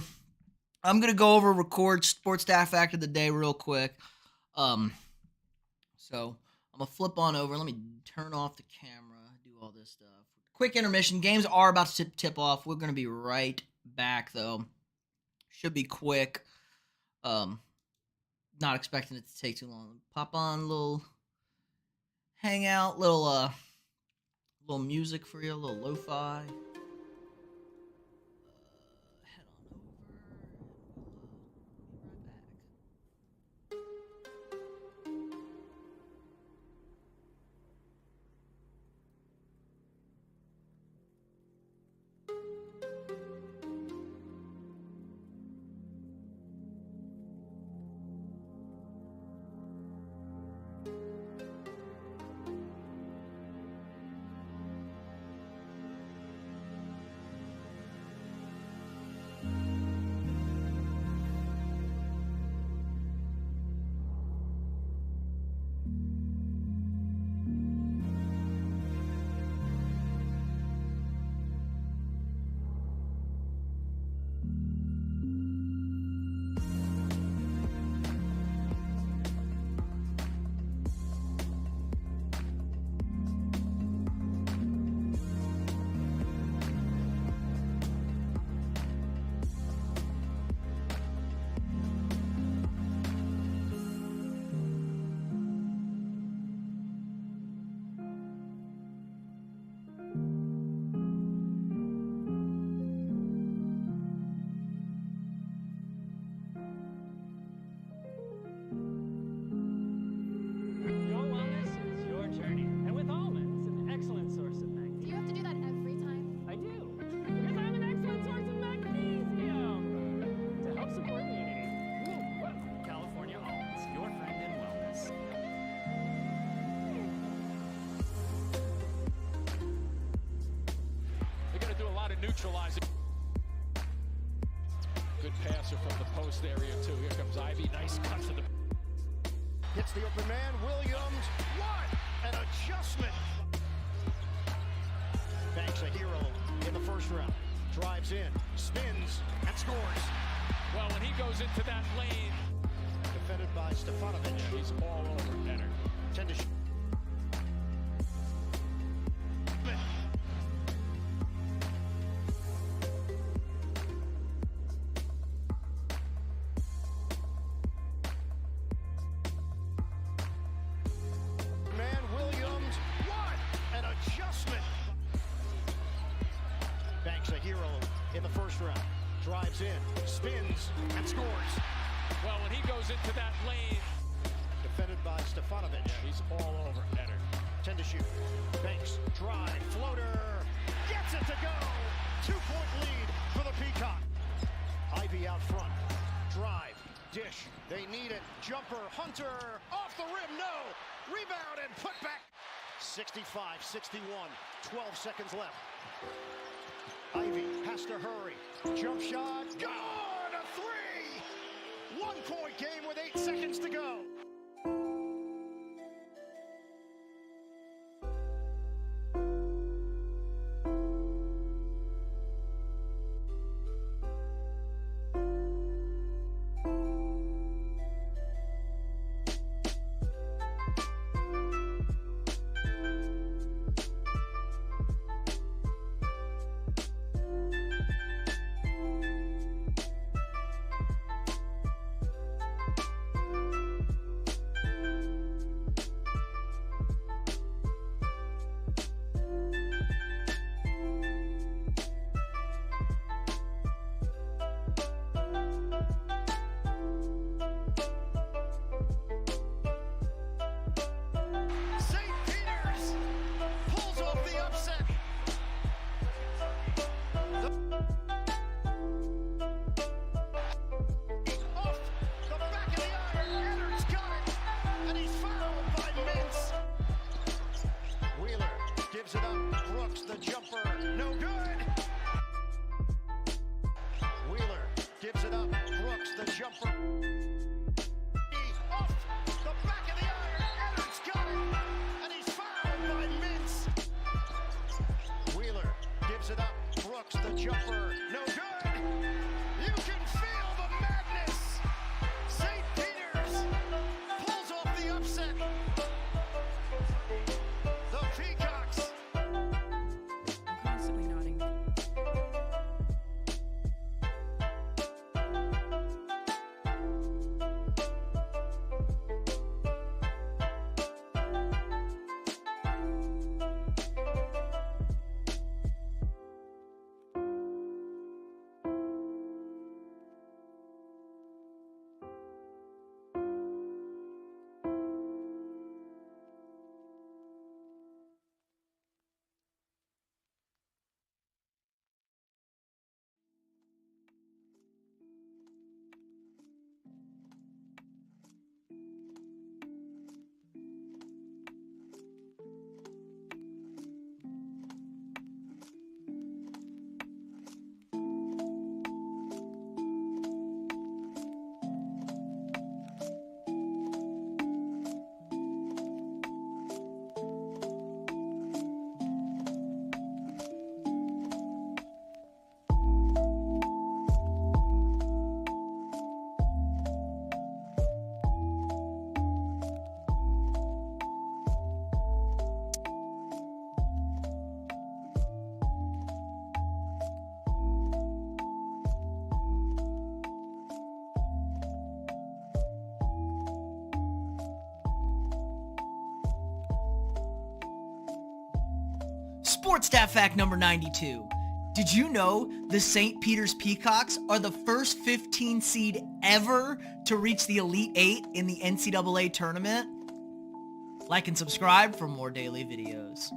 I'm gonna go over record sports staff fact of the day real quick. So I'm gonna flip on over. Let me turn off the camera. Do all this stuff. Quick intermission. Games are about to tip off. We're gonna be right back though. Should be quick. Not expecting it to take too long. Pop on a little hangout, little music for you, a little lo-fi. Head on over. We'll be right back. neutralizing. Good passer from the post area, too. Here comes Ivy. Nice cut to the... Hits the open man. Williams. What an adjustment. Banks a hero in the first round. Drives in, spins, and scores. Well, when he goes into that lane... Defended by Stefanovic. He's all over Enter. 10 to shoot. Man, Williams. What an adjustment. Banks a hero in the first round. Drives in, spins, and scores. Well, when he goes into that lane... Defended by Stefanovic. He's all over Enter. 10 to shoot. Banks, drive, floater. Gets it to go. 2-point lead for the Peacock. Ivy out front. Drive, dish. They need it. Jumper, Hunter. Off the rim, no. Rebound and put back. 65-61. 12 seconds left. Ivy has to hurry. Jump shot. Good! A three! 1-point game with 8 seconds to go. St.Peter's pulls off the upset. Off the back of the iron. Edwards got it. And he's fouled by Mintz. Wheeler gives it up. Brooks, the jumper. No good. Wheeler gives it up. Brooks, the jumper. Off the back of the iron. Edwards got it. And he's fouled by Mintz. Wheeler gives it up. Brooks, the jumper. No good. You can feel the madness. St. Peter's pulls off the upset. The Peacocks. I'm constantly nodding. Sports stat fact number 92. Did you know the St. Peter's Peacocks are the first 15 seed ever to reach the Elite Eight in the NCAA tournament? Like and subscribe for more daily videos.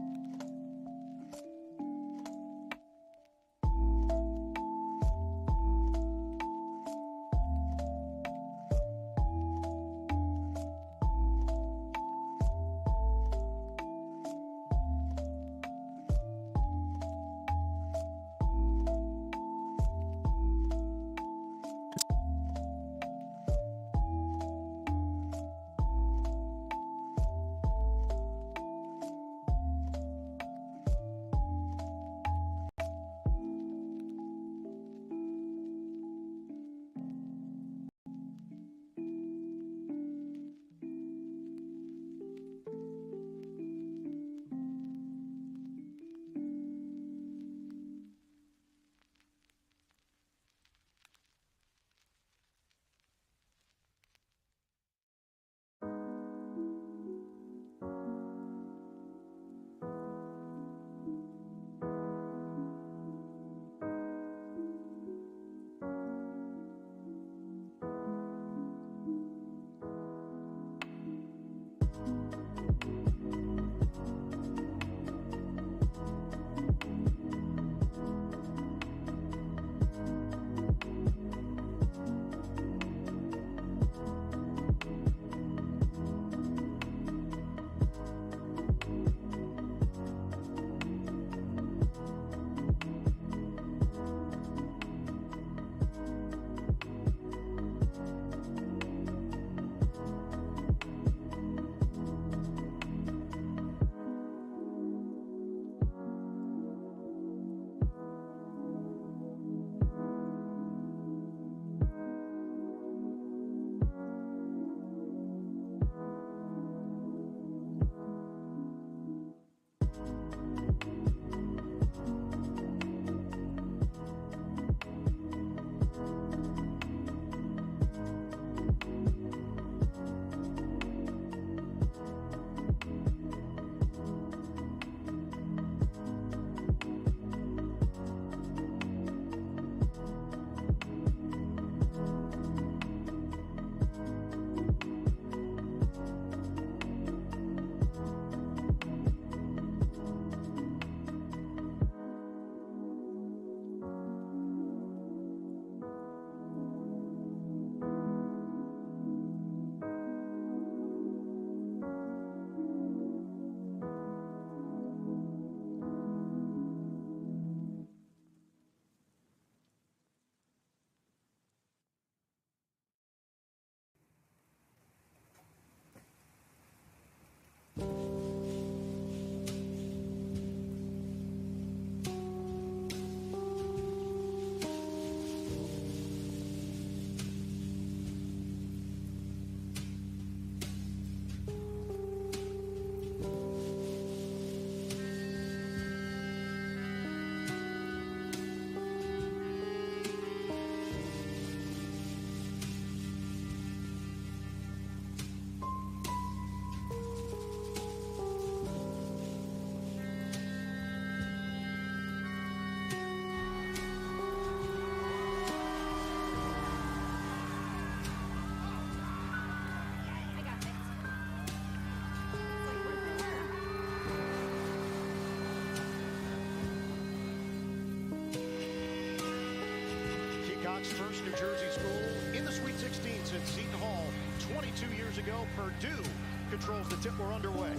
Peacocks' first New Jersey school in the Sweet 16 since Seton Hall 22 years ago. Purdue controls the tip. We're underway.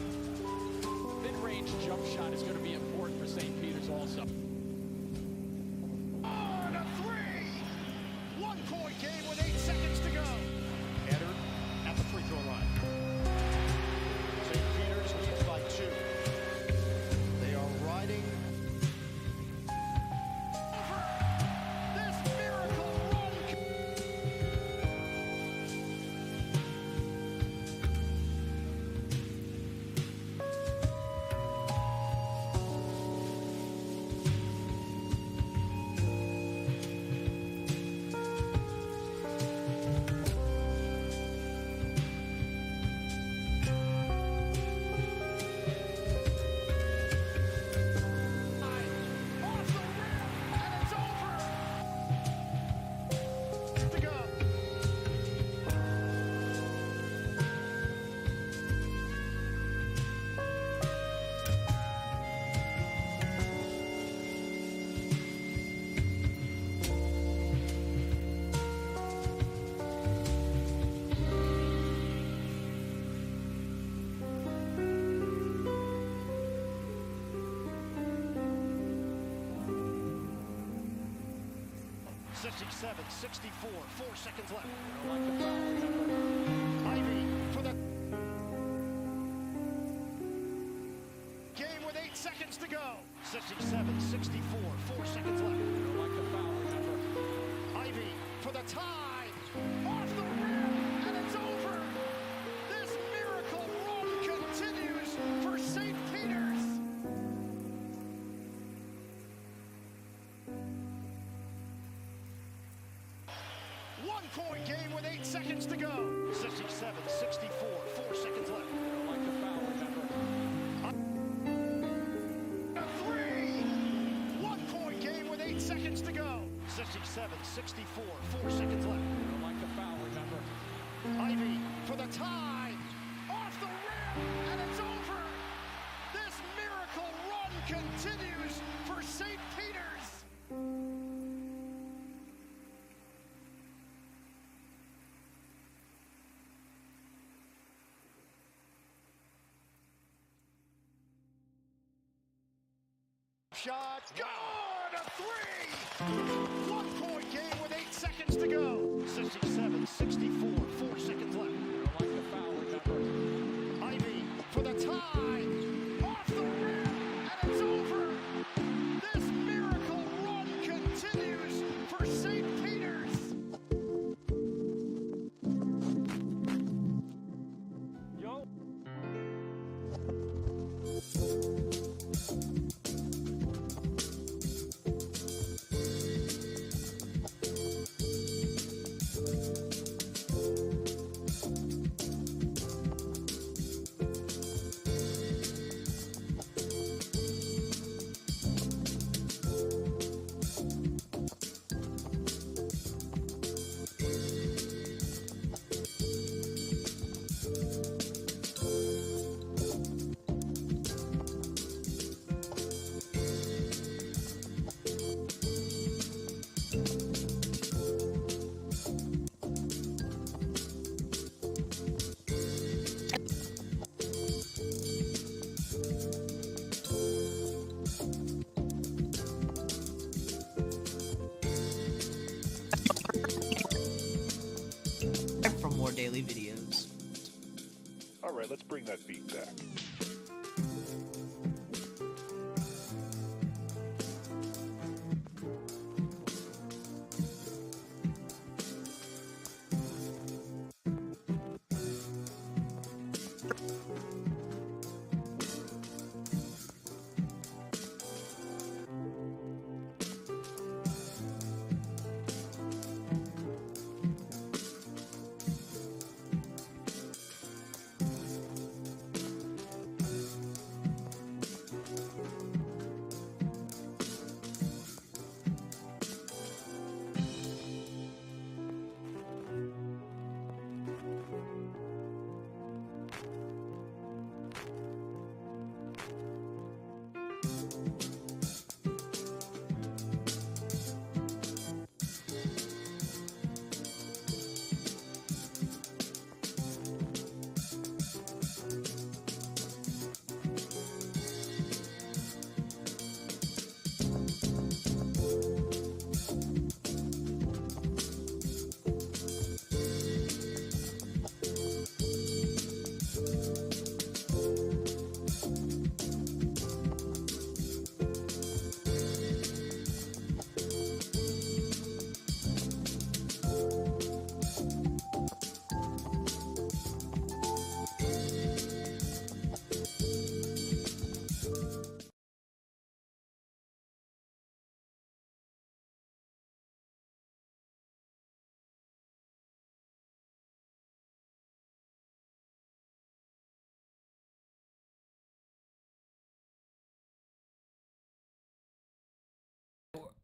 Mid-range jump shot is going to be important for St. Peter's also. On a three! 1-point game with 8 seconds to go. Header at the free throw line. St. Peter's leads by 2. They are riding over this miracle run. Off the rim, and it's over. To go. Sixty-seven, 64, 4 seconds left. Like the foul, remember. Ivy for the game with 8 seconds to go. 67, 64, 4 seconds left. Like the foul, remember. Ivy for the tie. Off the rim, and it's over. This miracle run continues for St. Peter's. One-point game with 8 seconds to go. 67, 64, 4 seconds left. Like the foul, remember. A three! 1-point game with 8 seconds to go. 67, 64, 4 seconds left. Like the foul, remember. Ivy for the tie. Off the rim, and it's over. This miracle run continues for St. Peter's. Shot, good! A three! 1-point game with 8 seconds to go. 67, 64, 4 seconds left. Like the foul, remember. Ivy for the tie. Off the rim, and it's over. This miracle run continues for St. Peter's. Yo. For more daily videos. All right, let's bring that beat back.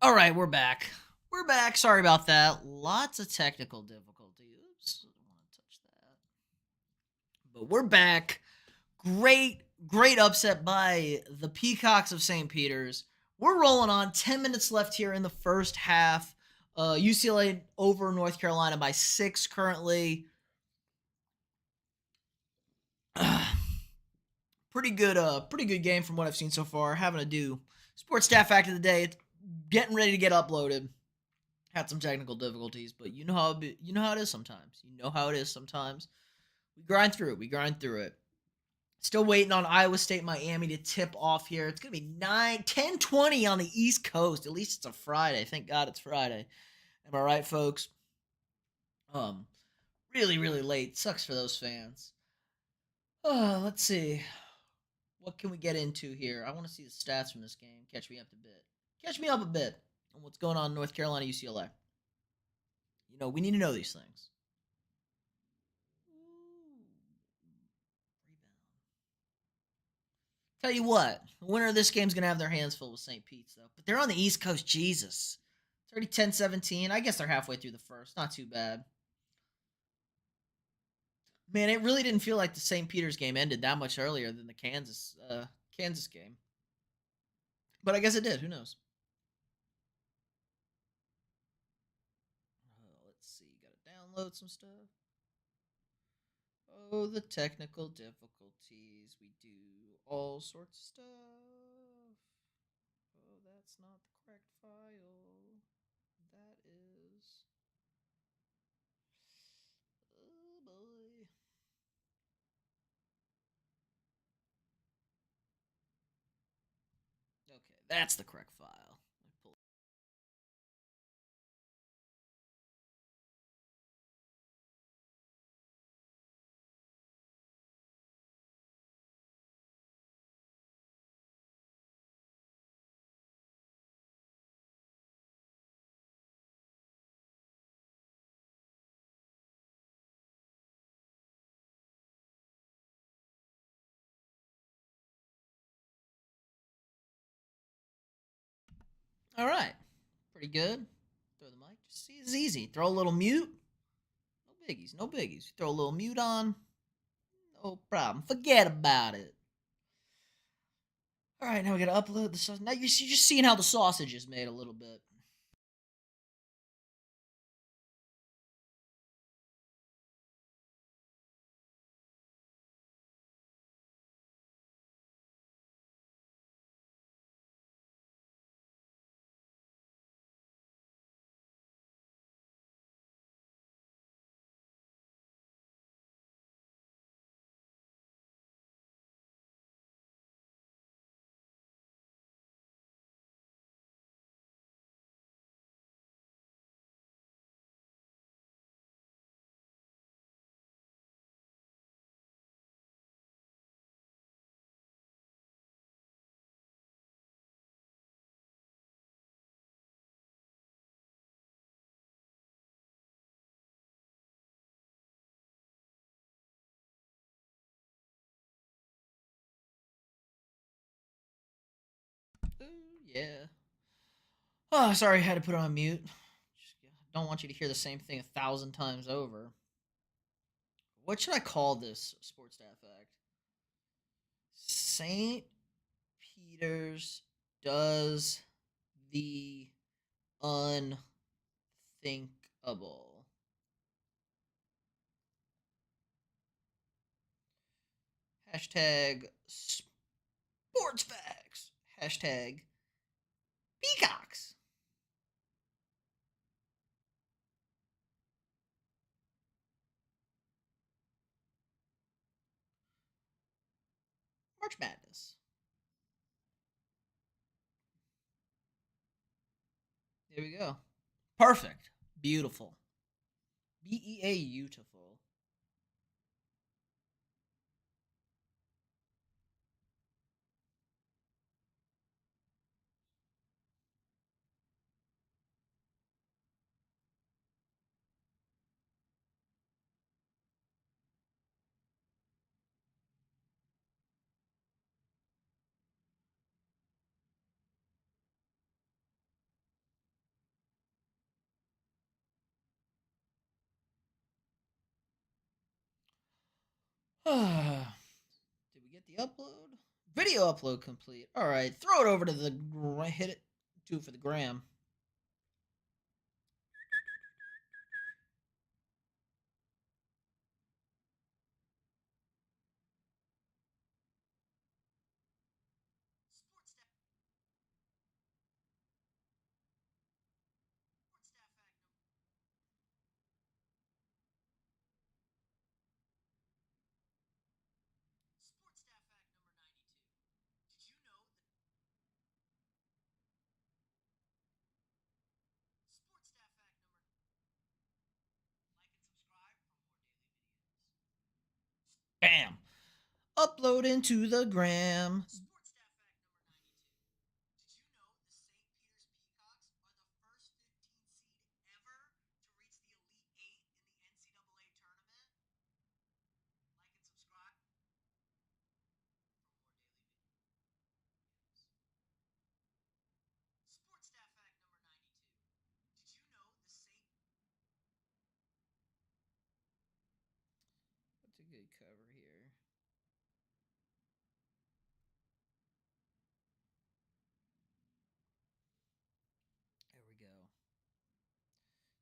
All right, we're back. We're back. Sorry about that. Lots of technical difficulty. Oops, I don't want to touch that. But we're back. Great upset by the Peacocks of St. Peter's. We're rolling on. 10 minutes left here in the first half. UCLA over North Carolina by 6 currently. Pretty good game from what I've seen so far. Having to do sports staff fact of the day. It's getting ready to get uploaded. Had some technical difficulties, but you know how it is sometimes. We grind through it. Still waiting on Iowa State Miami to tip off here. It's gonna be 10:20 on the East Coast. At least it's a Friday. Thank God it's Friday. Am I right, folks? Really late. Sucks for those fans. Let's see. What can we get into here? I want to see the stats from this game. Catch me up a bit on what's going on in North Carolina, UCLA. We need to know these things. Rebound. Tell you what, the winner of this game is going to have their hands full with St. Pete's, though. But they're on the East Coast. Jesus. It's already 10-17. I guess they're halfway through the first. Not too bad. Man, it really didn't feel like the St. Peter's game ended that much earlier than the Kansas game. But I guess it did. Who knows? Let's see. Got to download some stuff. Oh, the technical difficulties. We do all sorts of stuff. Oh, that's not the correct file. That is. Oh, boy. Okay, that's the correct file. All right. Pretty good. Throw the mic. Just see, it's easy. Throw a little mute. No biggies. Throw a little mute on. No problem. Forget about it. All right, now we gotta upload the sausage. Now you're just seeing how the sausage is made a little bit. Ooh, yeah. Oh, sorry, I had to put it on mute. Just don't want you to hear the same thing 1,000 times over. What should I call this sports staff act? St. Peter's does the unthinkable. Hashtag sports facts. Hashtag Peacocks. March Madness. There we go. Perfect. Beautiful. Beautiful. Did we get the upload? Video upload complete. All right, throw it over to the hit it. Do it for the gram. Bam. Upload into the gram. Sports staff fact number 92. Did you know the St. Peter's Peacocks are the first 15 seed ever to reach the Elite Eight in the NCAA tournament? Like and subscribe for more daily videos. Sports staff fact number 92. Did you know the St. What's a good cover here? There we go.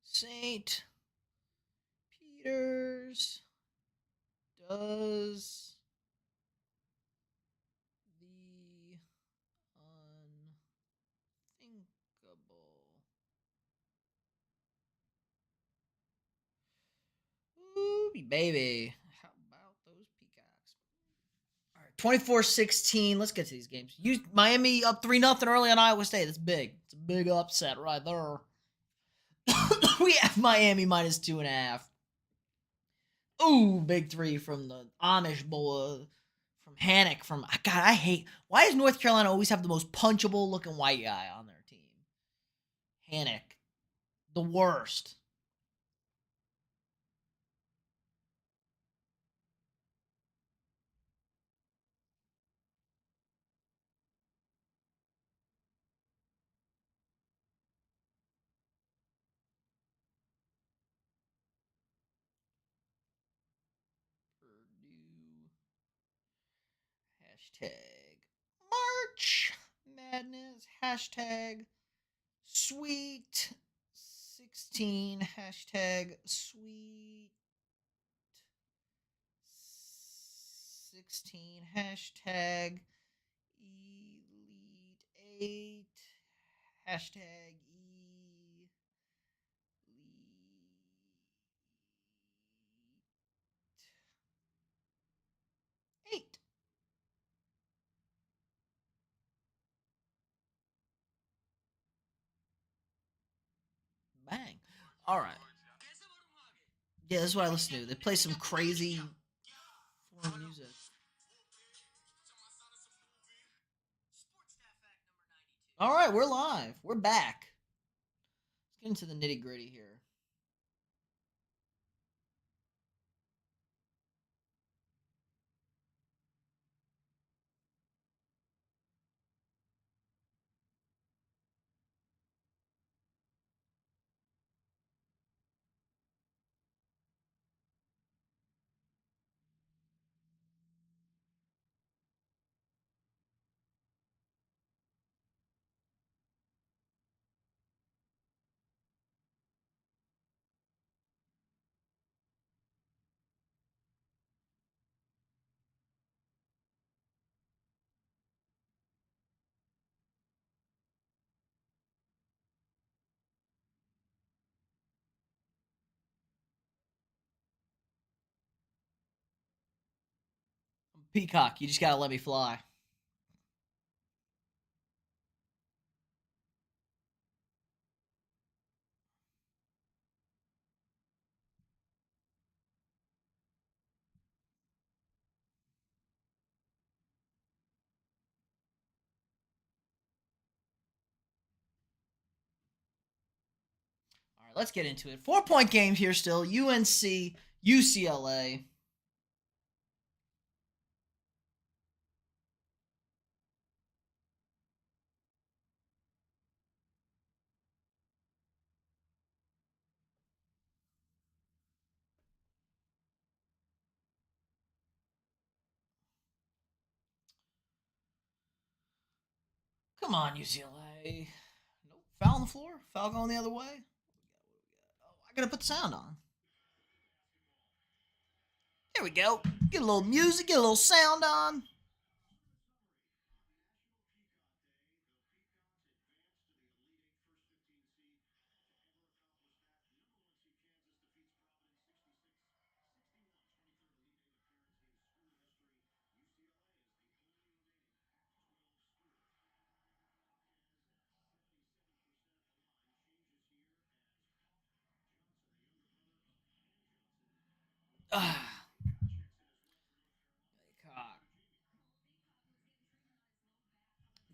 St. Peter's does the unthinkable. Ooh, baby. How about those Peacocks? All right, 24-16. Let's get to these games. Miami up 3-0 early on Iowa State. That's big. It's a big upset right there. We have Miami minus 2.5. Ooh, big three from the Amish boy, from Hannock. God, I hate. Why does North Carolina always have the most punchable looking white guy on their team? Hannock, the worst. Purdue. Hashtag March Madness. Hashtag Sweet 16. Hashtag Sweet 16. Hashtag Elite 8. Hashtag Elite 8. Bang. All right. Yeah, that's what I listen to. They play some crazy foreign music. All right, we're live. We're back. Let's get into the nitty gritty here. Peacock, you just gotta let me fly. All right, let's get into it. 4-point game here still. UNC, UCLA. Come on, UCLA. Nope. Foul on the floor. Foul going the other way. Oh, I gotta put the sound on. There we go. Get a little music, get a little sound on. Ah.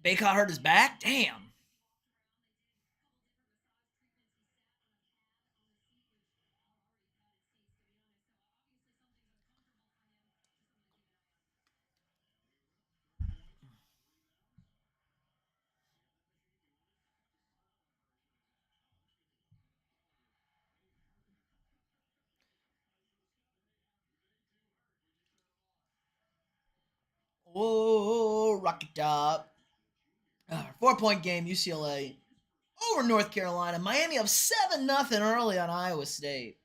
Baycott hurt his back? Damn. Oh, rocket top. 4-point game, UCLA over North Carolina. Miami up 7-0 early on Iowa State.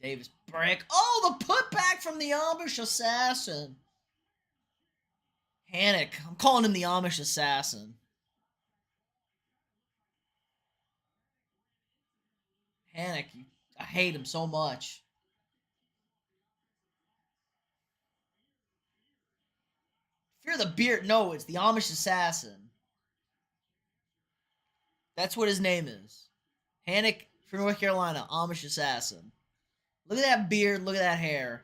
Davis brick. Oh, the putback from the Amish assassin. Hannock. I'm calling him the Amish assassin. Hannock. I hate him so much. Fear the beard. No, it's the Amish assassin. That's what his name is. Hannock from North Carolina, Amish assassin. Look at that beard. Look at that hair.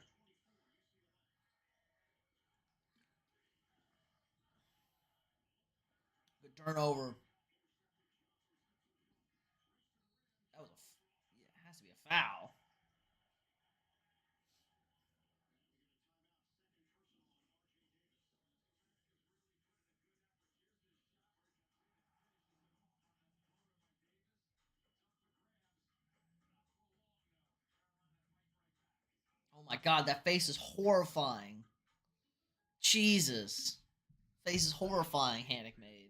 Good turnover. That was it has to be a foul. Oh my god, that face is horrifying. Jesus. Face is horrifying, Hannock made.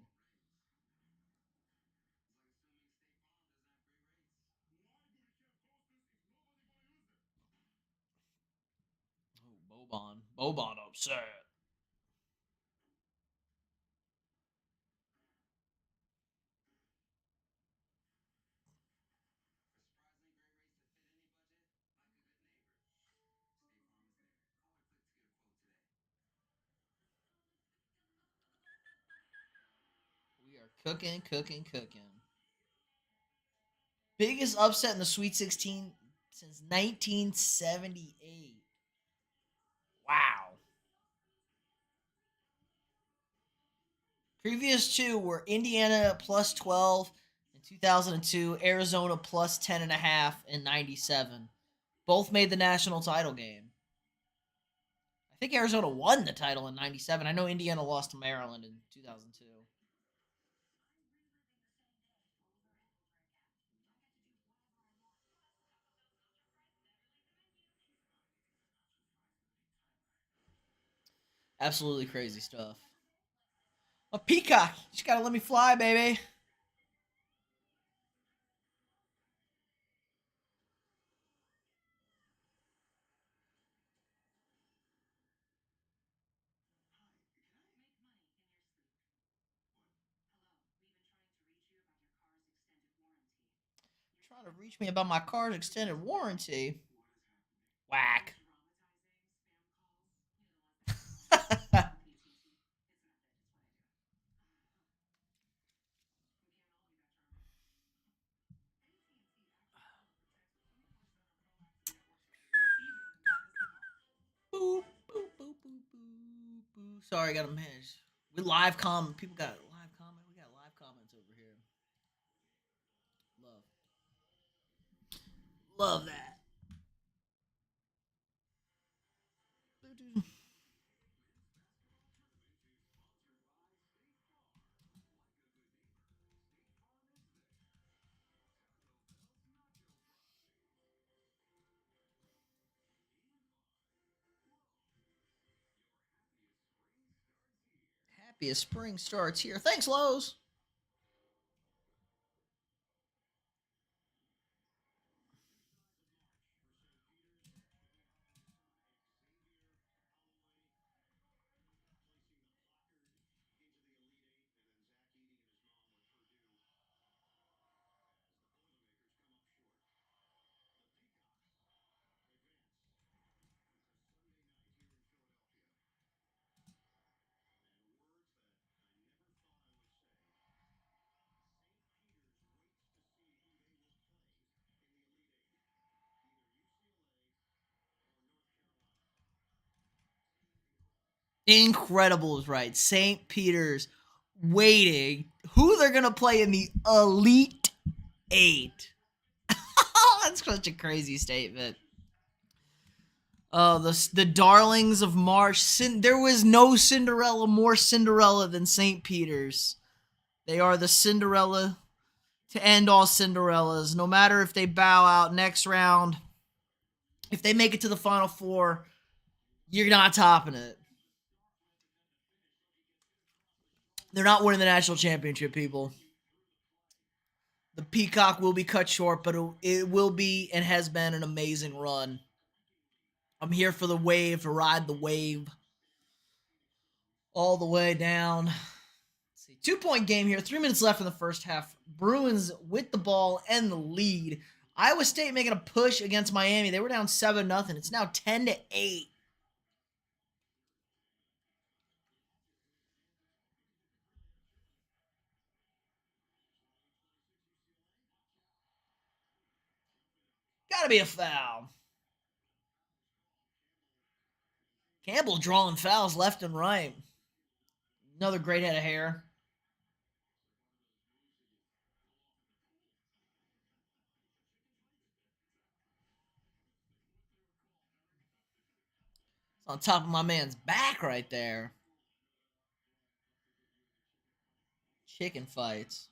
Oh, Boban. Boban upset. We are cooking, cooking, cooking. Biggest upset in the Sweet 16 since 1978. Wow. Previous two were Indiana plus 12 in 2002, Arizona plus 10.5 in 97. Both made the national title game. I think Arizona won the title in 97. I know Indiana lost to Maryland in 2002. Absolutely crazy stuff. A peacock. You just gotta let me fly, baby. Trying to reach me about my car's extended warranty. Whack. Boop, boop, boop, boop, boop, boop. Sorry, I got a manage. We live comment. People got live comment. We got live comments over here. Love. Love that. Happy as spring starts here. Thanks, Lowe's. Incredible is right. St. Peter's waiting. Who they're going to play in the Elite Eight. That's such a crazy statement. Oh, the darlings of March. There was no Cinderella more Cinderella than St. Peter's. They are the Cinderella to end all Cinderellas. No matter if they bow out next round, if they make it to the Final Four, you're not topping it. They're not winning the national championship, people. The Peacock will be cut short, but it will be and has been an amazing run. I'm here for the wave, to ride the wave all the way down. Let's see, 2-point game here. 3 minutes left in the first half. Bruins with the ball and the lead. Iowa State making a push against Miami. They were down 7-0. It's now 10-8. Gotta be a foul. Campbell drawing fouls left and right. Another great head of hair. It's on top of my man's back right there. Chicken fights.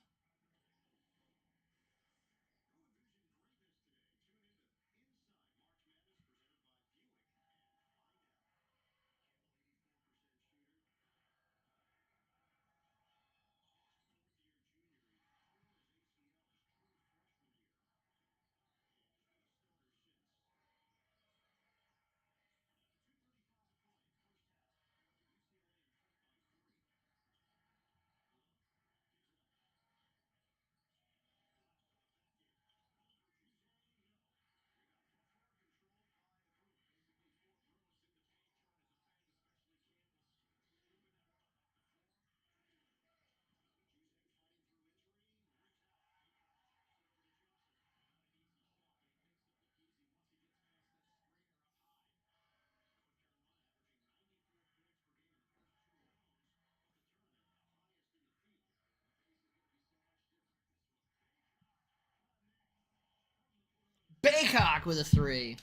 Peacock with a 3.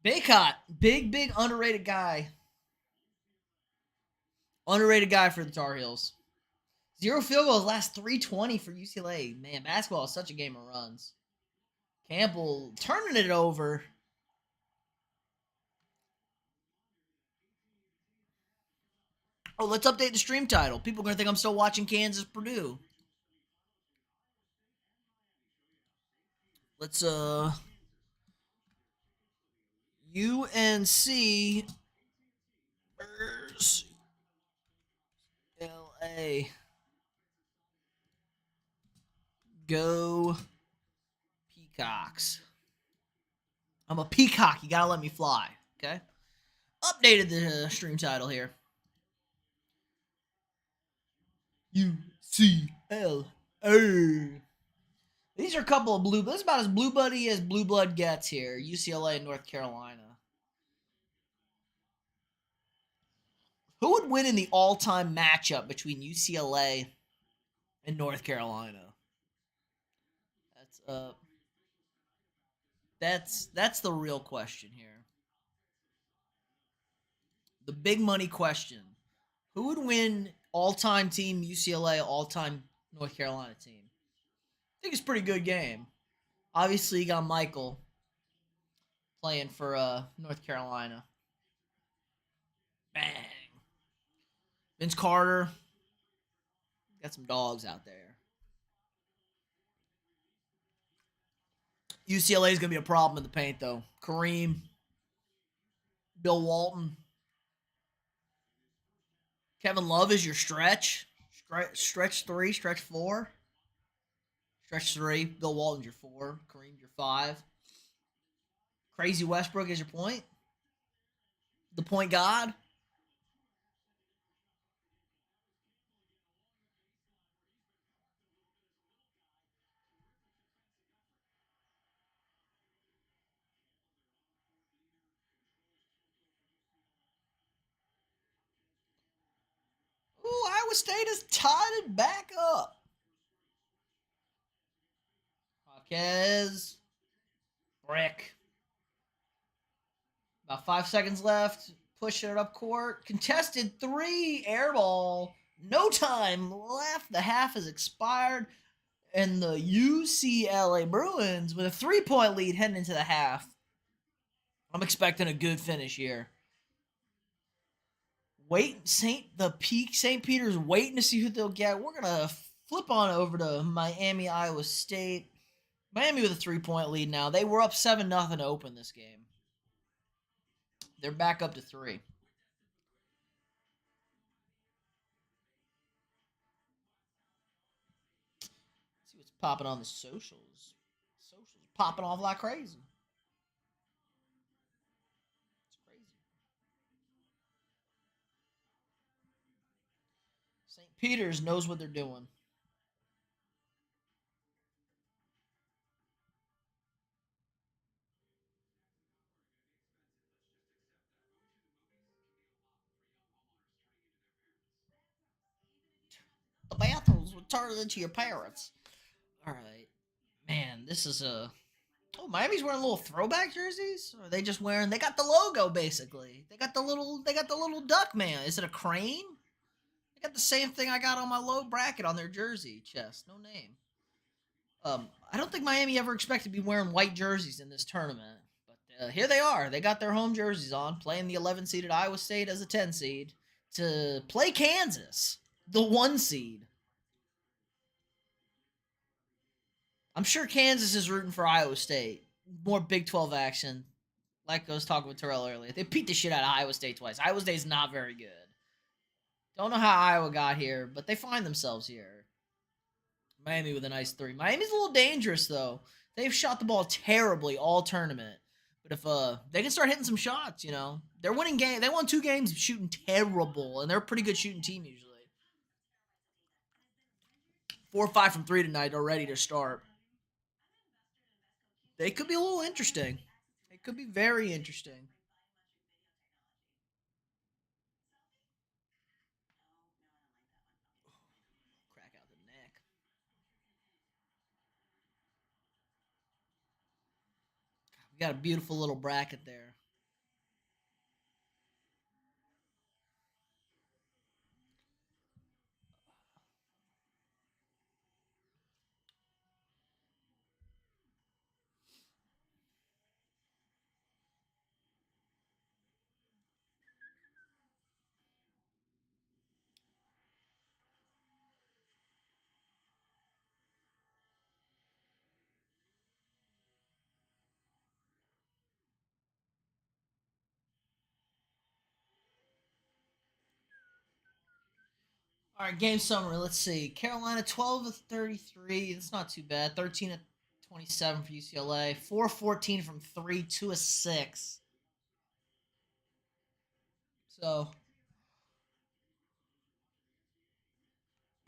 Baycott, big underrated guy. Underrated guy for the Tar Heels. 0 field goals last 320 for UCLA. Man, basketball is such a game of runs. Campbell turning it over. Oh, let's update the stream title. People are going to think I'm still watching Kansas Purdue. Let's UNC versus LA. Go Peacocks. I'm a peacock. You gotta let me fly. Okay. Updated the stream title here. UCLA. These are a couple of blue. This is about as blue bloody as blue blood gets here. UCLA and North Carolina. Who would win in the all-time matchup between UCLA and North Carolina? That's the real question here. The big money question. Who would win all-time team UCLA, all-time North Carolina team? I think it's a pretty good game. Obviously, you got Michael playing for North Carolina. Bang. Vince Carter. Got some dogs out there. UCLA is going to be a problem in the paint, though. Kareem, Bill Walton, Kevin Love is your stretch. Stretch 3, stretch 4. Stretch 3, Bill Walton's your 4. Kareem's your 5. Crazy Westbrook is your point. The point god. Ooh, Iowa State has tied it back up. Jaquez. Brick. About 5 seconds left. Pushing it up court. Contested 3. Air ball. No time left. The half has expired. And the UCLA Bruins with a 3-point lead heading into the half. I'm expecting a good finish here. St. Peter's waiting to see who they'll get. We're gonna flip on over to Miami, Iowa State. Miami with a 3-point lead now. They were up 7-0 to open this game. They're back up to 3. Let's see what's popping on the socials. Socials popping off like crazy. It's crazy. St. Peter's knows what they're doing. The bathrooms will turn into your parents. All right, man. This is a. Oh, Miami's wearing little throwback jerseys. Or are they just wearing? They got the logo basically. They got the little duck man. Is it a crane? They got the same thing I got on my low bracket on their jersey chest. No name. I don't think Miami ever expected to be wearing white jerseys in this tournament, but here they are. They got their home jerseys on, playing the 11 seeded Iowa State as a 10 seed to play Kansas, the 1 seed. I'm sure Kansas is rooting for Iowa State. More Big 12 action. Like I was talking with Terrell earlier. They beat the shit out of Iowa State twice. Iowa State's not very good. Don't know how Iowa got here, but they find themselves here. Miami with a nice 3. Miami's a little dangerous, though. They've shot the ball terribly all tournament. But if they can start hitting some shots, they're winning game. They won 2 games shooting terrible, and they're a pretty good shooting team usually. 4 or 5 from 3 tonight already to start. They could be a little interesting. It could be very interesting. Crack out the neck. We got a beautiful little bracket there. All right, game summary. Let's see. Carolina 12 of 33. That's not too bad. 13 of 27 for UCLA. 4 of 14 from 3. 2 of 6. So,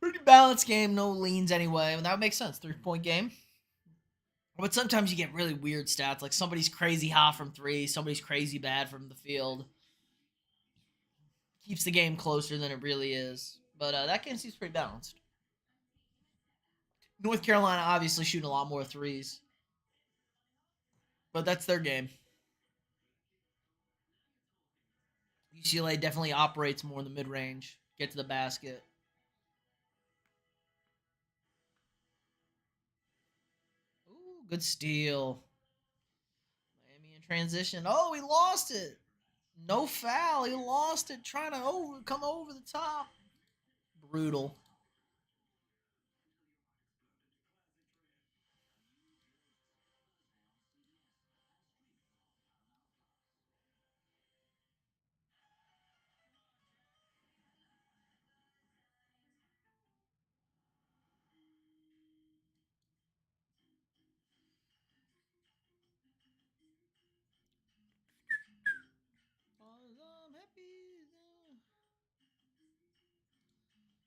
pretty balanced game. No leans anyway. And that would make sense. 3-point game. But sometimes you get really weird stats. Like somebody's crazy hot from 3. Somebody's crazy bad from the field. Keeps the game closer than it really is. But that game seems pretty balanced. North Carolina obviously shooting a lot more 3s. But that's their game. UCLA definitely operates more in the mid-range. Get to the basket. Ooh, good steal. Miami in transition. Oh, he lost it. No foul. He lost it trying to come over the top. Brutal.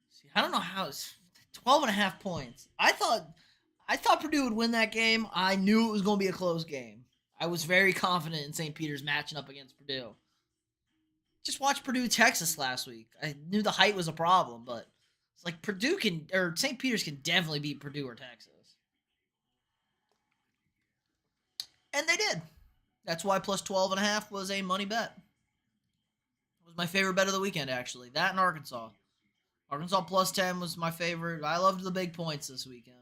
See, I don't know how it's 12 and a half points. I thought Purdue would win that game. I knew it was going to be a close game. I was very confident in St. Peter's matching up against Purdue. Just watched Purdue Texas last week. I knew the height was a problem, but it's like Purdue can or St. Peter's can definitely beat Purdue or Texas. And they did. That's why plus 12 and a half was a money bet. It was my favorite bet of the weekend, actually. That and Arkansas. Arkansas plus 10 was my favorite. I loved the big points this weekend.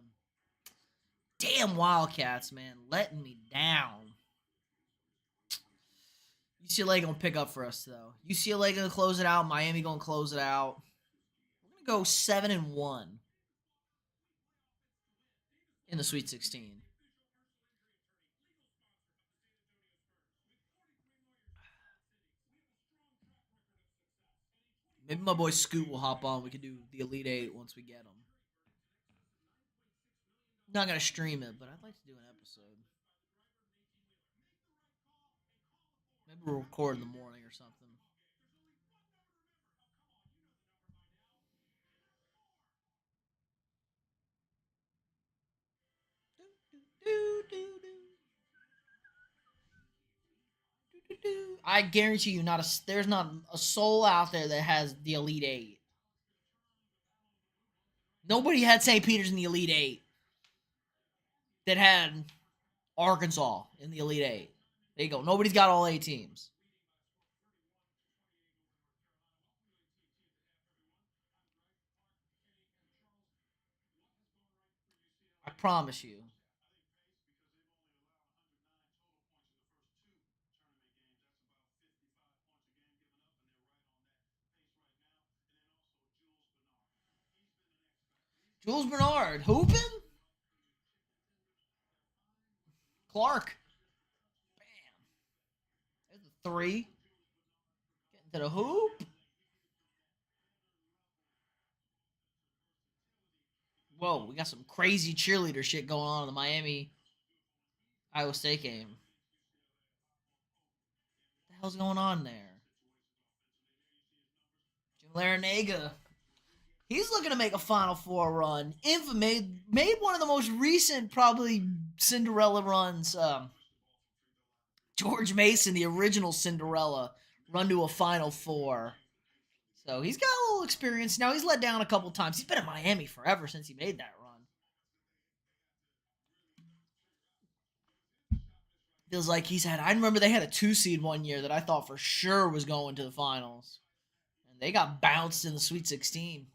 Damn Wildcats, man. Letting me down. UCLA gonna pick up for us, though. UCLA gonna close it out. Miami gonna close it out. We're gonna go 7-1 in the Sweet 16. Maybe my boy Scoot will hop on. We can do the Elite Eight once we get them. Not gonna stream it, but I'd like to do an episode. Maybe we'll record in the morning or something. I guarantee you, there's not a soul out there that has the Elite Eight. Nobody had St. Peter's in the Elite Eight that had Arkansas in the Elite Eight. There you go. Nobody's got all 8 teams. I promise you. Jules Bernard hooping. Clark. Bam. There's a 3. Getting to the hoop. Whoa, we got some crazy cheerleader shit going on in the Miami Iowa State game. What the hell's going on there? Jim Larinaga. He's looking to make a Final Four run. Made one of the most recent, probably Cinderella runs. George Mason, the original Cinderella, run to a Final Four. So he's got a little experience. Now he's let down a couple times. He's been in Miami forever since he made that run. Feels like I remember they had a 2 seed one year that I thought for sure was going to the finals. And they got bounced in the Sweet 16.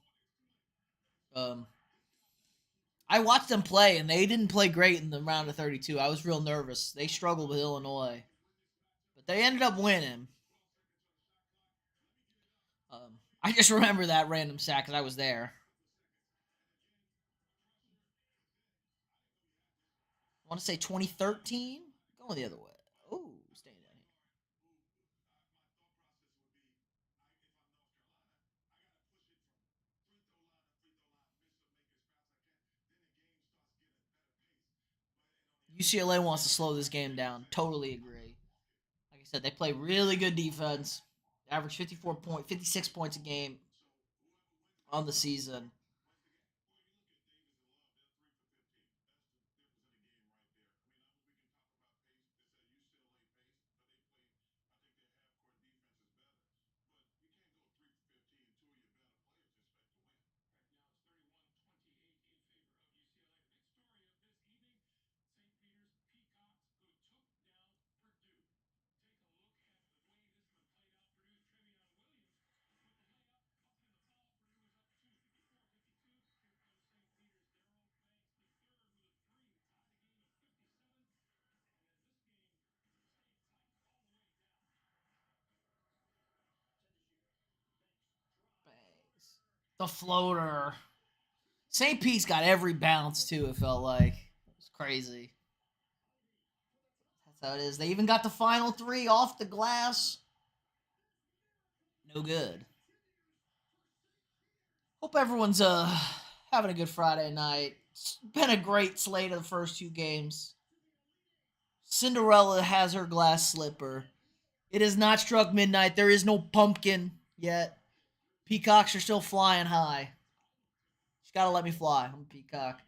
I watched them play, and they didn't play great in the round of 32. I was real nervous. They struggled with Illinois. But they ended up winning. I just remember that random sack because I was there. I want to say 2013? Going the other way. Oh, staying down here. UCLA wants to slow this game down. Totally agree. Like I said, they play really good defense. Average 56 points a game on the season. The floater. St. Pete's got every bounce, too, it felt like. It was crazy. That's how it is. They even got the final three off the glass. No good. Hope everyone's having a good Friday night. It's been a great slate of the first two games. Cinderella has her glass slipper. It has not struck midnight. There is no pumpkin yet. Peacocks are still flying high. Just gotta let me fly. I'm a peacock.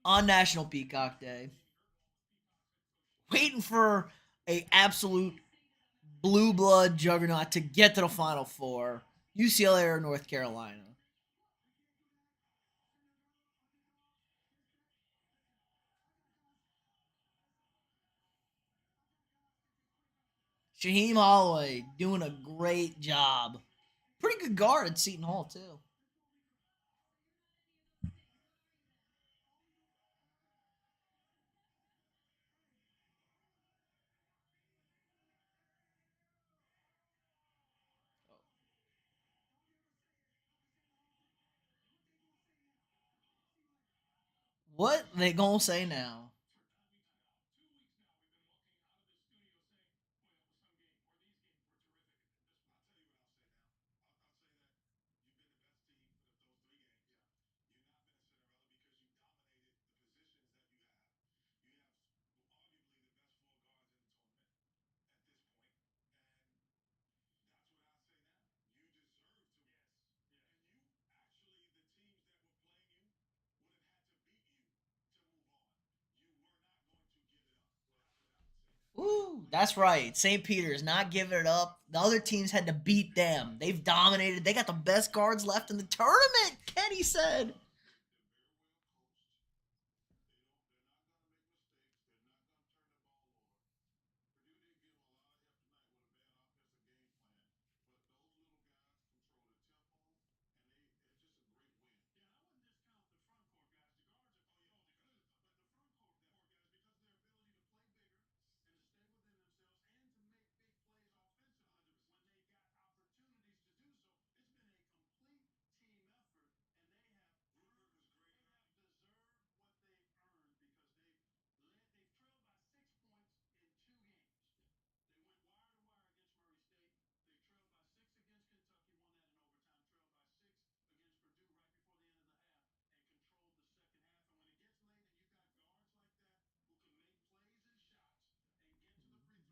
On National Peacock Day. Waiting for a absolute blue blood juggernaut to get to the Final Four. UCLA or North Carolina. Shaheem Holloway doing a great job. Pretty good guard at Seton Hall, too. What they gonna say now? Ooh, that's right. St. Peter is not giving it up. The other teams had to beat them. They've dominated. They got the best guards left in the tournament, Kenny said.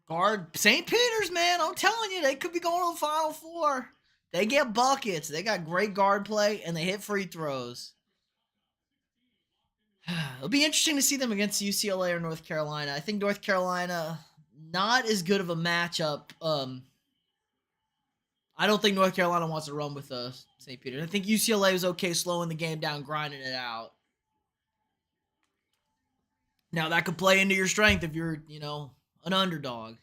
Guard St. Peter's, man. I'm telling you, they could be going to the Final Four. They get buckets. They got great guard play, and they hit free throws. It'll be interesting to see them against UCLA or North Carolina. I think North Carolina, not as good of a matchup. I don't think North Carolina wants to run with St. Peter. I think UCLA was okay slowing the game down, grinding it out. Now, that could play into your strength if you're, an underdog.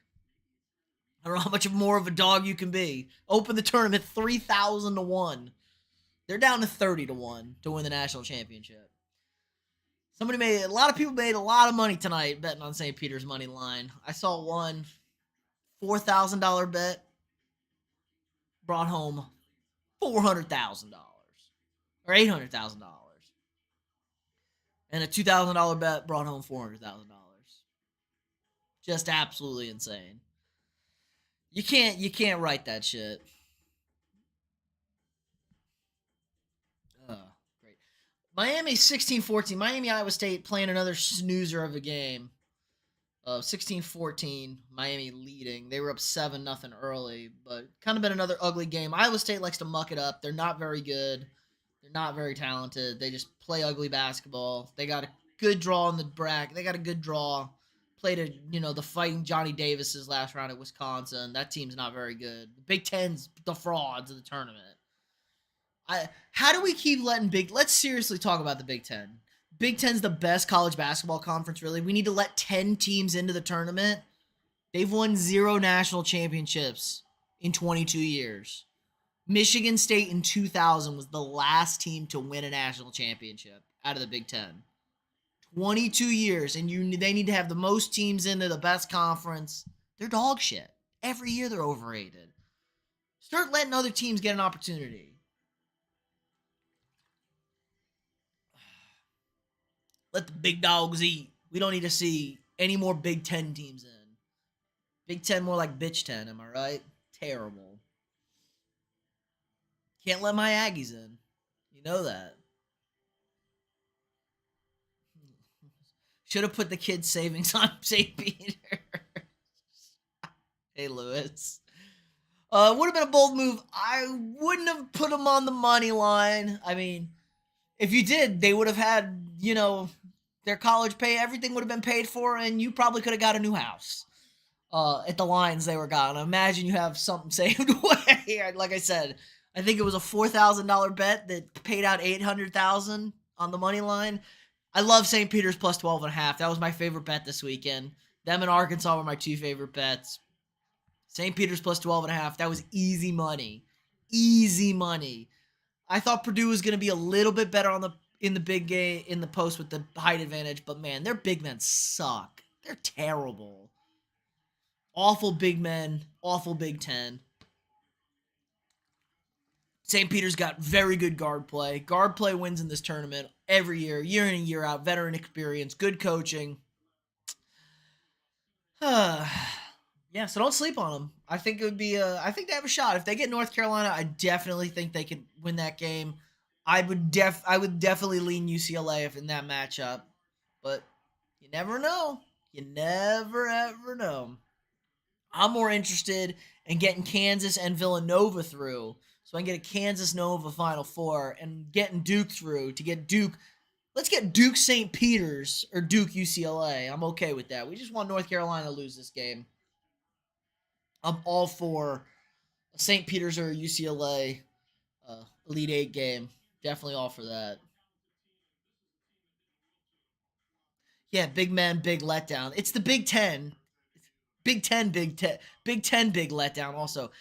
I don't know how much more of a dog you can be. Open the tournament 3,000 to 1. They're down to 30 to 1 to win the national championship. A lot of people made a lot of money tonight betting on St. Peter's money line. I saw one $4,000 bet brought home $400,000 or $800,000. And a $2,000 bet brought home $400,000. Just absolutely insane. You can't write that shit. Great. Miami 16-14. Miami Iowa State playing another snoozer of a game. 16-14. Miami leading. They were up 7-0 early, but kind of been another ugly game. Iowa State likes to muck it up. They're not very good. They're not very talented. They just play ugly basketball. They got a good draw in the bracket. They got a good draw. Played the fighting Johnny Davis's last round at Wisconsin. That team's not very good. The Big Ten's the frauds of the tournament. How do we keep let's seriously talk about the Big Ten. Big Ten's the best college basketball conference, really. We need to let 10 teams into the tournament. They've won 0 national championships in 22 years. Michigan State in 2000 was the last team to win a national championship out of the Big Ten. 22 years, and they need to have the most teams into the best conference. They're dog shit. Every year they're overrated. Start letting other teams get an opportunity. Let the big dogs eat. We don't need to see any more Big Ten teams in. Big Ten more like bitch 10, am I right? Terrible. Can't let my Aggies in. You know that. Should have put the kids' savings on St. Peter. Hey, Lewis. Would have been a bold move. I wouldn't have put them on the money line. I mean, if you did, they would have had, their college pay. Everything would have been paid for, and you probably could have got a new house. At the lines they were got. Imagine you have something saved away. Like I said, I think it was a $4,000 bet that paid out $800,000 on the money line. I love St. Peter's plus 12.5. That was my favorite bet this weekend. Them and Arkansas were my two favorite bets. St. Peter's plus 12.5. That was easy money. Easy money. I thought Purdue was going to be a little bit better in the big game, in the post with the height advantage, but man, their big men suck. They're terrible. Awful big men, awful Big Ten. St. Peter's got very good guard play. Guard play wins in this tournament every year in and year out. Veteran experience, good coaching. Yeah, so don't sleep on them. I think it would be I think they have a shot. If they get North Carolina, I definitely think they could win that game. I would definitely lean UCLA if in that matchup. But you never know. You never ever know. I'm more interested in getting Kansas and Villanova through, so I can get a Kansas-Nova Final Four and getting Duke through to get Duke. Let's get Duke St. Peter's or Duke UCLA. I'm okay with that. We just want North Carolina to lose this game. I'm all for St. Peter's or UCLA Elite Eight game. Definitely all for that. Yeah, big man, big letdown. It's the Big Ten. Big Ten, Big Ten, Big Ten, big letdown. Also,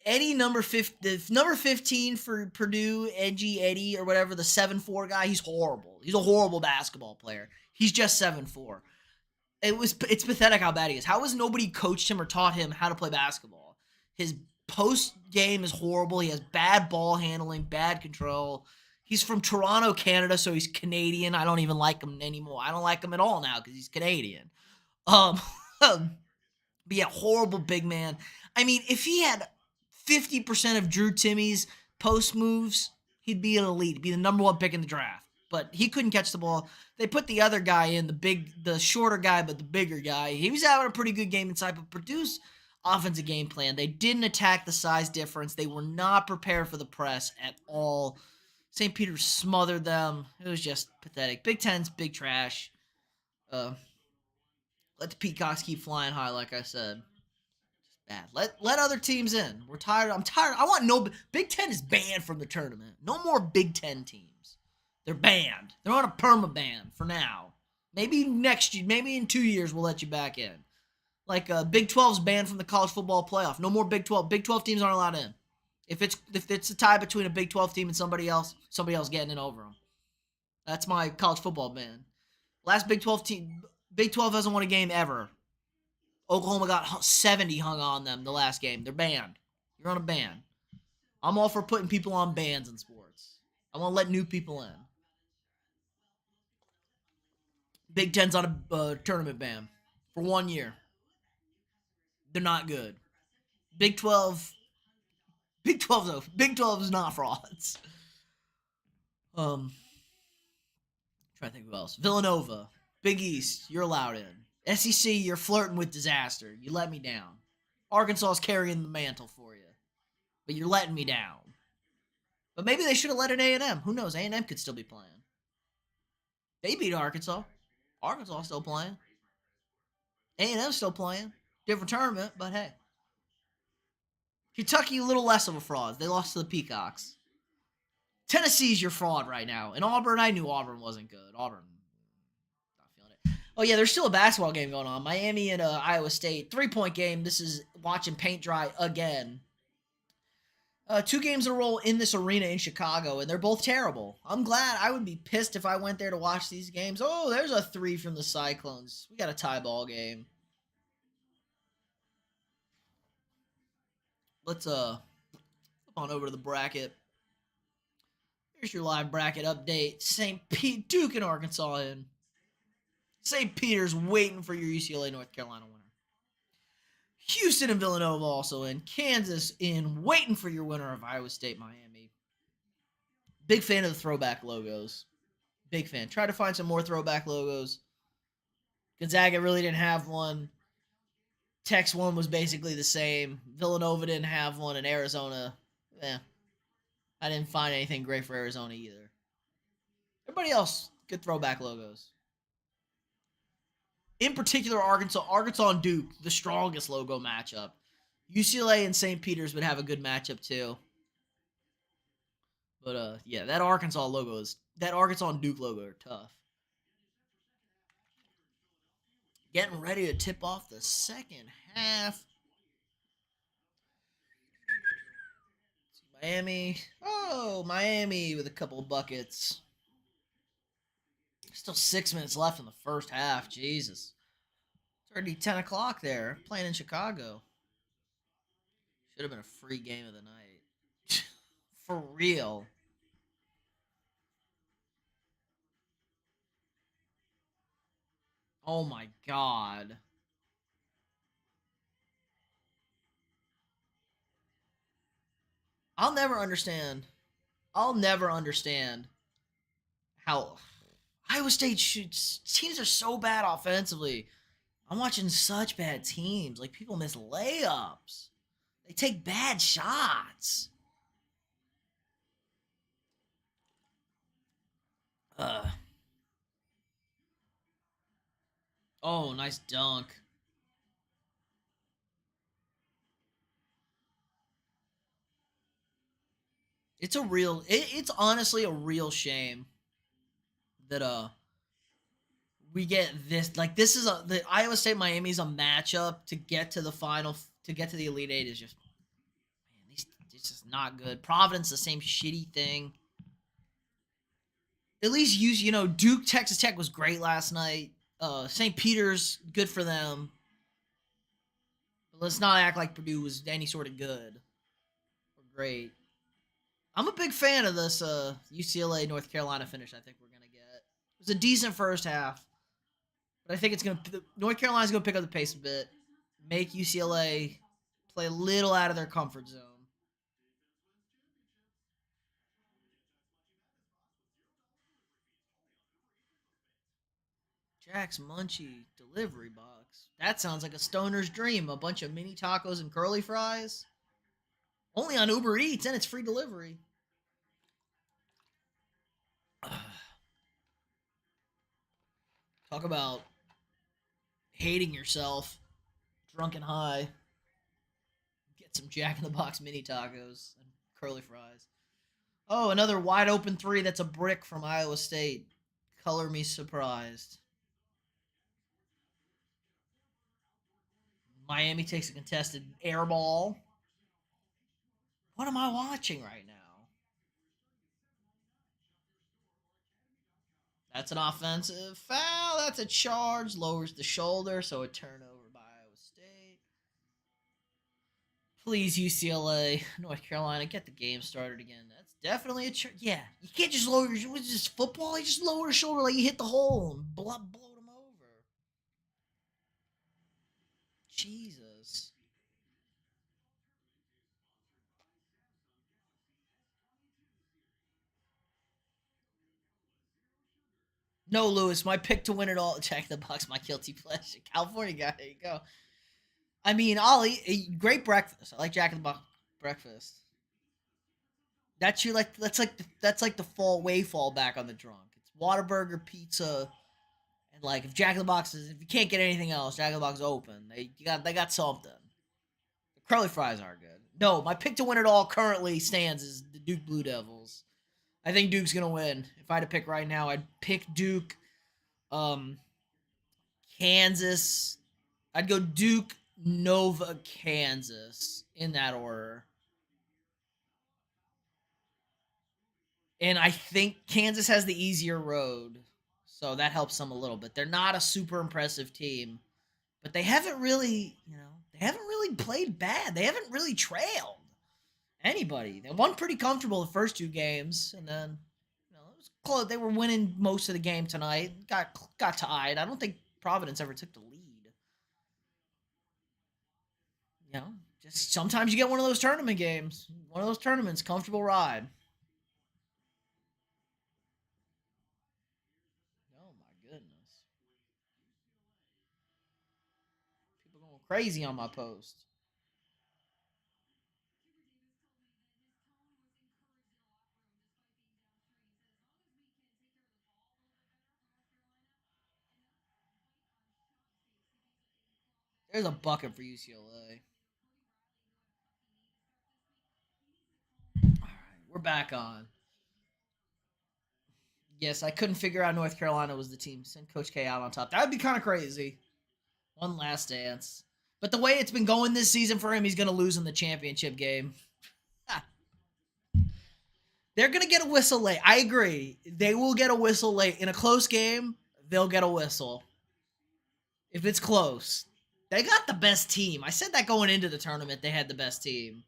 Eddie number 15 for Purdue, Eddie or whatever, the 7'4" guy. He's horrible. He's a horrible basketball player. He's just 7'4". It's pathetic how bad he is. How has nobody coached him or taught him how to play basketball? His post game is horrible. He has bad ball handling, bad control. He's from Toronto, Canada, so he's Canadian. I don't even like him anymore. I don't like him at all now because he's Canadian. But yeah, horrible big man. I mean, if he had 50% of Drew Timmy's post moves, he'd be an elite. He'd be the number one pick in the draft. But he couldn't catch the ball. They put the other guy in, the shorter guy, but the bigger guy. He was having a pretty good game inside, but Purdue's offensive game plan. They didn't attack the size difference. They were not prepared for the press at all. St. Peter smothered them. It was just pathetic. Big Ten's big trash. Let the Peacocks keep flying high, like I said. Bad. Let other teams in. We're tired. I'm tired. I want no Big Ten is banned from the tournament. No more Big Ten teams. They're banned. They're on a perma ban for now. Maybe next year, maybe in 2 years we'll let you back in. Like Big 12's banned from the college football playoff. No more Big 12. Big 12 teams aren't allowed in. If it's a tie between a Big 12 team and somebody else getting in over them. That's my college football ban. Last Big 12 team. Big 12 hasn't won a game ever. Oklahoma got 70 hung on them the last game. They're banned. You're on a ban. I'm all for putting people on bans in sports. I want to let new people in. Big Ten's on a tournament ban for 1 year. They're not good. Big 12 is not frauds. Trying to think who else. Villanova, Big East, you're allowed in. SEC, you're flirting with disaster. You let me down. Arkansas is carrying the mantle for you, but you're letting me down. But maybe they should have let in A&M. Who knows? A&M could still be playing. They beat Arkansas. Arkansas still playing. A&M still playing. Different tournament, but hey. Kentucky, a little less of a fraud. They lost to the Peacocks. Tennessee's your fraud right now. And Auburn, I knew Auburn wasn't good. Auburn, not feeling it. Oh, yeah, there's still a basketball game going on. Miami and Iowa State. 3-point game. This is watching paint dry again. 2 games in a row in this arena in Chicago, and they're both terrible. I'm glad. I would be pissed if I went there to watch these games. Oh, there's a 3 from the Cyclones. We got a tie ball game. Let's On over to the bracket. Here's your live bracket update. St. Pete, Duke, and Arkansas in. St. Peter's waiting for your UCLA North Carolina winner. Houston and Villanova also in. Kansas in, waiting for your winner of Iowa State, Miami. Big fan of the throwback logos. Big fan. Try to find some more throwback logos. Gonzaga really didn't have one. Tech's one was basically the same. Villanova didn't have one, and Arizona, I didn't find anything great for Arizona either. Everybody else, good throwback logos. In particular, Arkansas and Duke, the strongest logo matchup. UCLA and St. Peter's would have a good matchup too. But yeah, that Arkansas and Duke logo are tough. Getting ready to tip off the second half. Miami. Oh, Miami with a couple of buckets. Still 6 minutes left in the first half. Jesus. It's already 10 o'clock there. Playing in Chicago. Should have been a free game of the night. For real. Oh my God. I'll never understand how Iowa State teams are so bad offensively. I'm watching such bad teams. Like, people miss layups. They take bad shots. Oh, nice dunk. It's honestly a real shame that we get this. Like, this is the Iowa State Miami's a matchup to get to the final, to get to the Elite Eight is just, man, it's just not good. Providence, the same shitty thing. At least Duke, Texas Tech was great last night. St. Peter's, good for them. But let's not act like Purdue was any sort of good or great. I'm a big fan of this UCLA North Carolina finish. I think we're gonna get. It was a decent first half, but I think North Carolina's gonna pick up the pace a bit, make UCLA play a little out of their comfort zone. Jack's Munchie delivery box. That sounds like a stoner's dream. A bunch of mini tacos and curly fries. Only on Uber Eats, and it's free delivery. Talk about hating yourself. Drunk and high. Get some Jack in the Box mini tacos and curly fries. Oh, another wide open three. That's a brick from Iowa State. Color me surprised. Miami takes a contested air ball. What am I watching right now? That's an offensive foul. That's a charge. Lowers the shoulder, so a turnover by Iowa State. Please, UCLA, North Carolina, get the game started again. That's definitely a charge. Yeah, you can't just lower your. What's this, football? You just lower your shoulder like you hit the hole and blow them over. Jesus. No, Lewis, my pick to win it all. Jack in the Box, my guilty pleasure. California guy, there you go. I mean, I'll eat great breakfast. I like Jack in the Box breakfast. That's like the fall back on the drunk. It's Whataburger, pizza, and like if Jack in the Box if you can't get anything else, Jack in the Box is open. They got something. The curly fries are good. No, my pick to win it all currently stands is the Duke Blue Devils. I think Duke's gonna win. If I had to pick right now, I'd pick Duke. Kansas. I'd go Duke, Nova, Kansas in that order. And I think Kansas has the easier road, so that helps them a little bit. They're not a super impressive team, but they haven't really played bad. They haven't really trailed. Anybody. They won pretty comfortable the first 2 games, and then it was close. They were winning most of the game tonight. Got tied. I don't think Providence ever took the lead. Just sometimes you get one of those tournament games, one of those tournaments, comfortable ride. Oh my goodness. People going crazy on my post. There's a bucket for UCLA. All right, we're back on. Yes, I couldn't figure out North Carolina was the team. Send Coach K out on top. That would be kind of crazy. One last dance. But the way it's been going this season for him, he's going to lose in the championship game. They're going to get a whistle late. I agree. They will get a whistle late. In a close game, they'll get a whistle. If it's close. They got the best team. I said that going into the tournament, they had the best team.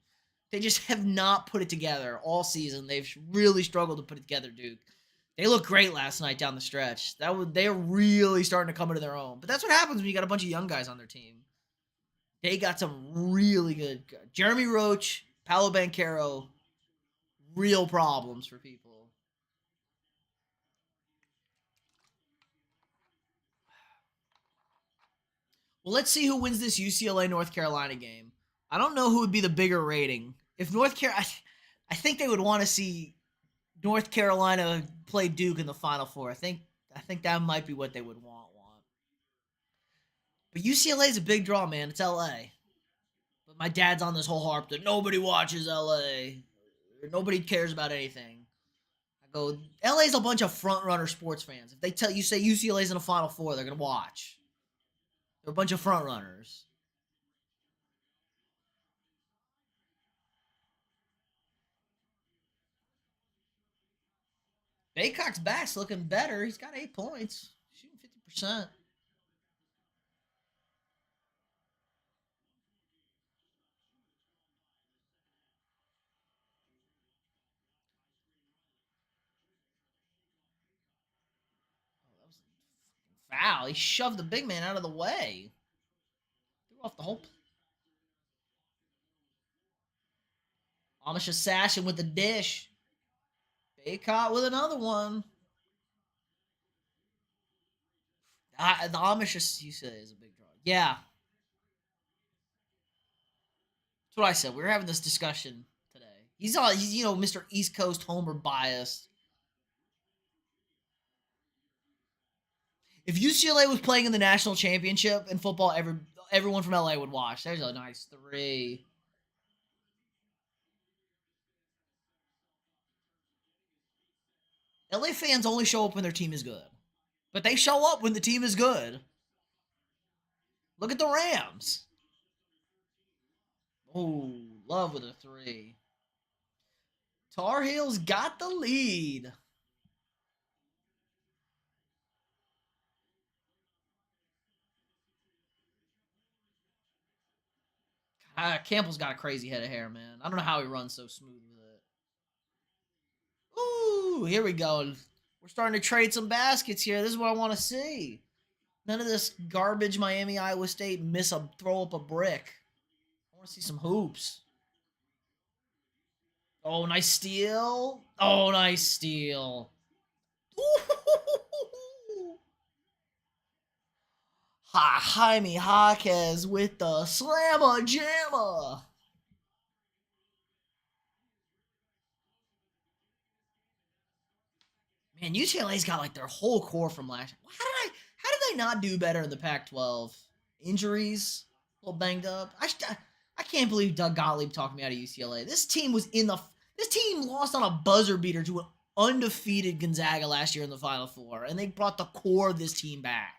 They just have not put it together all season. They've really struggled to put it together, Duke. They looked great last night down the stretch. They're really starting to come into their own. But that's what happens when you got a bunch of young guys on their team. They got some really good. Jeremy Roach, Paolo Banchero, real problems for people. Well, let's see who wins this UCLA North Carolina game. I don't know who would be the bigger rating. If North Carolina, I think they would want to see North Carolina play Duke in the Final Four. I think that might be what they would want. But UCLA is a big draw, man. It's LA. But my dad's on this whole harp that nobody watches LA. Or nobody cares about anything. I go, LA's a bunch of front runner sports fans. If you say UCLA's in the Final Four, they're gonna watch. They're a bunch of front runners. Peacocks back's looking better. He's got 8 points, shooting 50%. Oh, that was a foul. He shoved the big man out of the way. Threw off the whole. Amish assassin with the dish. Baycott with another one. The Amish, you say, is a big draw. Yeah. That's what I said. We were having this discussion today. He's Mr. East Coast homer biased. If UCLA was playing in the national championship in football, everyone from LA would watch. There's a nice 3. LA fans only show up when their team is good. But they show up when the team is good. Look at the Rams. Oh, Love with a 3. Tar Heels got the lead. Campbell's got a crazy head of hair, man. I don't know how he runs so smooth with it. Ooh, here we go. We're starting to trade some baskets here. This is what I want to see. None of this garbage Miami, Iowa State throw up a brick. I want to see some hoops. Oh, nice steal. Oh, nice steal. Jaime Jaquez with the slamma jamma. Man, UCLA's got like their whole core from last year. How did they not do better in the Pac-12? Injuries, a little banged up. I can't believe Doug Gottlieb talked me out of UCLA. This team lost on a buzzer beater to an undefeated Gonzaga last year in the Final Four, and they brought the core of this team back.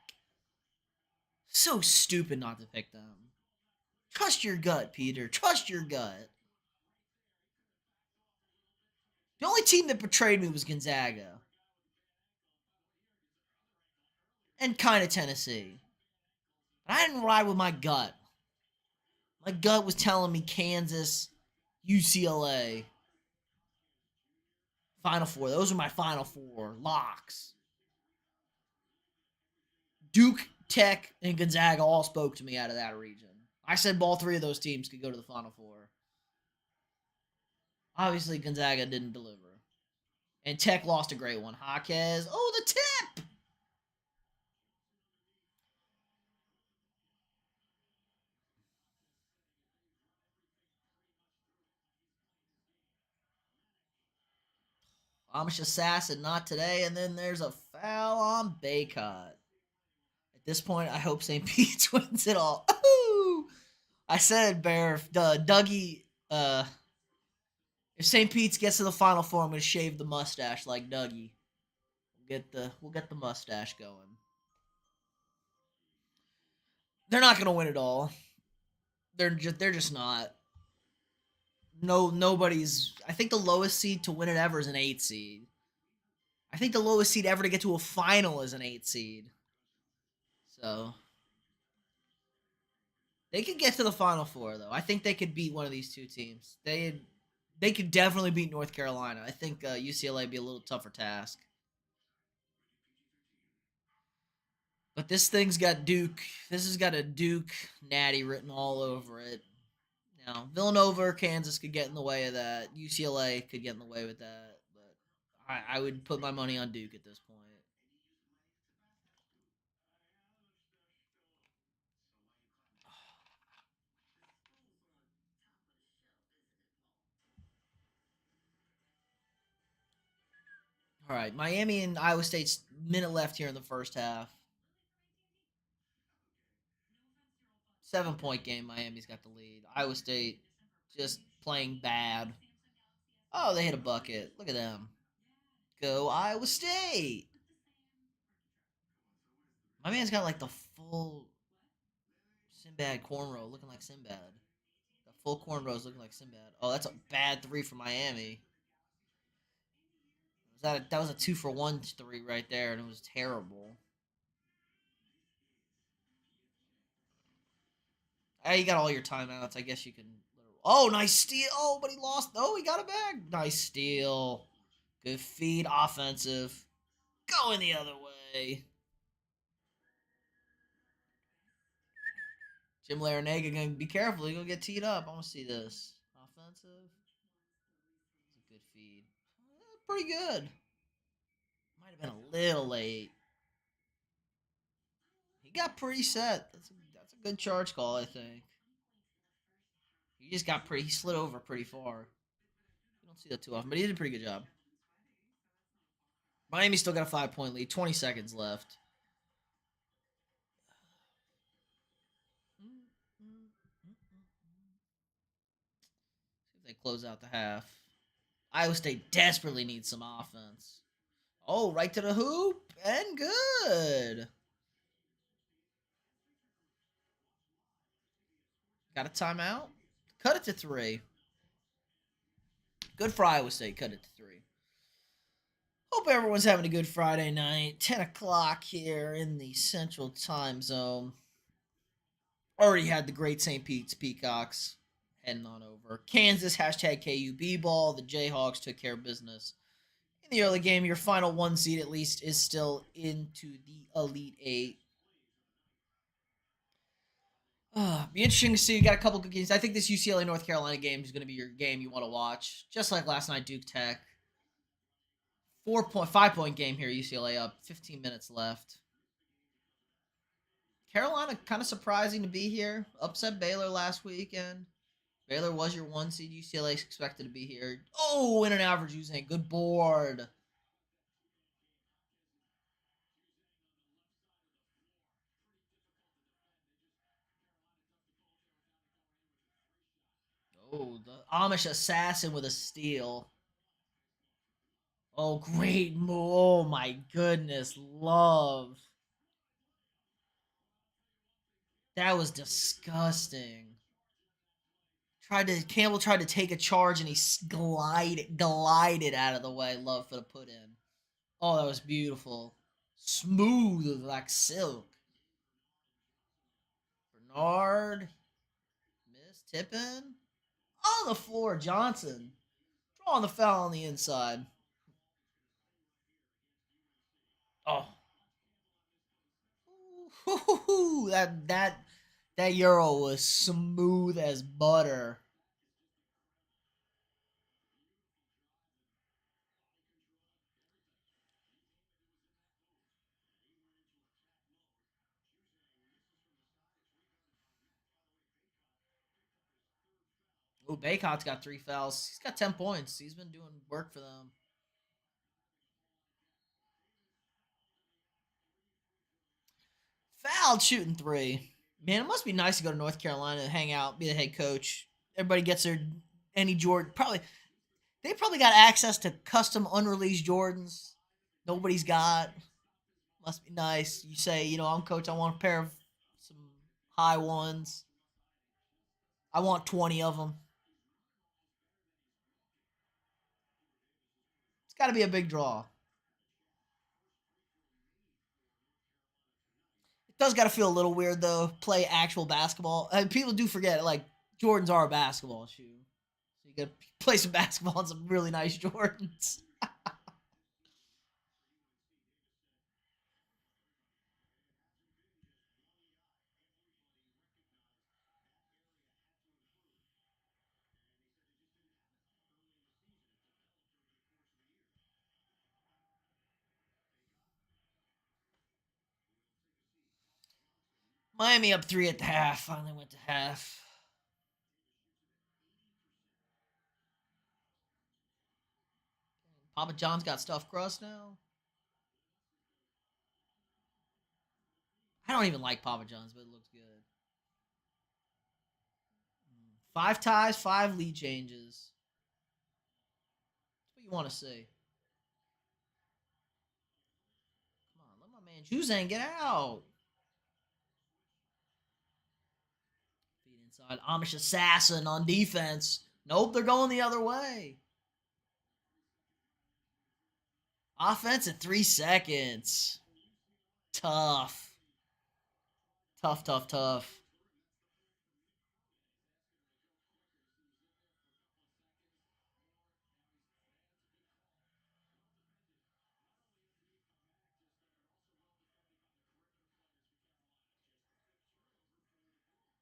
So stupid not to pick them. Trust your gut, Peter. Trust your gut. The only team that betrayed me was Gonzaga. And kind of Tennessee. But I didn't ride with my gut. My gut was telling me Kansas UCLA. Final four. Those are my final four locks. Duke, Tech, and Gonzaga all spoke to me out of that region. I said all three of those teams could go to the Final Four. Obviously, Gonzaga didn't deliver. And Tech lost a great one. Jaquez. Oh, the tip! Amish Assassin, not today. And then there's a foul on Baycott. At this point, I hope St. Pete's wins it all. Ooh! I said, Bear, Dougie, if St. Pete's gets to the Final Four, I'm going to shave the mustache like Dougie. We'll get the mustache going. They're not going to win it all. They're just not. Nobody's. I think the lowest seed to win it ever is an 8 seed. I think the lowest seed ever to get to a final is an 8 seed. So they could get to the Final Four though. I think they could beat one of these two teams. They could definitely beat North Carolina. I think UCLA would be a little tougher task. But this thing's got Duke. This has got a Duke natty written all over it. Now, Villanova or Kansas could get in the way of that. UCLA could get in the way with that. But I would put my money on Duke at this point. All right, Miami and Iowa State's minute left here in the first half. 7-point game. Miami's got the lead. Iowa State just playing bad. Oh, they hit a bucket. Look at them. Go Iowa State. My man's got like the full Sinbad cornrow looking like Sinbad. The full cornrows looking like Sinbad. Oh, that's a bad three for Miami. That was a 2-for-1 three right there, and it was terrible. You got all your timeouts. I guess you can. Oh, nice steal. Oh, but he lost. Oh, he got it back. Nice steal. Good feed. Offensive. Going the other way. Jim Larinaga going to be careful. He's going to get teed up. I want to see this. Offensive. It's a good feed. Pretty good. Might have been a little late. He got pretty set. That's a good charge call, I think. He just got pretty. He slid over pretty far. You don't see that too often, but he did a pretty good job. Miami still got a 5-point lead. 20 seconds left. See if they close out the half. Iowa State desperately needs some offense. Oh, right to the hoop and good. Got a timeout. Cut it to 3. Good for Iowa State. Cut it to 3. Hope everyone's having a good Friday night. 10 o'clock here in the Central Time Zone. Already had the great St. Pete's Peacocks heading on over. Kansas, hashtag KUB ball. The Jayhawks took care of business in the early game. Your final 1 seed, at least, is still into the Elite 8. Be interesting to see. You got a couple good games. I think this UCLA North Carolina game is going to be your game you want to watch. Just like last night, Duke Tech. 5-point game here. UCLA up. 15 minutes left. Carolina kind of surprising to be here. Upset Baylor last weekend. Baylor was your 1 seed. UCLA expected to be here. Oh, in an average using. Good board. Oh, the Amish Assassin with a steal. Oh, great move. Oh, my goodness. Love. That was disgusting. Campbell tried to take a charge and he glided out of the way. Love for the put in. Oh, that was beautiful. Smooth like silk. Bernard. Miss Tippin. On the floor, Johnson. Drawing the foul on the inside. Oh. Ooh, that Euro was smooth as butter. Ooh, Baycott's got 3 fouls. He's got 10 points. He's been doing work for them. Fouled shooting 3. Man, it must be nice to go to North Carolina and hang out, be the head coach. Everybody gets their any Jordan. They probably got access to custom unreleased Jordans. Nobody's got. Must be nice. You say, I'm coach. I want a pair of some high ones. I want 20 of them. It's got to be a big draw. It does got to feel a little weird though. Play actual basketball. People do forget like Jordans are a basketball shoe. So you got to play some basketball on some really nice Jordans. Miami up 3 at the half. Finally went to half. Papa John's got stuffed crust now. I don't even like Papa John's, but it looks good. 5 ties, 5 lead changes. That's what you want to see. Come on, let my man Juzang get out. Feed inside. Amish Assassin on defense. Nope, they're going the other way. Offense at 3 seconds. Tough. Tough, tough, tough.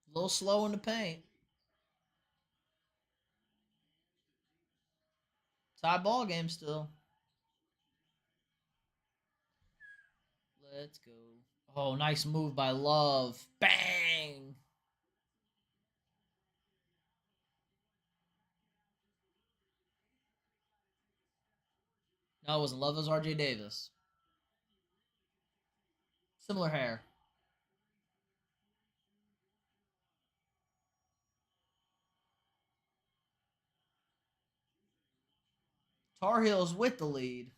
A little slow in the paint. Tie ball game still. Let's go. Oh, nice move by Love. Bang! No, it wasn't Love. It was RJ Davis. Similar hair. Tar Heels with the lead.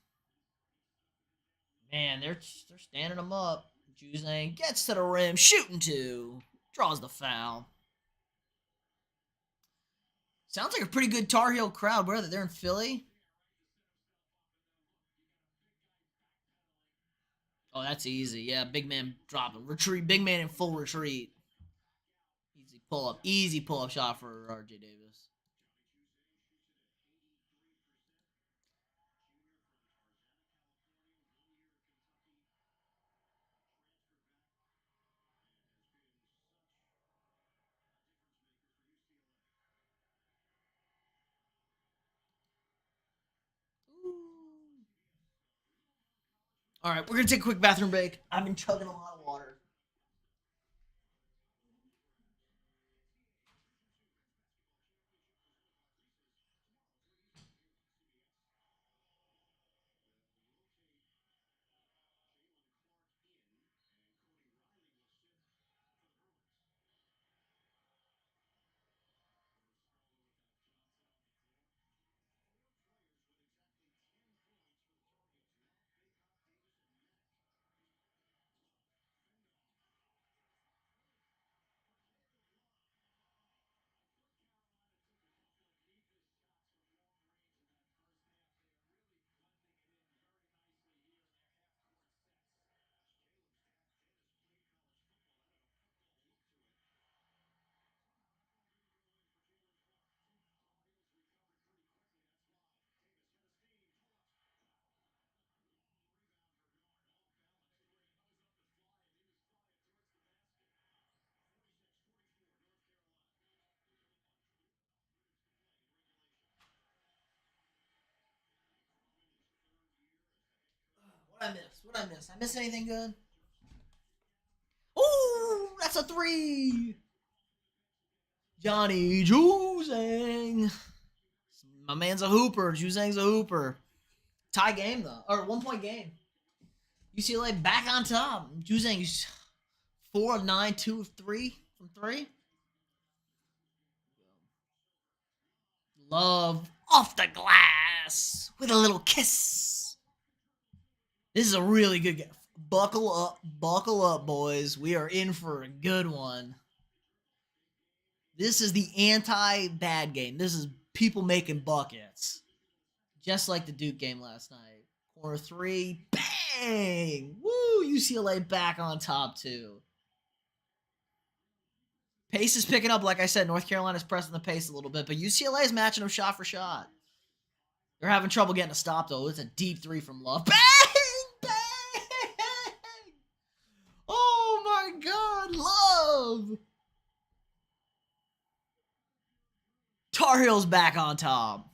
Man, they're standing them up. Juzang gets to the rim, shooting 2. Draws the foul. Sounds like a pretty good Tar Heel crowd. Where are they? They're in Philly? Oh, that's easy. Yeah, big man dropping. Retreat. Big man in full retreat. Easy pull up. Easy pull up shot for RJ Davis. Ooh. All right, we're going to take a quick bathroom break. I've been chugging a lot of water. What I miss? I miss anything good? Ooh, that's a 3. Johnny Juzang. My man's a hooper. Juzang's a hooper. Tie game though, or 1-point game. UCLA back on top. Juzang's 4 of 9, 2 of 3 from 3. Love off the glass with a little kiss. This is a really good game. Buckle up, boys. We are in for a good one. This is the anti-bad game. This is people making buckets. Just like the Duke game last night. Corner 3, bang! Woo! UCLA back on top, too. Pace is picking up. Like I said, North Carolina's pressing the pace a little bit, but UCLA is matching them shot for shot. They're having trouble getting a stop, though. It's a deep 3 from Love. Bang! Bang! Oh, my God. Love! Tar Heels back on top.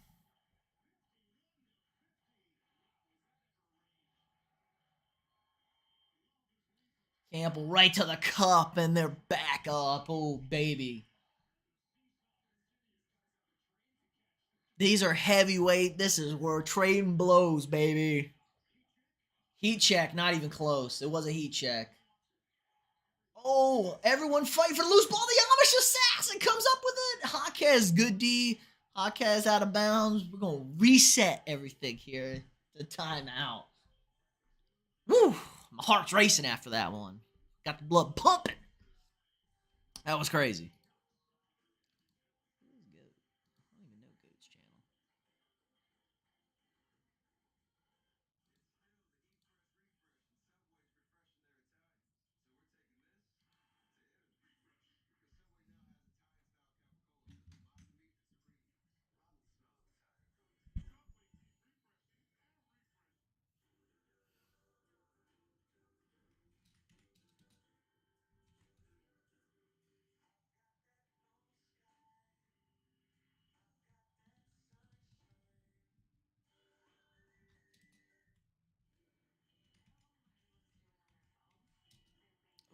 Campbell right to the cup, and they're back up. Oh, baby. These are heavyweight. This is where trading blows, baby. Heat check, not even close. It was a heat check. Oh, everyone fight for the loose ball. The Amish assassin comes up with it. Jaquez, good D. Jaquez out of bounds. We're going to reset everything here. The timeout. Woo! My heart's racing after that one. Got the blood pumping. That was crazy. I don't even know Goat's channel.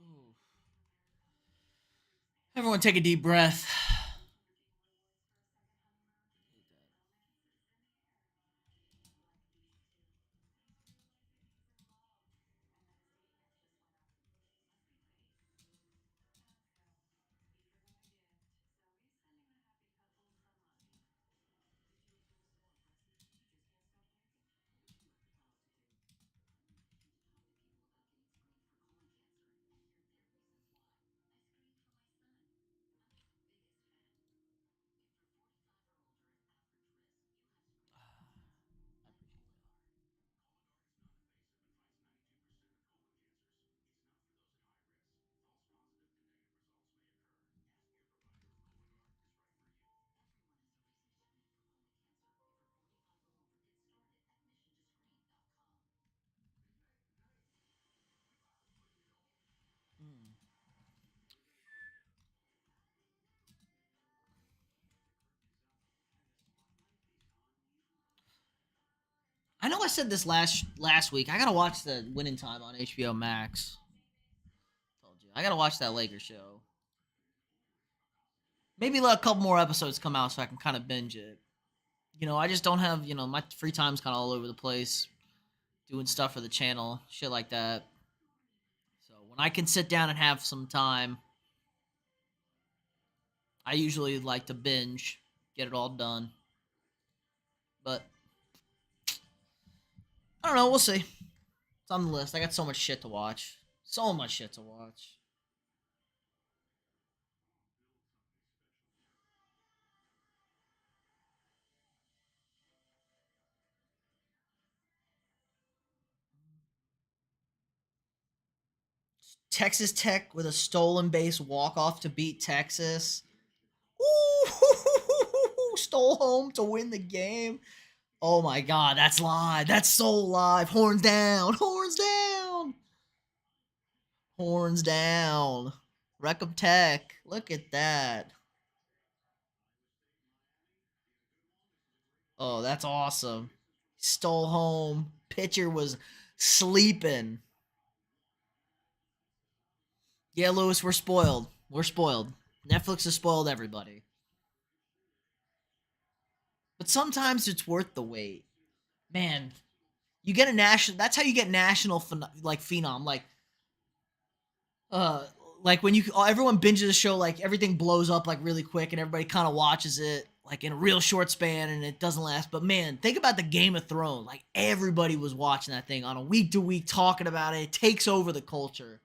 Ooh. Everyone take a deep breath. I know I said this last week. I gotta watch the Winning Time on HBO Max. Told you. I gotta watch that Lakers show. Maybe let a couple more episodes come out so I can kind of binge it. You know, I just don't have, my free time's kind of all over the place. Doing stuff for the channel, shit like that. So when I can sit down and have some time, I usually like to binge, get it all done. But I don't know, we'll see. It's on the list. I got so much shit to watch. So much shit to watch. Texas Tech with a stolen base walk-off to beat Texas. Ooh, stole home to win the game. Oh my God, that's live. That's so live. Horns down. Horns down. Horns down. Wreckham Tech. Look at that. Oh, that's awesome. Stole home. Pitcher was Sleeping. Yeah, Lewis, we're spoiled. We're spoiled. Netflix has spoiled everybody. But sometimes it's worth the wait. Man, you get a national. That's how you get national phenom. Uh, like when everyone binges a show, like everything blows up like really quick, and everybody kind of watches it like in a real short span, and it doesn't last. But man, think about the Game of Thrones. Like everybody was watching that thing on a week to week, talking about it. It takes over the culture.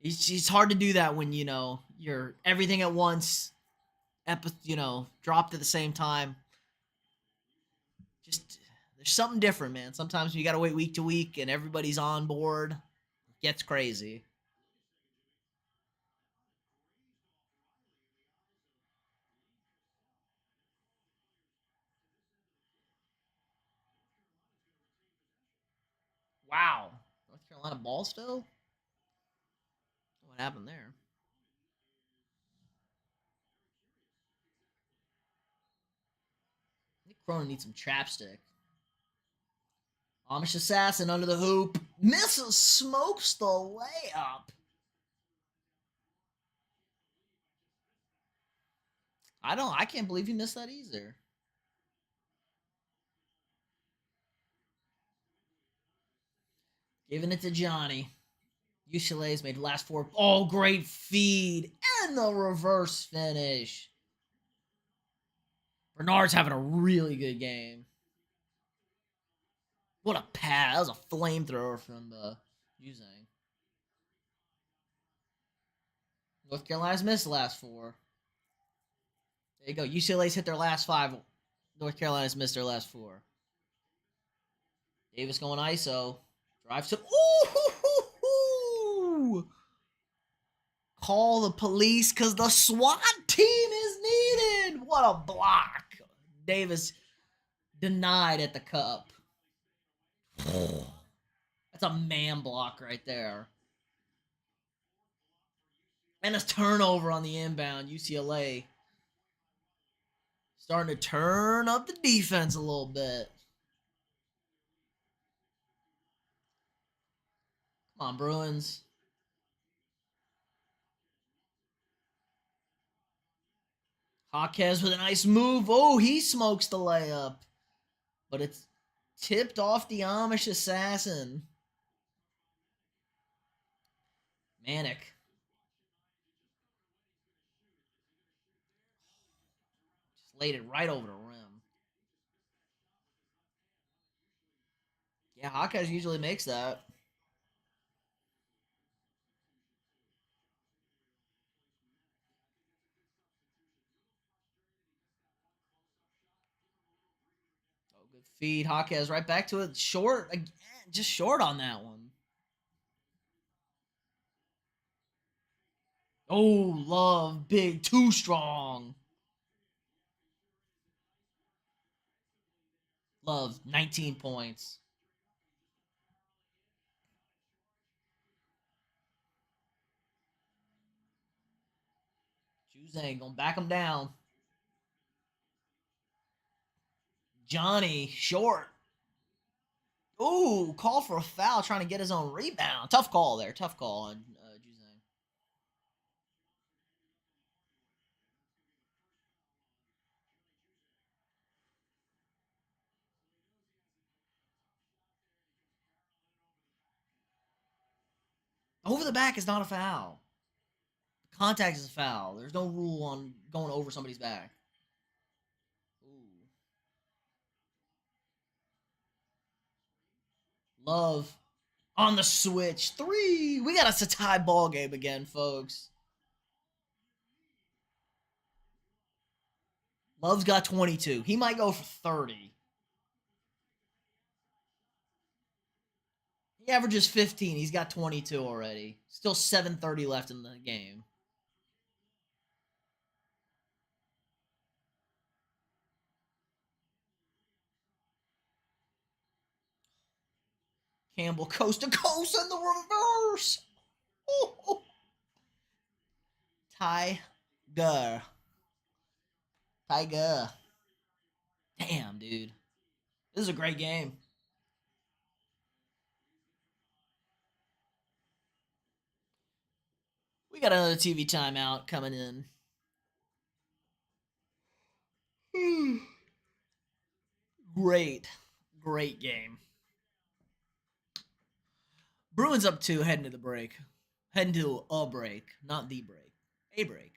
It's hard to do that when you're everything at once, dropped at the same time. Just there's something different, man. Sometimes you got to wait week to week, and everybody's on board. It gets crazy. Wow, North Carolina ball still. What happened there? I think Cronin needs some chapstick. Amish assassin under the hoop. Misses, smokes the layup. I can't believe he missed that either. Giving it to Johnny. UCLA's made the last four. Oh, great feed. And the reverse finish. Bernard's having a really good game. What a pass. That was a flamethrower from Juzang. North Carolina's missed the last four. There you go. UCLA's hit their last five. North Carolina's missed their last four. Davis going ISO. Drives to. Ooh! Call the police because the SWAT team is needed. What a block. Davis denied at the cup. That's a man block right there. And a turnover on the inbound. UCLA starting to turn up the defense a little bit. Come on, Bruins. Jaquez with a nice move. Oh, he smokes the layup. But it's tipped off the Amish assassin. Manic. Just laid it right over the rim. Yeah, Jaquez usually makes that. Oh, good feed. Jaquez right back to it. Short again. Just short on that one. Oh, Love. Big. Too strong. Love. 19 points. Juzang gonna back him down. Johnny. Short. Ooh, call for a foul trying to get his own rebound. Tough call there. Tough call on Juzang. Over the back is not a foul. Contact is a foul. There's no rule on going over somebody's back. Ooh. Love on the switch. 3. We got us a tie ball game again, folks. Love's got 22. He might go for 30. He averages 15. He's got 22 already. Still 7:30 left in the game. Campbell coast to coast in the reverse. Ooh. Tiger. Damn, dude. This is a great game. We got another TV timeout coming in. Great game. Bruins up 2 heading to the break. Heading to a break, not the break. A break.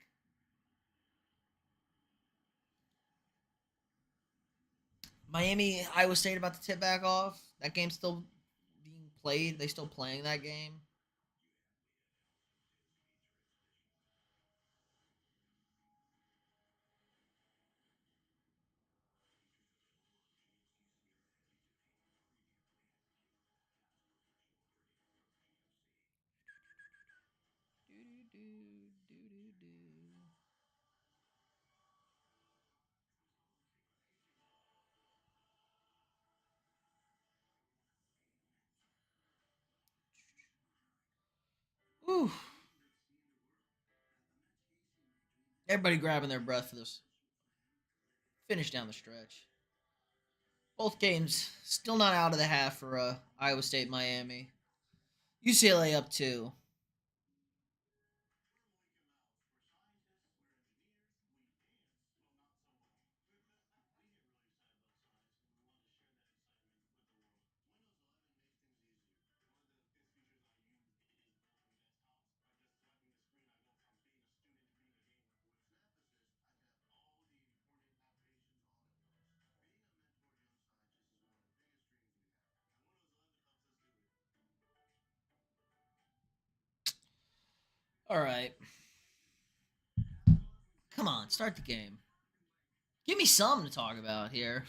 Miami, Iowa State about to tip back off. That game's still being played. They still playing that game. Ooh. Everybody grabbing their breath for this finish down the stretch. Both games still not out of the half for Iowa State, Miami. UCLA up 2. All right. Come on, start the game. Give me something to talk about here.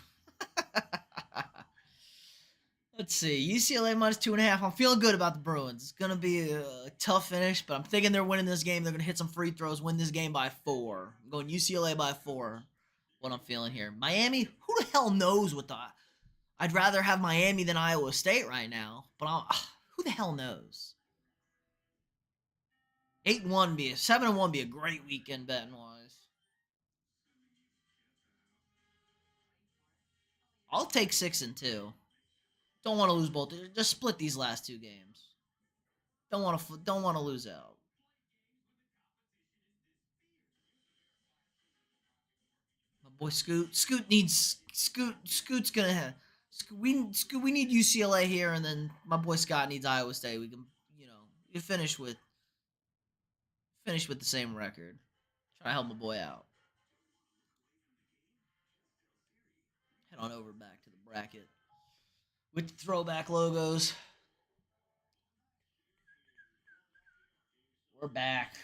Let's see. UCLA minus 2.5. I'm feeling good about the Bruins. It's going to be a tough finish, but I'm thinking they're winning this game. They're going to hit some free throws, win this game by 4. I'm going UCLA by 4. What I'm feeling here. Miami, who the hell knows what the... I'd rather have Miami than Iowa State right now, but who the hell knows? 8-1 be 7-1 be a great weekend betting wise. I'll take 6-2. Don't want to lose both. Just split these last 2 games. Don't want to lose out. My boy Scoot needs Scoot's gonna have we need UCLA here, and then my boy Scott needs Iowa State. We can you finish with the same record. Try to help my boy out. Head on over back to the bracket with the throwback logos. We're back.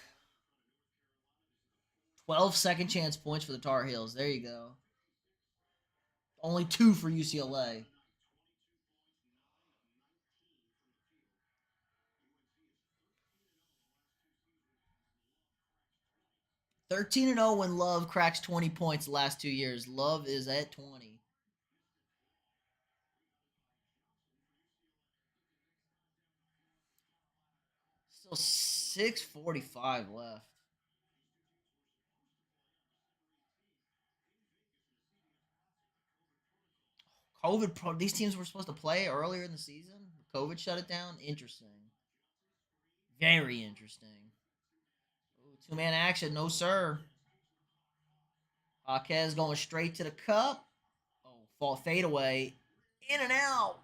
12 second chance points for the Tar Heels. There you go. Only 2 for UCLA. 13-0 when Love cracks 20 points the last 2 years. Love is at 20. Still 6:45 left. These teams were supposed to play earlier in the season. COVID shut it down. Interesting. Very interesting. Ooh, 2-man action. No, sir. Jaquez going straight to the cup. Oh, fade away. In and out.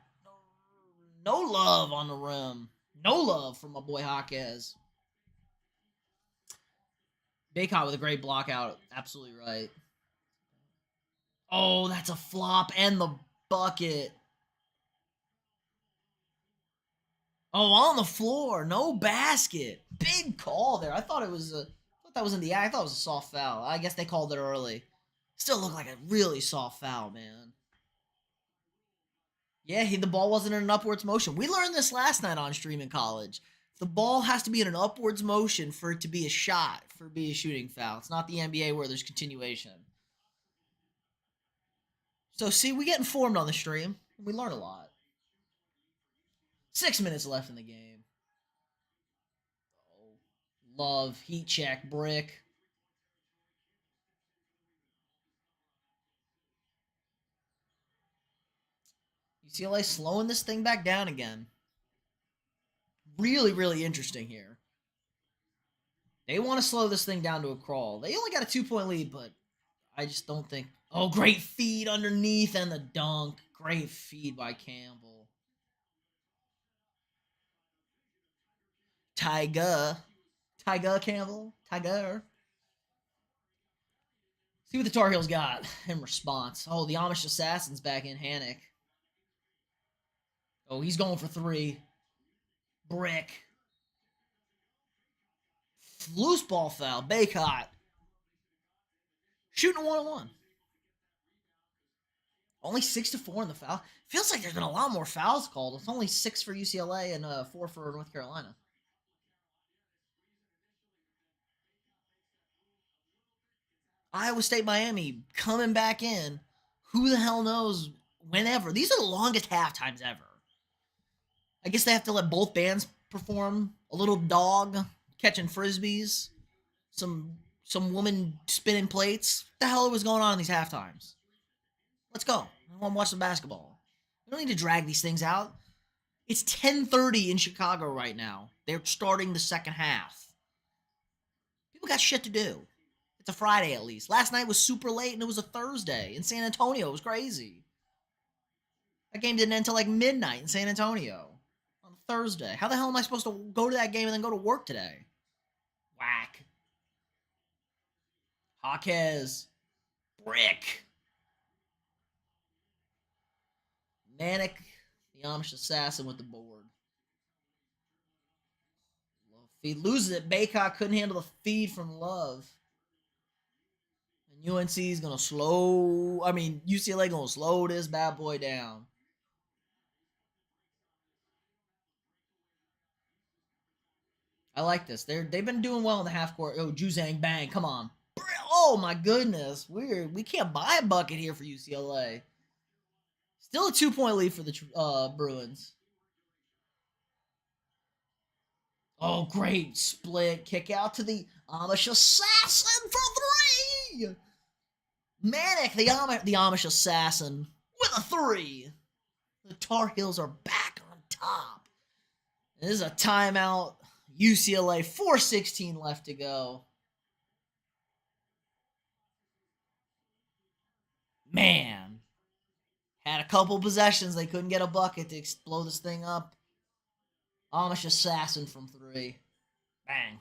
No love on the rim. No love for my boy Jaquez. Baycott with a great block out. Absolutely right. Oh, that's a flop and the bucket. Oh, on the floor. No basket. Big call there. I thought that was in the act. I thought it was a soft foul. I guess they called it early. Still looked like a really soft foul, man. Yeah, the ball wasn't in an upwards motion. We learned this last night on Stream in College. The ball has to be in an upwards motion for it to be a shot, for it to be a shooting foul. It's not the NBA where there's continuation. So, see, we get informed on the stream. We learn a lot. 6 minutes left in the game. Oh, Love, heat check, brick. UCLA slowing this thing back down again. Really, really interesting here. They want to slow this thing down to a crawl. They only got a 2-point lead, but I just don't think. Oh, great feed underneath and the dunk. Great feed by Campbell. Tiger Campbell. Tiger. See what the Tar Heels got in response. Oh, the Amish Assassin's back in. Hannock. Oh, he's going for 3. Brick. Loose ball foul. Baycott. Shooting a 1-on-1. Only 6-4 in the foul. Feels like there's been a lot more fouls called. It's only 6 for UCLA and 4 for North Carolina. Iowa State, Miami coming back in. Who the hell knows whenever. These are the longest halftimes ever. I guess they have to let both bands perform. A little dog catching frisbees. Some woman spinning plates. What the hell was going on in these halftimes? Let's go. I want to watch the basketball. We don't need to drag these things out. It's 10:30 in Chicago right now. They're starting the second half. People got shit to do. It's a Friday at least. Last night was super late and it was a Thursday in San Antonio. It was crazy. That game didn't end until like midnight in San Antonio on a Thursday. How the hell am I supposed to go to that game and then go to work today? Whack. Jaquez. Brick. Manic, the Amish Assassin with the board. Feed loses it. Baycott couldn't handle the feed from Love. And UNC is going to UCLA going to slow this bad boy down. I like this. They've been doing well in the half court. Oh, Juzang bang. Come on. Oh, my goodness. We can't buy a bucket here for UCLA. Still a 2-point lead for the Bruins. Oh, great split. Kick out to the Amish Assassin for 3. Manic, the Amish Assassin with a 3. The Tar Heels are back on top. This is a timeout. UCLA, 4:16 left to go. Man. Had a couple possessions. They couldn't get a bucket to blow this thing up. Amish Assassin from 3. Bang.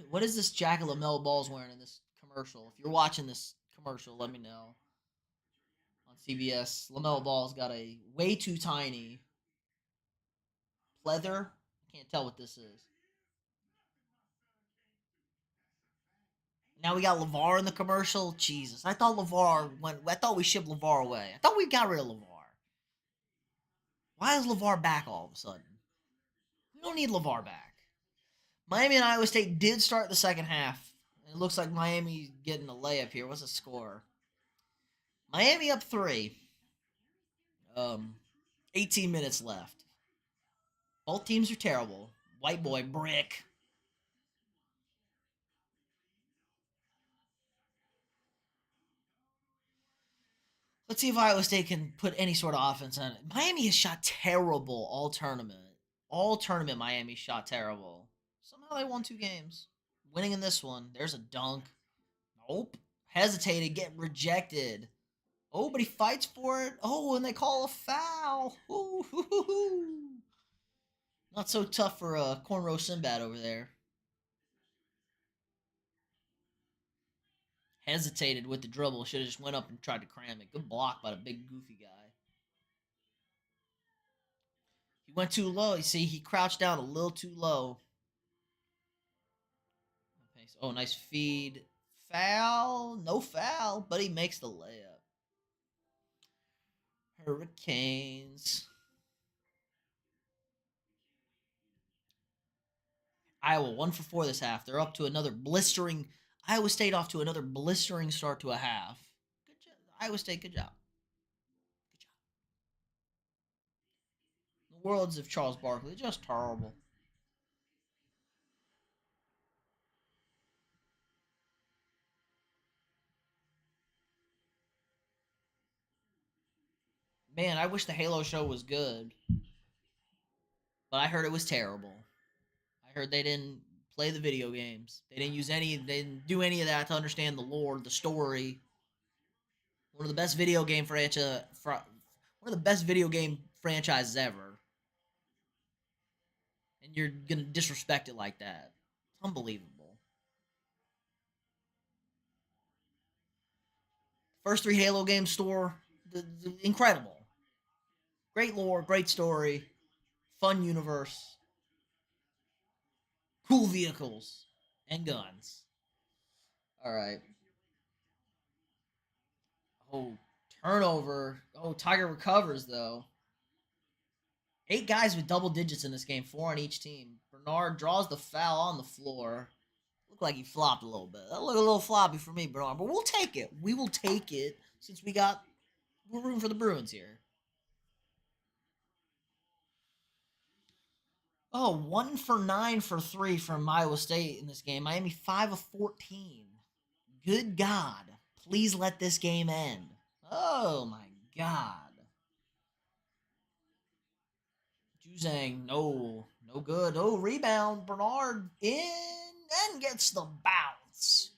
What is this jacket LaMelo Ball's wearing in this commercial? If you're watching this commercial, let me know. On CBS, LaMelo Ball's got a way too tiny pleather. I can't tell what this is. Now we got LeVar in the commercial. Jesus, I thought we shipped LeVar away. I thought we got rid of LeVar. Why is LeVar back all of a sudden? We don't need LeVar back. Miami and Iowa State did start the second half. It looks like Miami's getting a layup here. What's the score? Miami up 3. 18 minutes left. Both teams are terrible. White boy brick. Let's see if Iowa State can put any sort of offense on it. Miami has shot terrible all tournament. All tournament, Miami shot terrible. Somehow they won 2 games. Winning in this one. There's a dunk. Nope. Hesitated, get rejected. Oh, but he fights for it. Oh, and they call a foul. Ooh, hoo, hoo, hoo. Not so tough for Cornrow Sinbad over there. Hesitated with the dribble. Should have just went up and tried to cram it. Good block by the big goofy guy. He went too low. You see, he crouched down a little too low. Oh, nice feed. Foul. No foul, but he makes the layup. Hurricanes. Iowa 1 for 4 this half. They're up to another blistering. Iowa State off to another blistering start to a half. Good job. Iowa State, good job. Good job. The worlds of Charles Barkley, just terrible. Man, I wish the Halo show was good, but I heard it was terrible. I heard they didn't play the video games. They didn't use any. They didn't do any of that to understand the lore, the story. One of the best video game franchise, one of the best video game franchises ever, and you're gonna disrespect it like that. It's unbelievable. First three Halo games store, incredible. Great lore, great story, fun universe, cool vehicles, and guns. All right. Oh, turnover. Oh, Tiger recovers, though. 8 guys with double digits in this game, 4 on each team. Bernard draws the foul on the floor. Looked like he flopped a little bit. That looked a little floppy for me, Bernard. But we'll take it. We will take it since we're rooting for the Bruins here. Oh, 1 for 9 for 3 from Iowa State in this game. Miami 5 of 14. Good God. Please let this game end. Oh, my God. Juzang, no. No good. Oh, rebound. Bernard in and gets the bounce.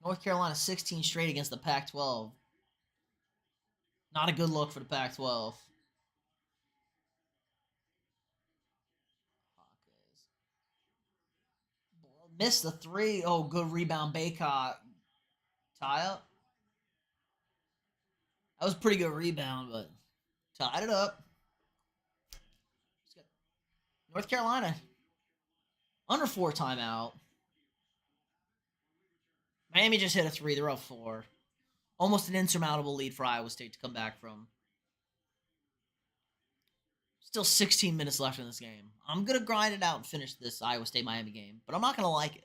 North Carolina 16 straight against the Pac-12. Not a good look for the Pac-12. Missed the 3. Oh, good rebound, Baycott. Tie up. That was a pretty good rebound, but tied it up. North Carolina under 4 timeout. Miami just hit a 3. They're up 4. Almost an insurmountable lead for Iowa State to come back from. Still 16 minutes left in this game. I'm going to grind it out and finish this Iowa State-Miami game, but I'm not going to like it.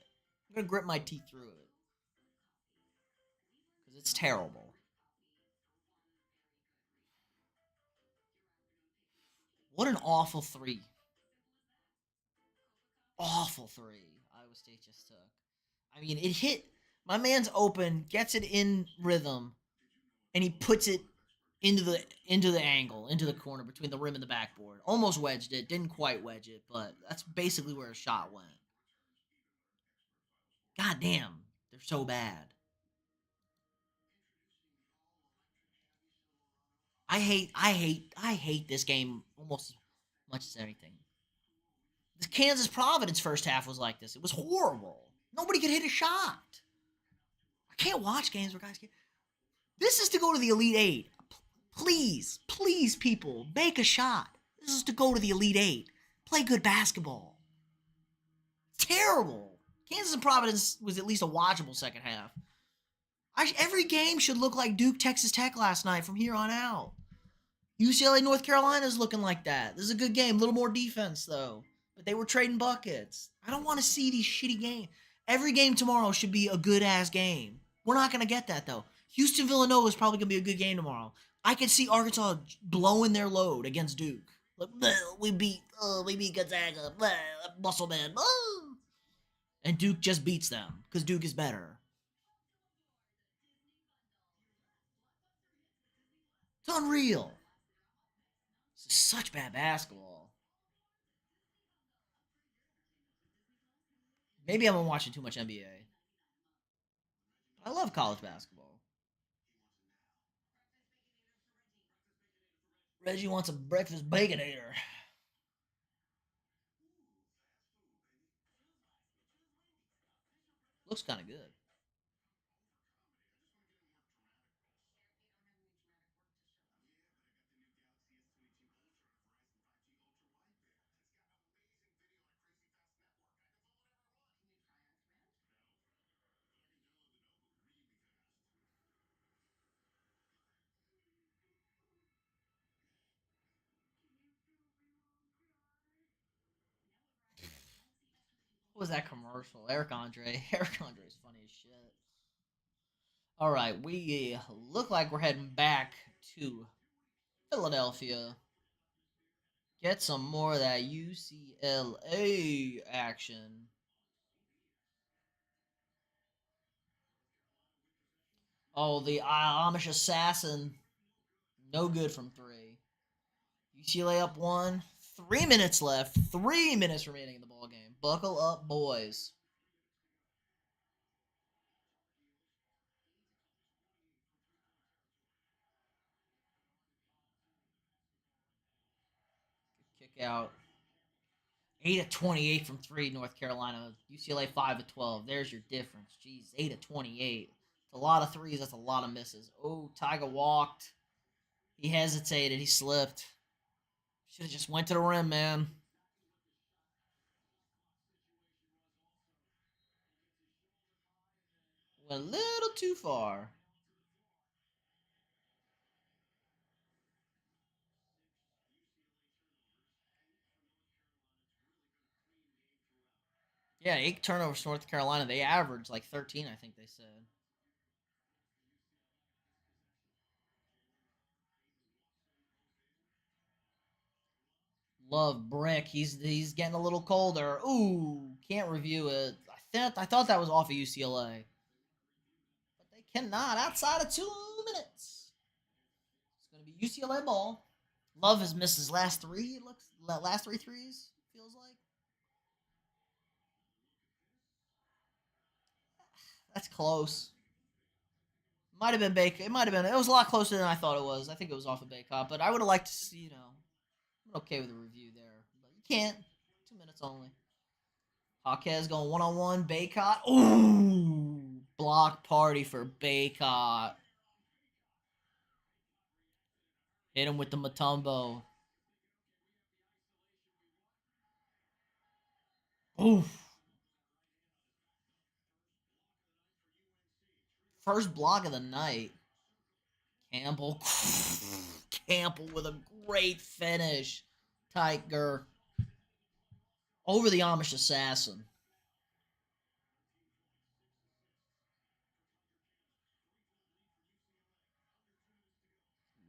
I'm going to grit my teeth through it. Because it's terrible. What an awful 3. Awful 3 Iowa State just took. I mean, it hit. My man's open, gets it in rhythm, and he puts it into the angle, into the corner between the rim and the backboard. Almost wedged it, didn't quite wedge it, but that's basically where a shot went. God damn, they're so bad. I hate this game almost as much as anything. The Kansas Providence first half was like this. It was horrible. Nobody could hit a shot. I can't watch games where guys get. This is to go to the Elite Eight. Please, please, people, make a shot. This is to go to the Elite Eight. Play good basketball. Terrible. Kansas and Providence was at least a watchable second half. Every game should look like Duke, Texas Tech last night from here on out. UCLA, North Carolina is looking like that. This is a good game. A little more defense, though. But they were trading buckets. I don't want to see these shitty games. Every game tomorrow should be a good-ass game. We're not going to get that, though. Houston-Villanova is probably going to be a good game tomorrow. I could see Arkansas blowing their load against Duke. Like, we beat Gonzaga. Muscle man. And Duke just beats them because Duke is better. It's unreal. This is such bad basketball. Maybe I'm watching too much NBA. I love college basketball. Reggie wants a breakfast baconator. Looks kind of good. What was that commercial? Eric Andre. Eric Andre's funny as shit. All right, we look like we're heading back to Philadelphia. Get some more of that UCLA action. Oh, the Amish assassin. No good from three. UCLA up one. 3 minutes left. 3 minutes remaining in the ball game. Buckle up, boys. Kick out. 8 of 28 from three, North Carolina. UCLA 5 of 12. There's your difference. Jeez, 8 of 28. It's a lot of threes. That's a lot of misses. Oh, Tiger walked. He hesitated. He slipped. Should have just went to the rim, man. Went a little too far. Yeah, 8 turnovers for North Carolina. They averaged like 13, I think they said. Love Brick. He's getting a little colder. Ooh, can't review it. I thought that was off of UCLA. But they cannot outside of 2 minutes. It's going to be UCLA ball. Love has missed his last three. It looks last three threes. Feels like that's close. Might have been Baker. It might have been. It was a lot closer than I thought it was. I think it was off of Baycott, but I would have liked to see. I'm okay with the review there, but you can't. 2 minutes only. Jaquez going one-on-one. Baycott. Ooh, block party for Baycott. Hit him with the Matumbo. Oof. First block of the night. Campbell. Campbell with a great finish. Tiger. Over the Amish assassin.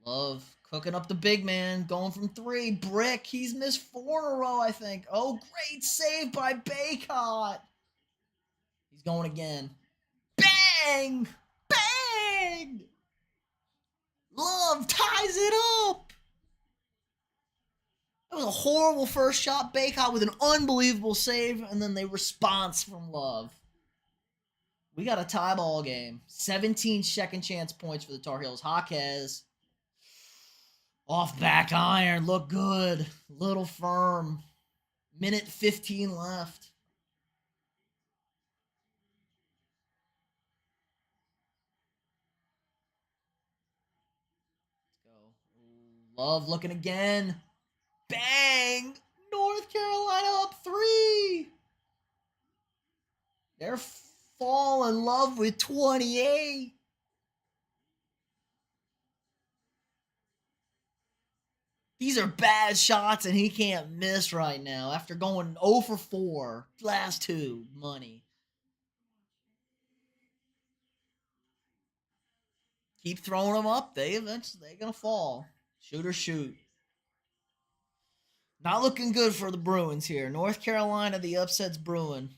Love cooking up the big man. Going from three. Brick. He's missed 4 in a row, I think. Oh, great save by Baycott. He's going again. Bang! Bang! Love ties it up. That was a horrible first shot. Baycott with an unbelievable save, and then the response from Love. We got a tie ball game. 17 second chance points for the Tar Heels. Jaquez. Off back iron. Look good. Little firm. Minute 15 left. Let's go. Love looking again. Bang! North Carolina up 3. They're fall in love with 28. These are bad shots, and he can't miss right now after going 0 for 4. Last 2, money. Keep throwing them up. They're gonna fall. Shoot or shoot. Not looking good for the Bruins here. North Carolina, the upset's brewing.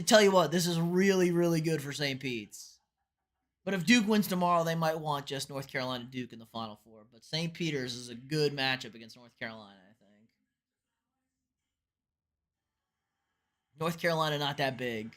Tell you what, this is really, really good for St. Pete's. But if Duke wins tomorrow, they might want just North Carolina Duke in the Final Four. But St. Peter's is a good matchup against North Carolina, I think. North Carolina not that big.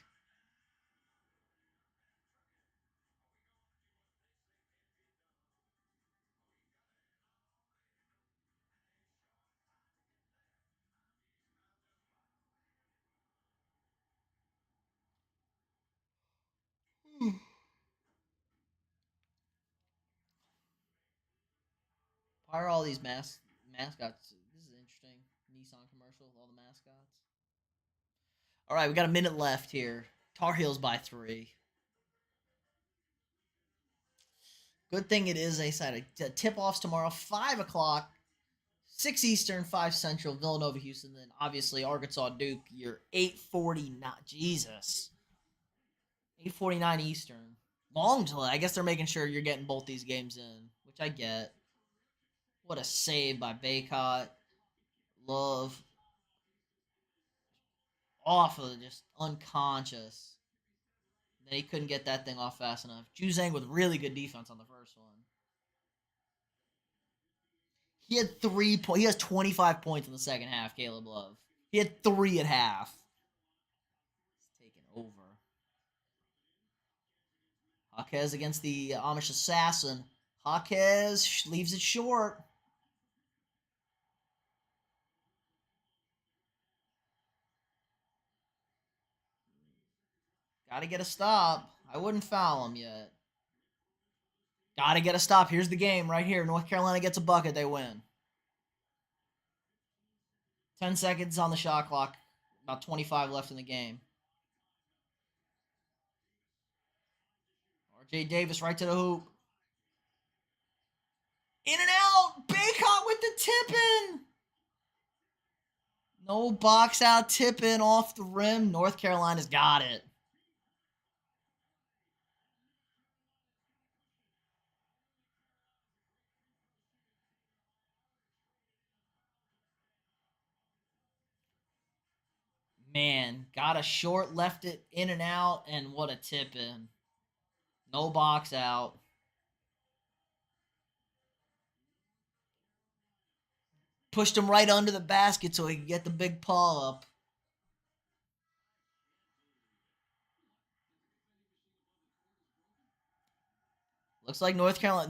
Why are all these mascots? This is interesting. Nissan commercial with all the mascots. All right, we got a minute left here. Tar Heels by 3. Good thing it is a side. Tip-offs tomorrow, 5 o'clock, 6 Eastern, 5 Central, Villanova, Houston. Then obviously Arkansas, Duke. You're 8:40. Not Jesus. 8:49 Eastern. Long delay. I guess they're making sure you're getting both these games in, which I get. What a save by Baycott. Love. Awful, just unconscious. Then he couldn't get that thing off fast enough. Juzang with really good defense on the first one. He had 3 points. He has 25 points in the second half, Caleb Love. He had 3 at half. He's taken over. Jaquez against the Amish Assassin. Jaquez leaves it short. Got to get a stop. I wouldn't foul him yet. Got to get a stop. Here's the game right here. North Carolina gets a bucket. They win. 10 seconds on the shot clock. About 25 left in the game. RJ Davis right to the hoop. In and out. Baycott with the tip in. No box out tip in off the rim. North Carolina's got it. Man, got a short, left it in and out, and what a tip in. No box out. Pushed him right under the basket so he could get the big pull up. Looks like North Carolina,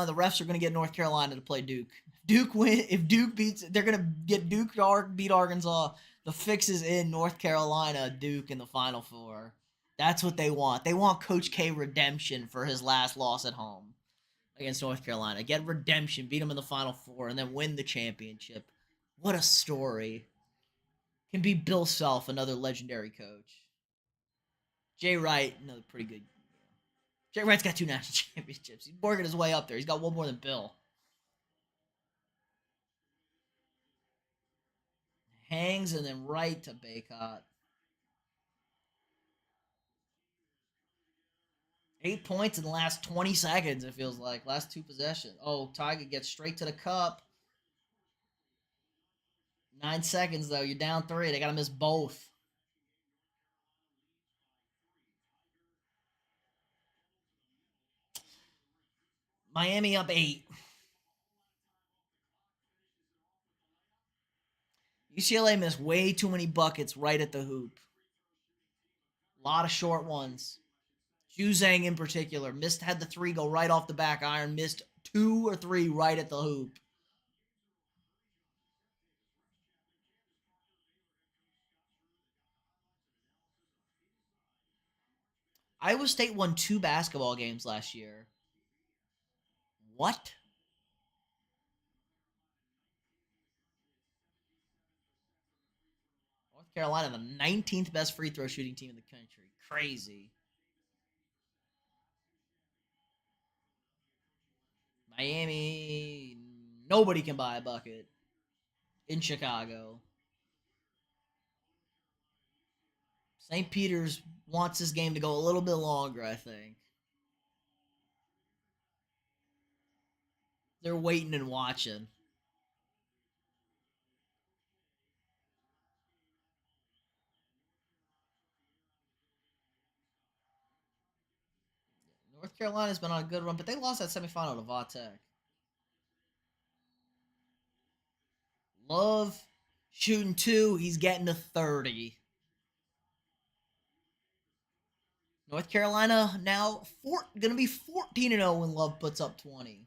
the refs are going to get North Carolina to play Duke. Duke win. If Duke beats, they're going to get Duke to beat Arkansas. The fix is in North Carolina, Duke in the Final Four. That's what they want. They want Coach K redemption for his last loss at home against North Carolina. Get redemption, beat them in the Final Four, and then win the championship. What a story. Can be Bill Self, another legendary coach. Jay Wright, another pretty good. Jay Wright's got 2 national championships. He's working his way up there. He's got one more than Bill. Hangs and then right to Baycott. 8 points in the last 20 seconds, it feels like. Last 2 possessions. Oh, Tiger gets straight to the cup. 9 seconds, though. You're down 3. They got to miss both. Miami up 8. UCLA missed way too many buckets right at the hoop. A lot of short ones. Juzang in particular had the 3 go right off the back iron, missed 2 or 3 right at the hoop. Iowa State won 2 basketball games last year. What? North Carolina, the 19th best free throw shooting team in the country. Crazy. Miami, nobody can buy a bucket in Chicago. St. Peter's wants this game to go a little bit longer, I think. They're waiting and watching. North Carolina's been on a good run, but they lost that semifinal to Vautech. Love shooting 2. He's getting to 30. North Carolina now going to be 14-0 when Love puts up 20.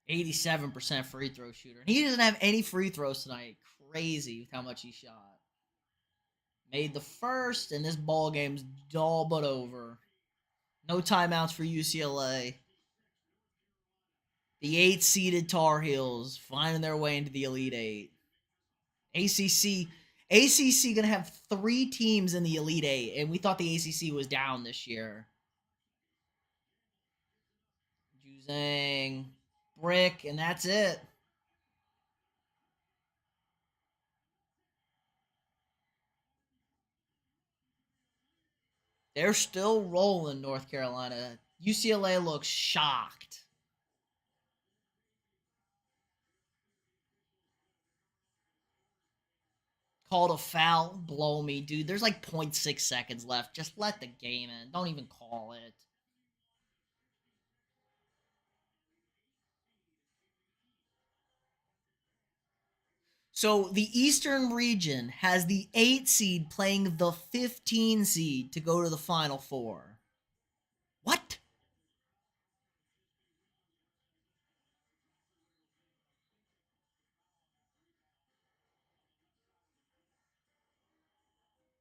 %87 free throw shooter. And he doesn't have any free throws tonight. Crazy with how much he shot. Made the first, and this ball game's all but over. No timeouts for UCLA. The 8-seeded Tar Heels finding their way into the Elite 8. ACC gonna have 3 teams in the Elite Eight, and we thought the ACC was down this year. Juzang, Brick, and that's it. They're still rolling, North Carolina. UCLA looks shocked. Called a foul. Blow me, dude. There's like 0.6 seconds left. Just let the game in. Don't even call it. So the Eastern region has the 8 seed playing the 15 seed to go to the Final Four. What?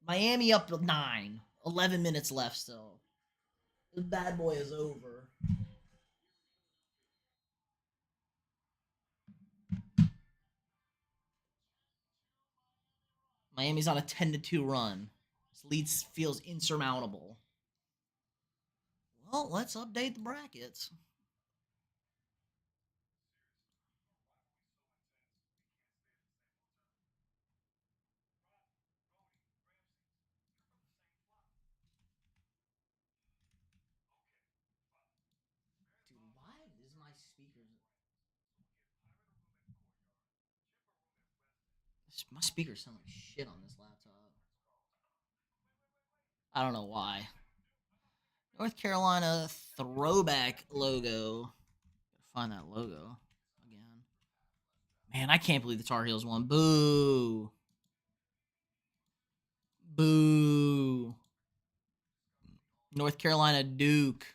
Miami up 9. 11 minutes left still. The bad boy is over. Miami's on a 10-2 run. This lead feels insurmountable. Well, let's update the brackets. Dude, why is my speakers... My speakers sound like shit on this laptop. I don't know why. North Carolina throwback logo. Gotta find that logo again. Man, I can't believe the Tar Heels won. Boo. Boo. North Carolina Duke.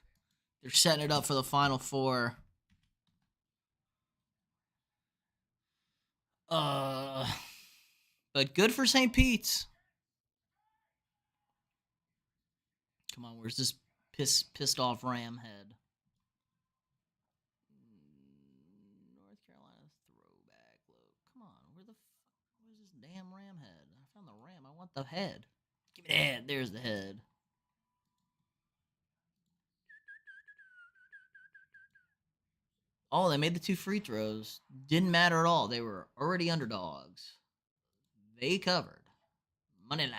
They're setting it up for the Final Four. But good for St. Pete's. Come on, where's this pissed off Ram head? North Carolina throwback logo. Come on, where's this damn Ram head? I found the Ram. I want the head. Give me the head. There's the head. Oh, they made the 2 free throws. Didn't matter at all. They were already underdogs. They covered. Money line.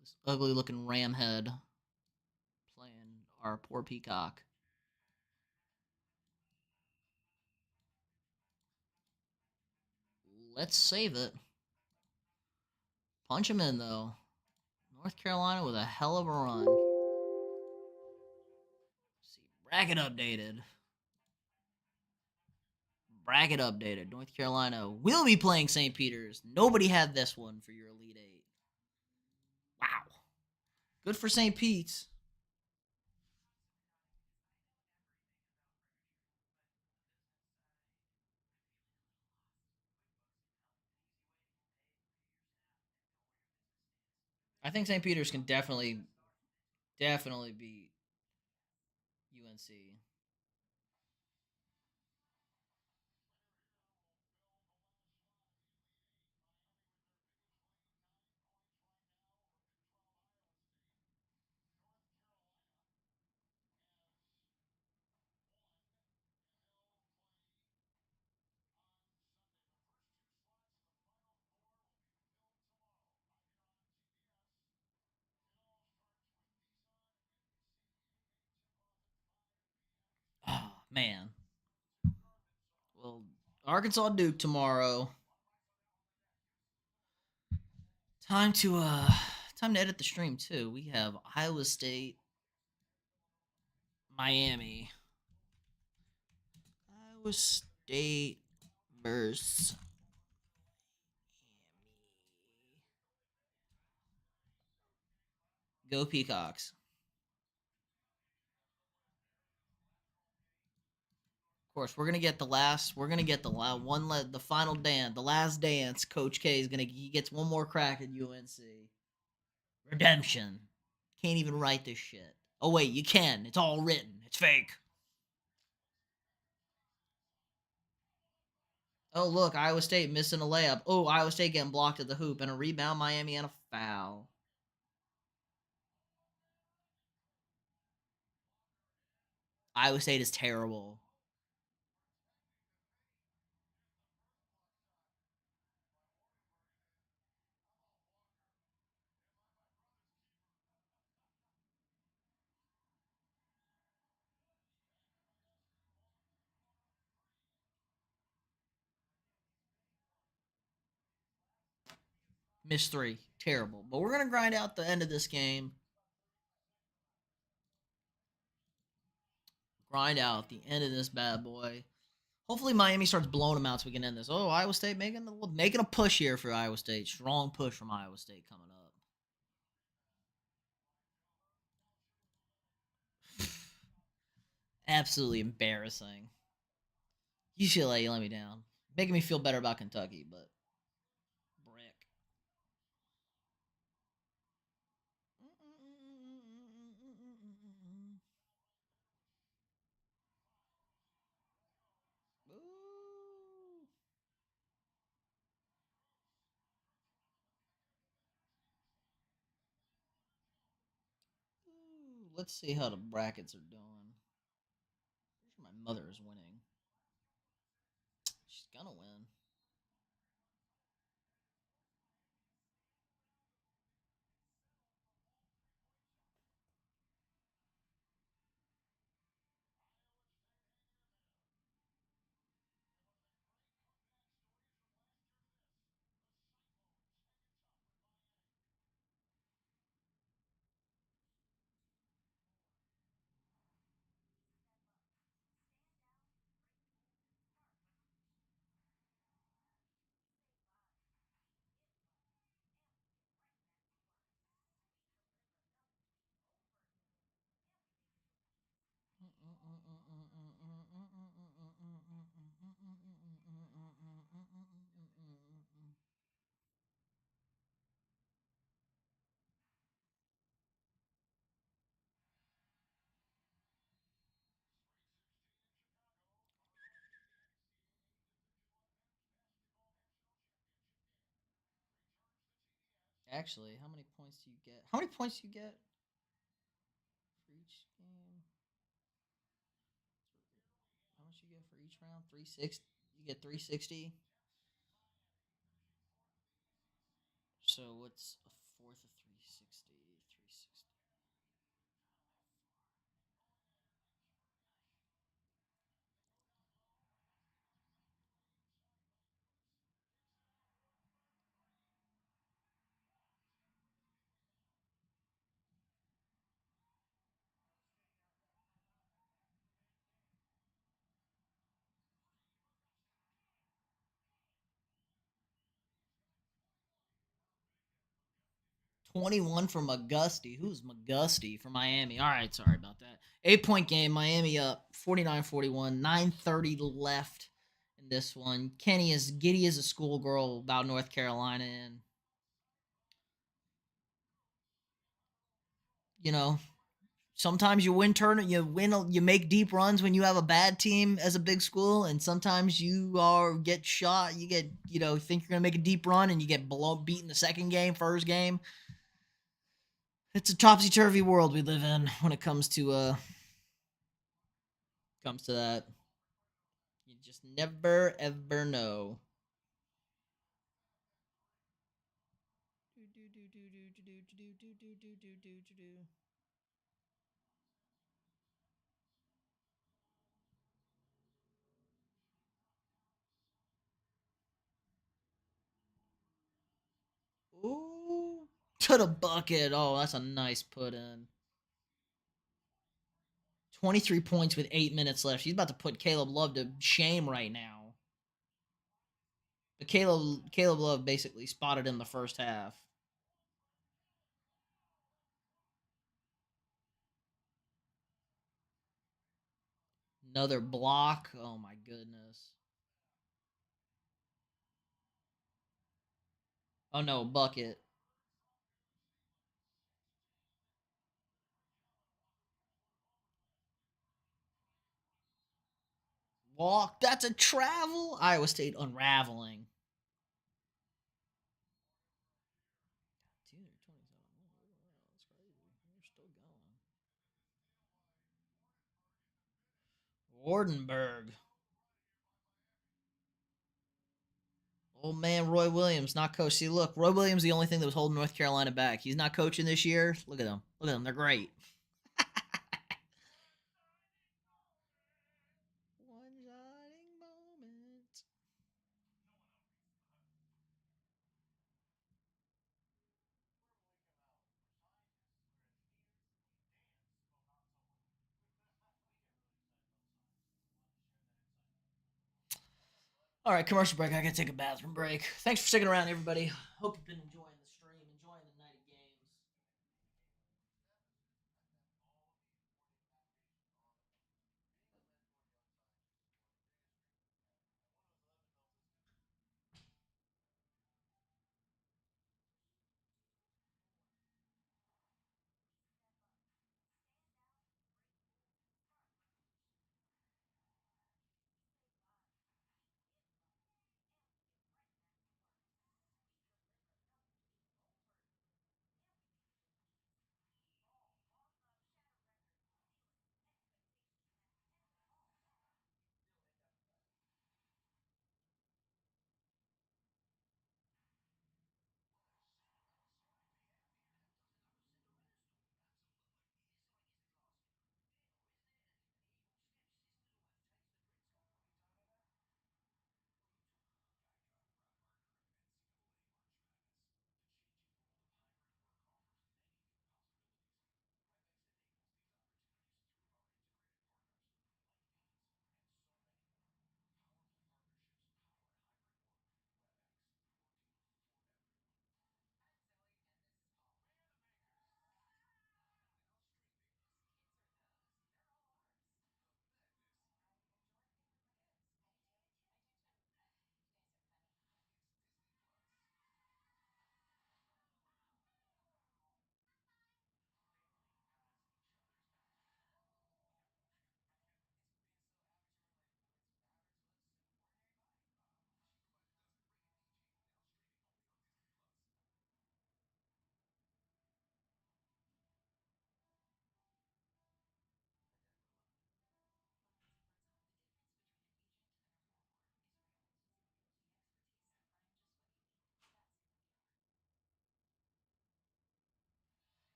This ugly looking ram head playing our poor Peacock. Let's save it. Punch him in, though. North Carolina with a hell of a run. Let's see, bracket updated. Bracket updated. North Carolina will be playing St. Peter's. Nobody had this one for your Elite Eight. Wow. Good for St. Pete's. I think St. Peter's can definitely beat UNC. Oh, man. Well, Arkansas Duke tomorrow. Time to edit the stream too. We have Iowa State, Miami. Iowa State versus Miami. Go Peacocks. Of course, we're gonna get the last. We're gonna get the final dance, the last dance. Coach K is gonna. He gets one more crack at UNC. Redemption. Can't even write this shit. Oh wait, you can. It's all written. It's fake. Oh look, Iowa State missing a layup. Oh, Iowa State getting blocked at the hoop and a rebound. Miami and a foul. Iowa State is terrible. Missed three. Terrible. But we're gonna grind out the end of this game. Grind out the end of this bad boy. Hopefully Miami starts blowing them out so we can end this. Oh, Iowa State making a push here for Iowa State. Strong push from Iowa State coming up. Absolutely embarrassing. UCLA, you let me down. Making me feel better about Kentucky, but brick. Ooh. Ooh. Let's see how the brackets are doing. My mother is winning. She's gonna win. Actually, how many points do you get? How many points do you get for each game? How much you get for each round? 360. You get 360. So what's a fourth of 360? 360. 21 from Auguste. Who's Auguste for Miami? All right, sorry about that. 8-point game. Miami up 49-41. 9:30 left in this one. Kenny is giddy as a schoolgirl about North Carolina, and you know, sometimes you you make deep runs when you have a bad team as a big school, and sometimes you get shot. You get think you're gonna make a deep run, and you get beaten the second game, first game. It's a topsy turvy world we live in when it comes to that. You just never ever know. Ooh, to the bucket. Oh, that's a nice put in. 23 points with 8 minutes left. She's about to put Caleb Love to shame right now. But Caleb Love basically spotted him the first half. Another block. Oh my goodness. Oh no, bucket. Walk. That's a travel. Iowa State unraveling. Dude, 27. That's crazy. They're still going. Wardenberg. Old man Roy Williams, not coach. See, look, Roy Williams the only thing that was holding North Carolina back. He's not coaching this year. Look at them. Look at them. They're great. One shining moment. All right, commercial break. I gotta take a bathroom break. Thanks for sticking around, everybody. Hope you've been enjoying the stream, enjoying the night of games.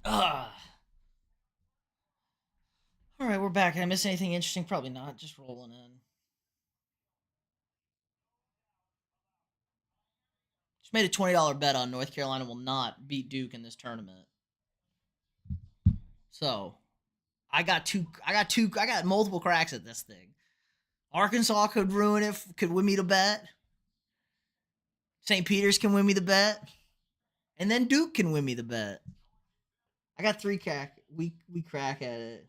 Ugh. All right, we're back. Did I miss anything interesting? Probably not. Just rolling in. Just made a $20 bet on North Carolina will not beat Duke in this tournament. So I got two. I got two. I got multiple cracks at this thing. Arkansas could ruin it. Could win me the bet. St. Peter's can win me the bet, and then Duke can win me the bet. I got three crack. We crack at it.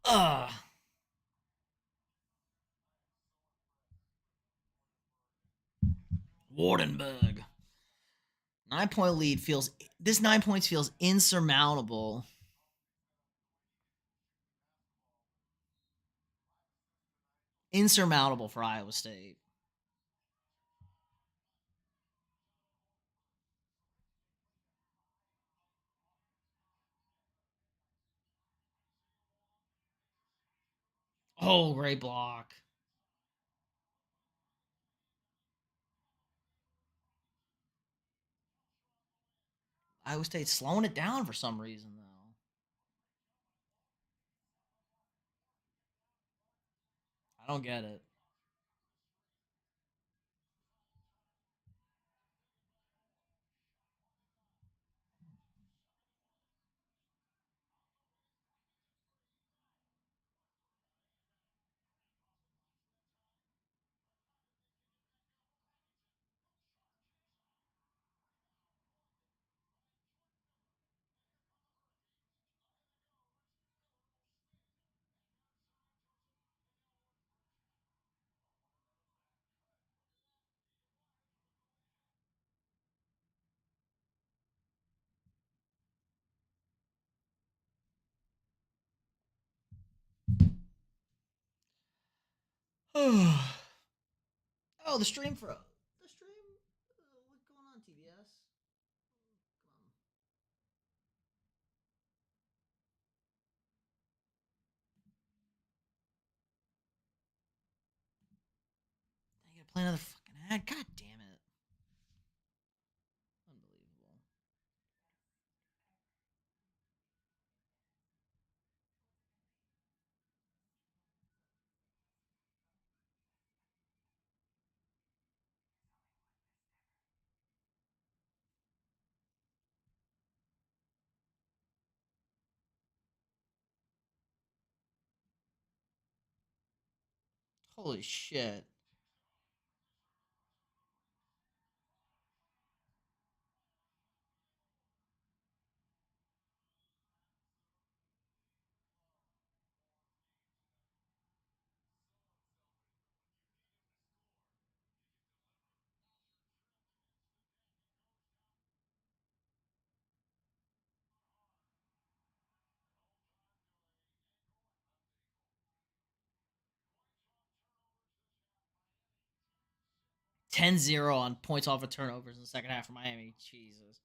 Ugh. Wardenberg. 9-point lead feels. This 9 points feels insurmountable. Insurmountable for Iowa State. Oh, great block. Iowa State's slowing it down for some reason, though. I don't get it. Oh, the stream for the stream. What's going on, TBS? Come on. I gotta play another fucking ad. God damn it! Unbelievable. Holy shit! Ten-0 on points off of turnovers in the second half for Miami. Jesus.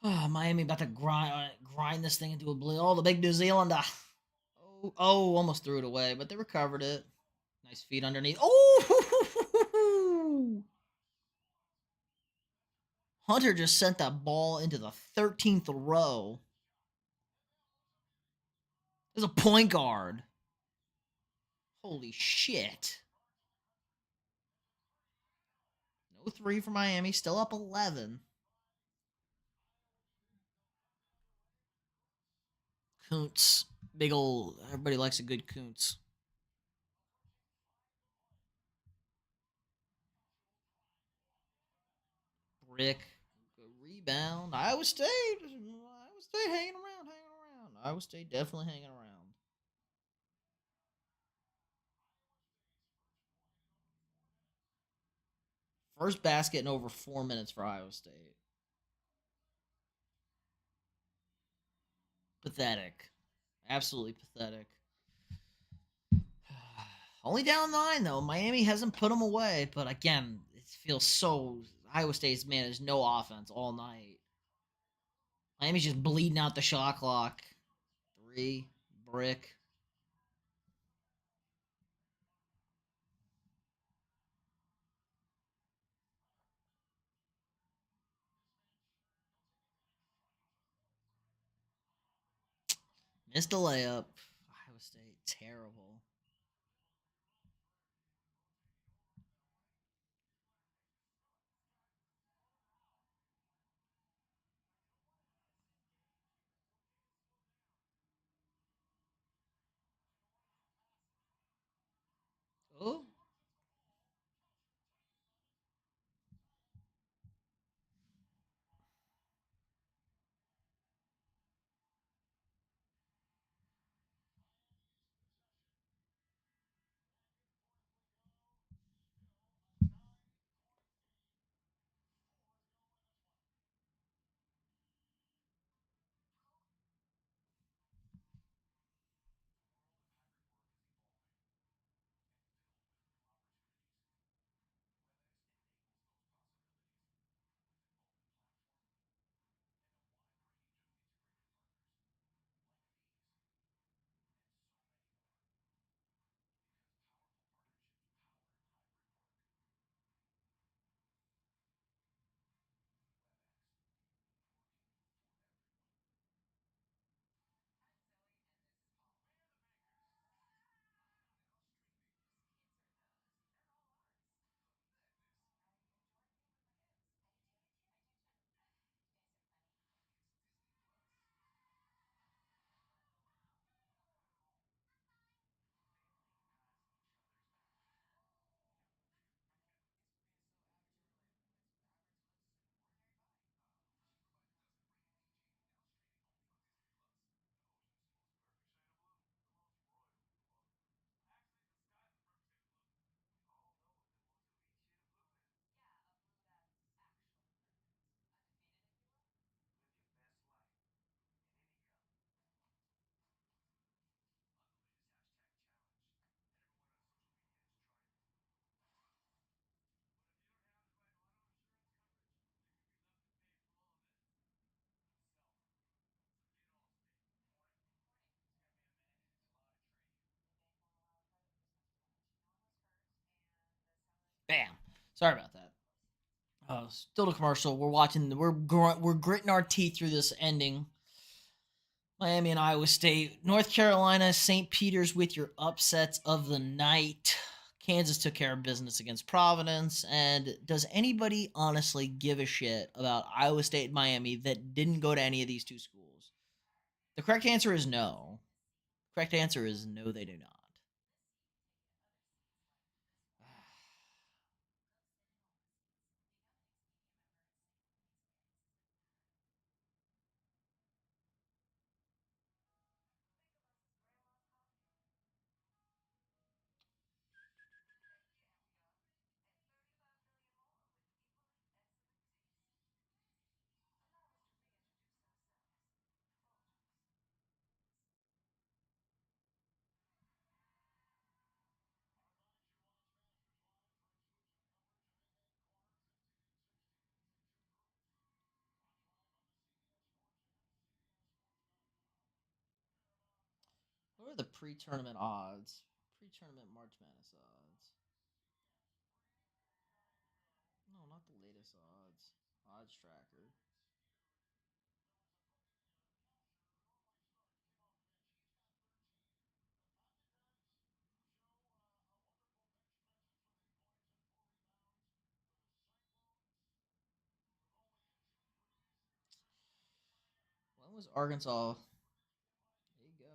Oh, Miami about to grind this thing into a blue. Oh, the big New Zealander. Almost threw it away, but they recovered it. Nice feet underneath. Oh! Hunter just sent that ball into the 13th row. There's a point guard. Holy shit. No three for Miami. Still up 11. Kuntz. Big old. Everybody likes a good Kuntz. Brick. Good rebound. Iowa State. Iowa State hanging around. Iowa State definitely hanging around. First basket in over 4 minutes for Iowa State. Pathetic. Absolutely pathetic. Only down 9, though. Miami hasn't put them away, but again, it feels so. Iowa State's managed no offense all night. Miami's just bleeding out the shot clock. 3, brick. Missed a layup. Iowa State, terrible. Oh. Bam. Sorry about that. Still the commercial. We're watching. We're gritting our teeth through this ending. Miami and Iowa State. North Carolina, St. Peter's with your upsets of the night. Kansas took care of business against Providence. And does anybody honestly give a shit about Iowa State and Miami that didn't go to any of these two schools? The correct answer is no. Correct answer is no, they do not. What are the pre-tournament odds? Pre-tournament March Madness odds. No, not the latest odds. Odds tracker. When was Arkansas? There you go.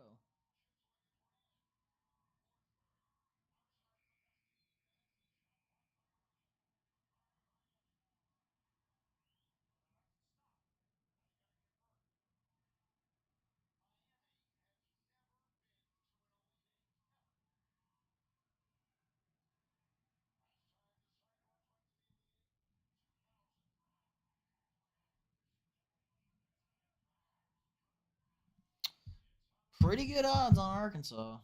Pretty good odds on Arkansas.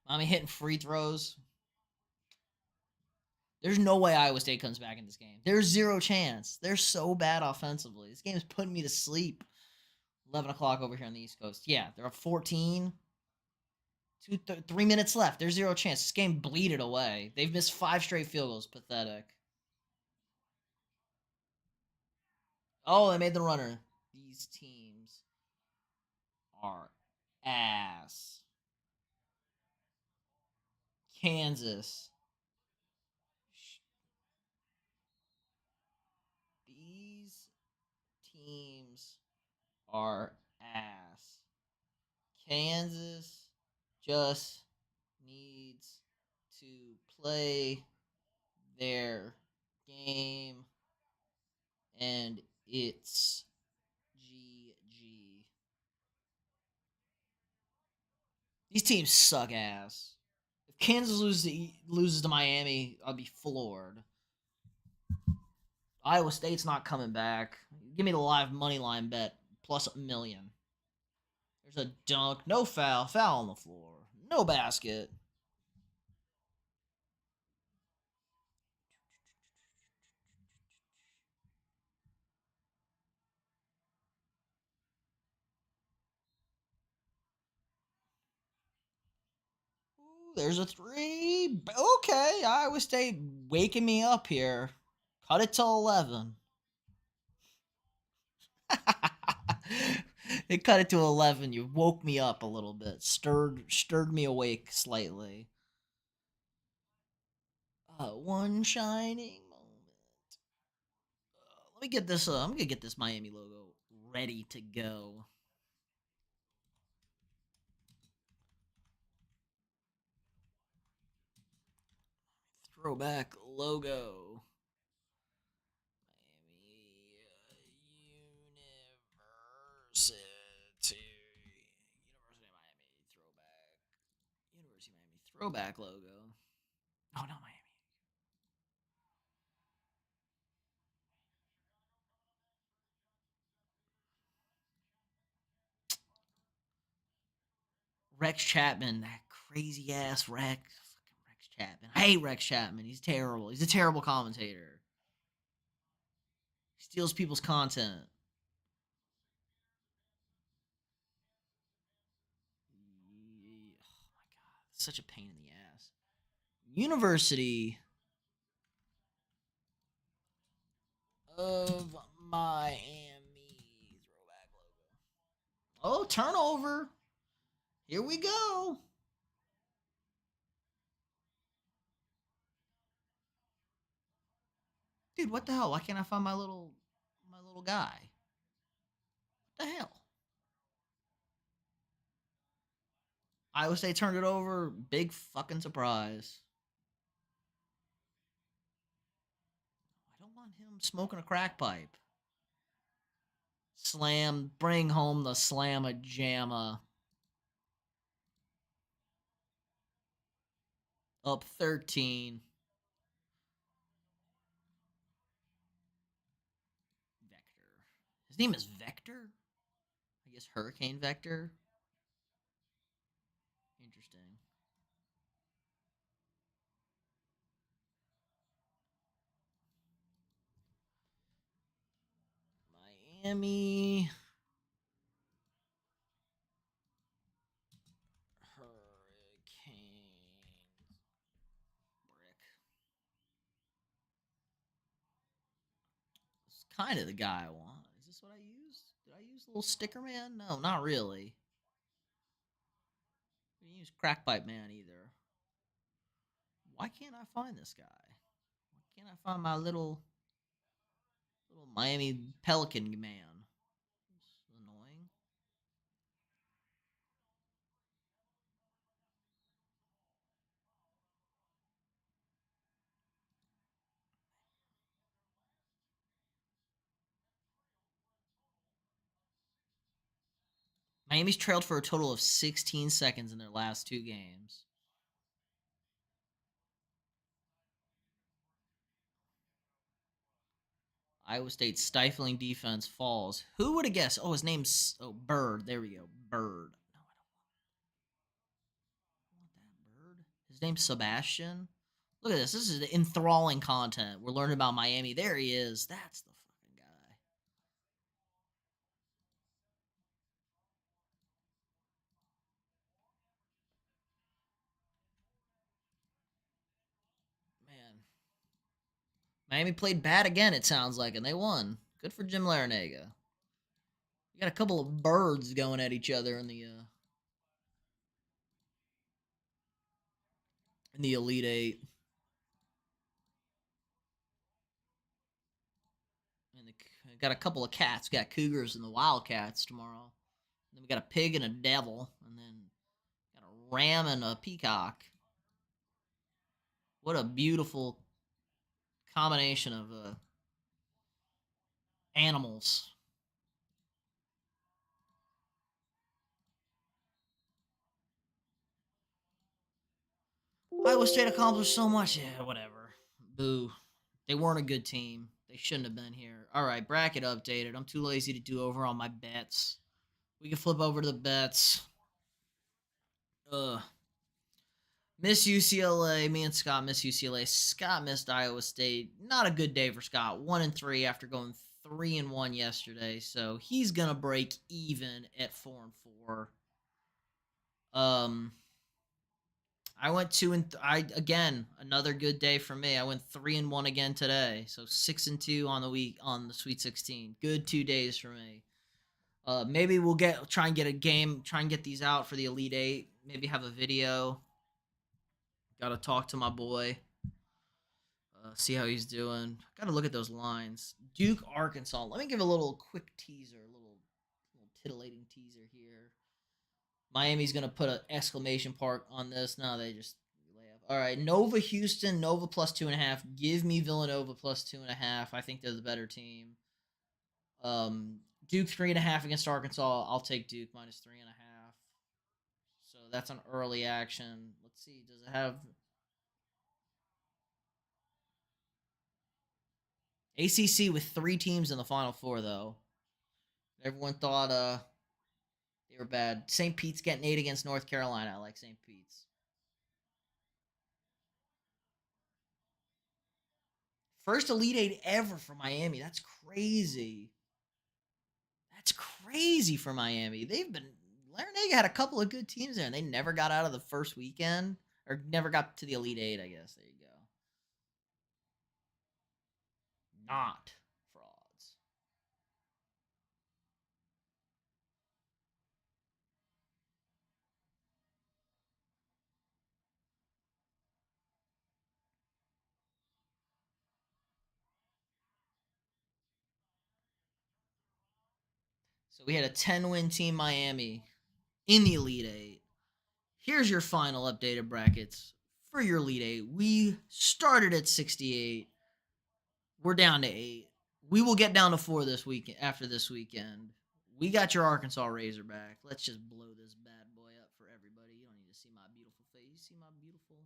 Miami hitting free throws. There's no way Iowa State comes back in this game. There's zero chance. They're so bad offensively. This game is putting me to sleep. 11 o'clock over here on the East Coast. Yeah, they're up 14. 3 minutes left. There's zero chance. This game bleeded away. They've missed 5 straight field goals. Pathetic. Oh, they made the runner. These teams are ass. Kansas. These teams are ass. Kansas just needs to play their game, and it's GG. These teams suck ass. If Kansas loses to Miami, I'll be floored. Iowa State's not coming back. Give me the live money line bet plus +1,000,000. There's a dunk, no foul, foul on the floor, no basket. Ooh, there's a three. Okay, Iowa State waking me up here. Cut it to 11. It cut it to 11. You woke me up a little bit. Stirred me awake slightly. One shining moment. Let me get this. I'm gonna get this Miami logo ready to go. Throwback logo. Miami University. University of Miami throwback. University of Miami throwback logo. Oh no, Miami. Rex Chapman, that crazy ass Rex. Fucking Rex Chapman. I hate Rex Chapman. He's terrible. He's a terrible commentator. He steals people's content. Oh my god, such a pain in the ass. University of Miami throwback logo. Oh, turnover. Here we go. Dude, what the hell? Why can't I find my little guy? What the hell? Iowa State turned it over. Big fucking surprise. I don't want him smoking a crack pipe. Slam. Bring home the slamma jamma. Up 13. Vector. His name is Vector? I guess Hurricane Vector. Interesting. Miami. Hurricanes. Brick. It's kind of the guy I want. Is this what I used? Did I use a little sticker man? No, not really. I didn't use Crackpipe Man either. Why can't I find this guy? Why can't I find my little Miami Pelican man? It's annoying. Miami's trailed for a total of 16 seconds in their last two games. Iowa State's stifling defense falls. Who would have guessed? Oh, his name's Bird. There we go. Bird. No, I don't want that Bird. His name's Sebastian. Look at this. This is enthralling content. We're learning about Miami. There he is. That's the fucking guy. Man. Miami played bad again, it sounds like, and they won. Good for Jim Larinaga. You got a couple of birds going at each other in the Elite Eight. And got a couple of cats. We got Cougars and the Wildcats tomorrow. And then we got a pig and a devil, and then got a ram and a peacock. What a beautiful combination of animals. Iowa State accomplished so much. Yeah, whatever. Boo. They weren't a good team. They shouldn't have been here. All right, bracket updated. I'm too lazy to do over on my bets. We can flip over to the bets. Ugh. Miss UCLA. Me and Scott miss UCLA. Scott missed Iowa State. Not a good day for Scott. 1-3 after going 3-1 yesterday. So he's gonna break even at 4-4. I went 2 I again another good day for me. I went 3-1 again today. So 6-2 on the week on the Sweet 16. Good 2 days for me. Maybe we'll try and get a game. Try and get these out for the Elite Eight. Maybe have a video. Got to talk to my boy. See how he's doing. Got to look at those lines. Duke, Arkansas. Let me give a little quick teaser, a little titillating teaser here. Miami's going to put an exclamation mark on this. No, they just lay up. All right, Nova, Houston, Nova plus 2.5. Give me Villanova plus 2.5. I think they're the better team. Duke 3.5 against Arkansas. I'll take Duke minus 3.5. So that's an early action. Let's see. Does it have ACC with 3 teams in the Final Four, though? Everyone thought they were bad. St. Pete's getting 8 against North Carolina. I like St. Pete's. First Elite Eight ever for Miami. That's crazy. That's crazy for Miami. Larinaga had a couple of good teams there, and they never got out of the first weekend. Or never got to the Elite Eight, I guess. There you go. Not frauds. So we had a 10-win team Miami in the Elite Eight. Here's your final updated brackets for your Elite Eight. We started at 68. We're down to 8. We will get down to 4 this week after this weekend. We got your Arkansas Razorback. Let's just blow this bad boy up for everybody. You don't need to see my beautiful face. You see my beautiful,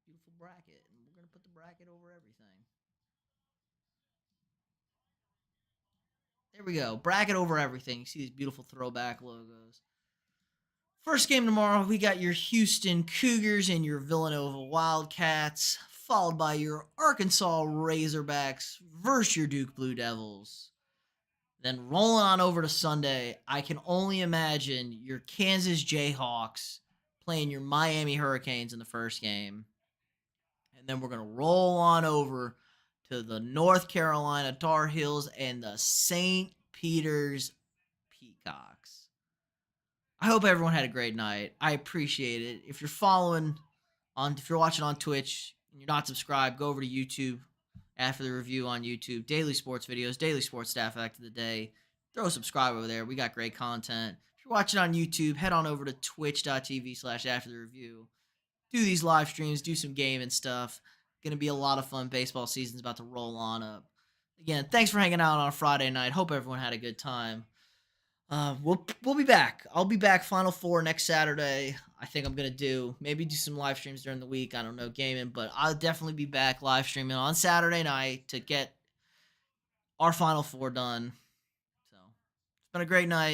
beautiful bracket. And we're going to put the bracket over everything. There we go. Bracket over everything. You see these beautiful throwback logos. First game tomorrow, we got your Houston Cougars and your Villanova Wildcats, followed by your Arkansas Razorbacks versus your Duke Blue Devils. Then rolling on over to Sunday, I can only imagine your Kansas Jayhawks playing your Miami Hurricanes in the first game. And then we're going to roll on over to the North Carolina Tar Heels and the St. Peter's Peacocks. I hope everyone had a great night. I appreciate it. If you're watching on Twitch and you're not subscribed, go over to YouTube. After the review on YouTube, daily sports videos, daily sports staff act of the day. Throw a subscribe over there. We got great content. If you're watching on YouTube, head on over to twitch.tv/afterthereview. Do these live streams, do some gaming stuff. Going to be a lot of fun. Baseball season's about to roll on up. Again, thanks for hanging out on a Friday night. Hope everyone had a good time. We'll be back. I'll be back Final Four next Saturday. I think I'm gonna do some live streams during the week. I don't know gaming, but I'll definitely be back live streaming on Saturday night to get our Final Four done. So it's been a great night.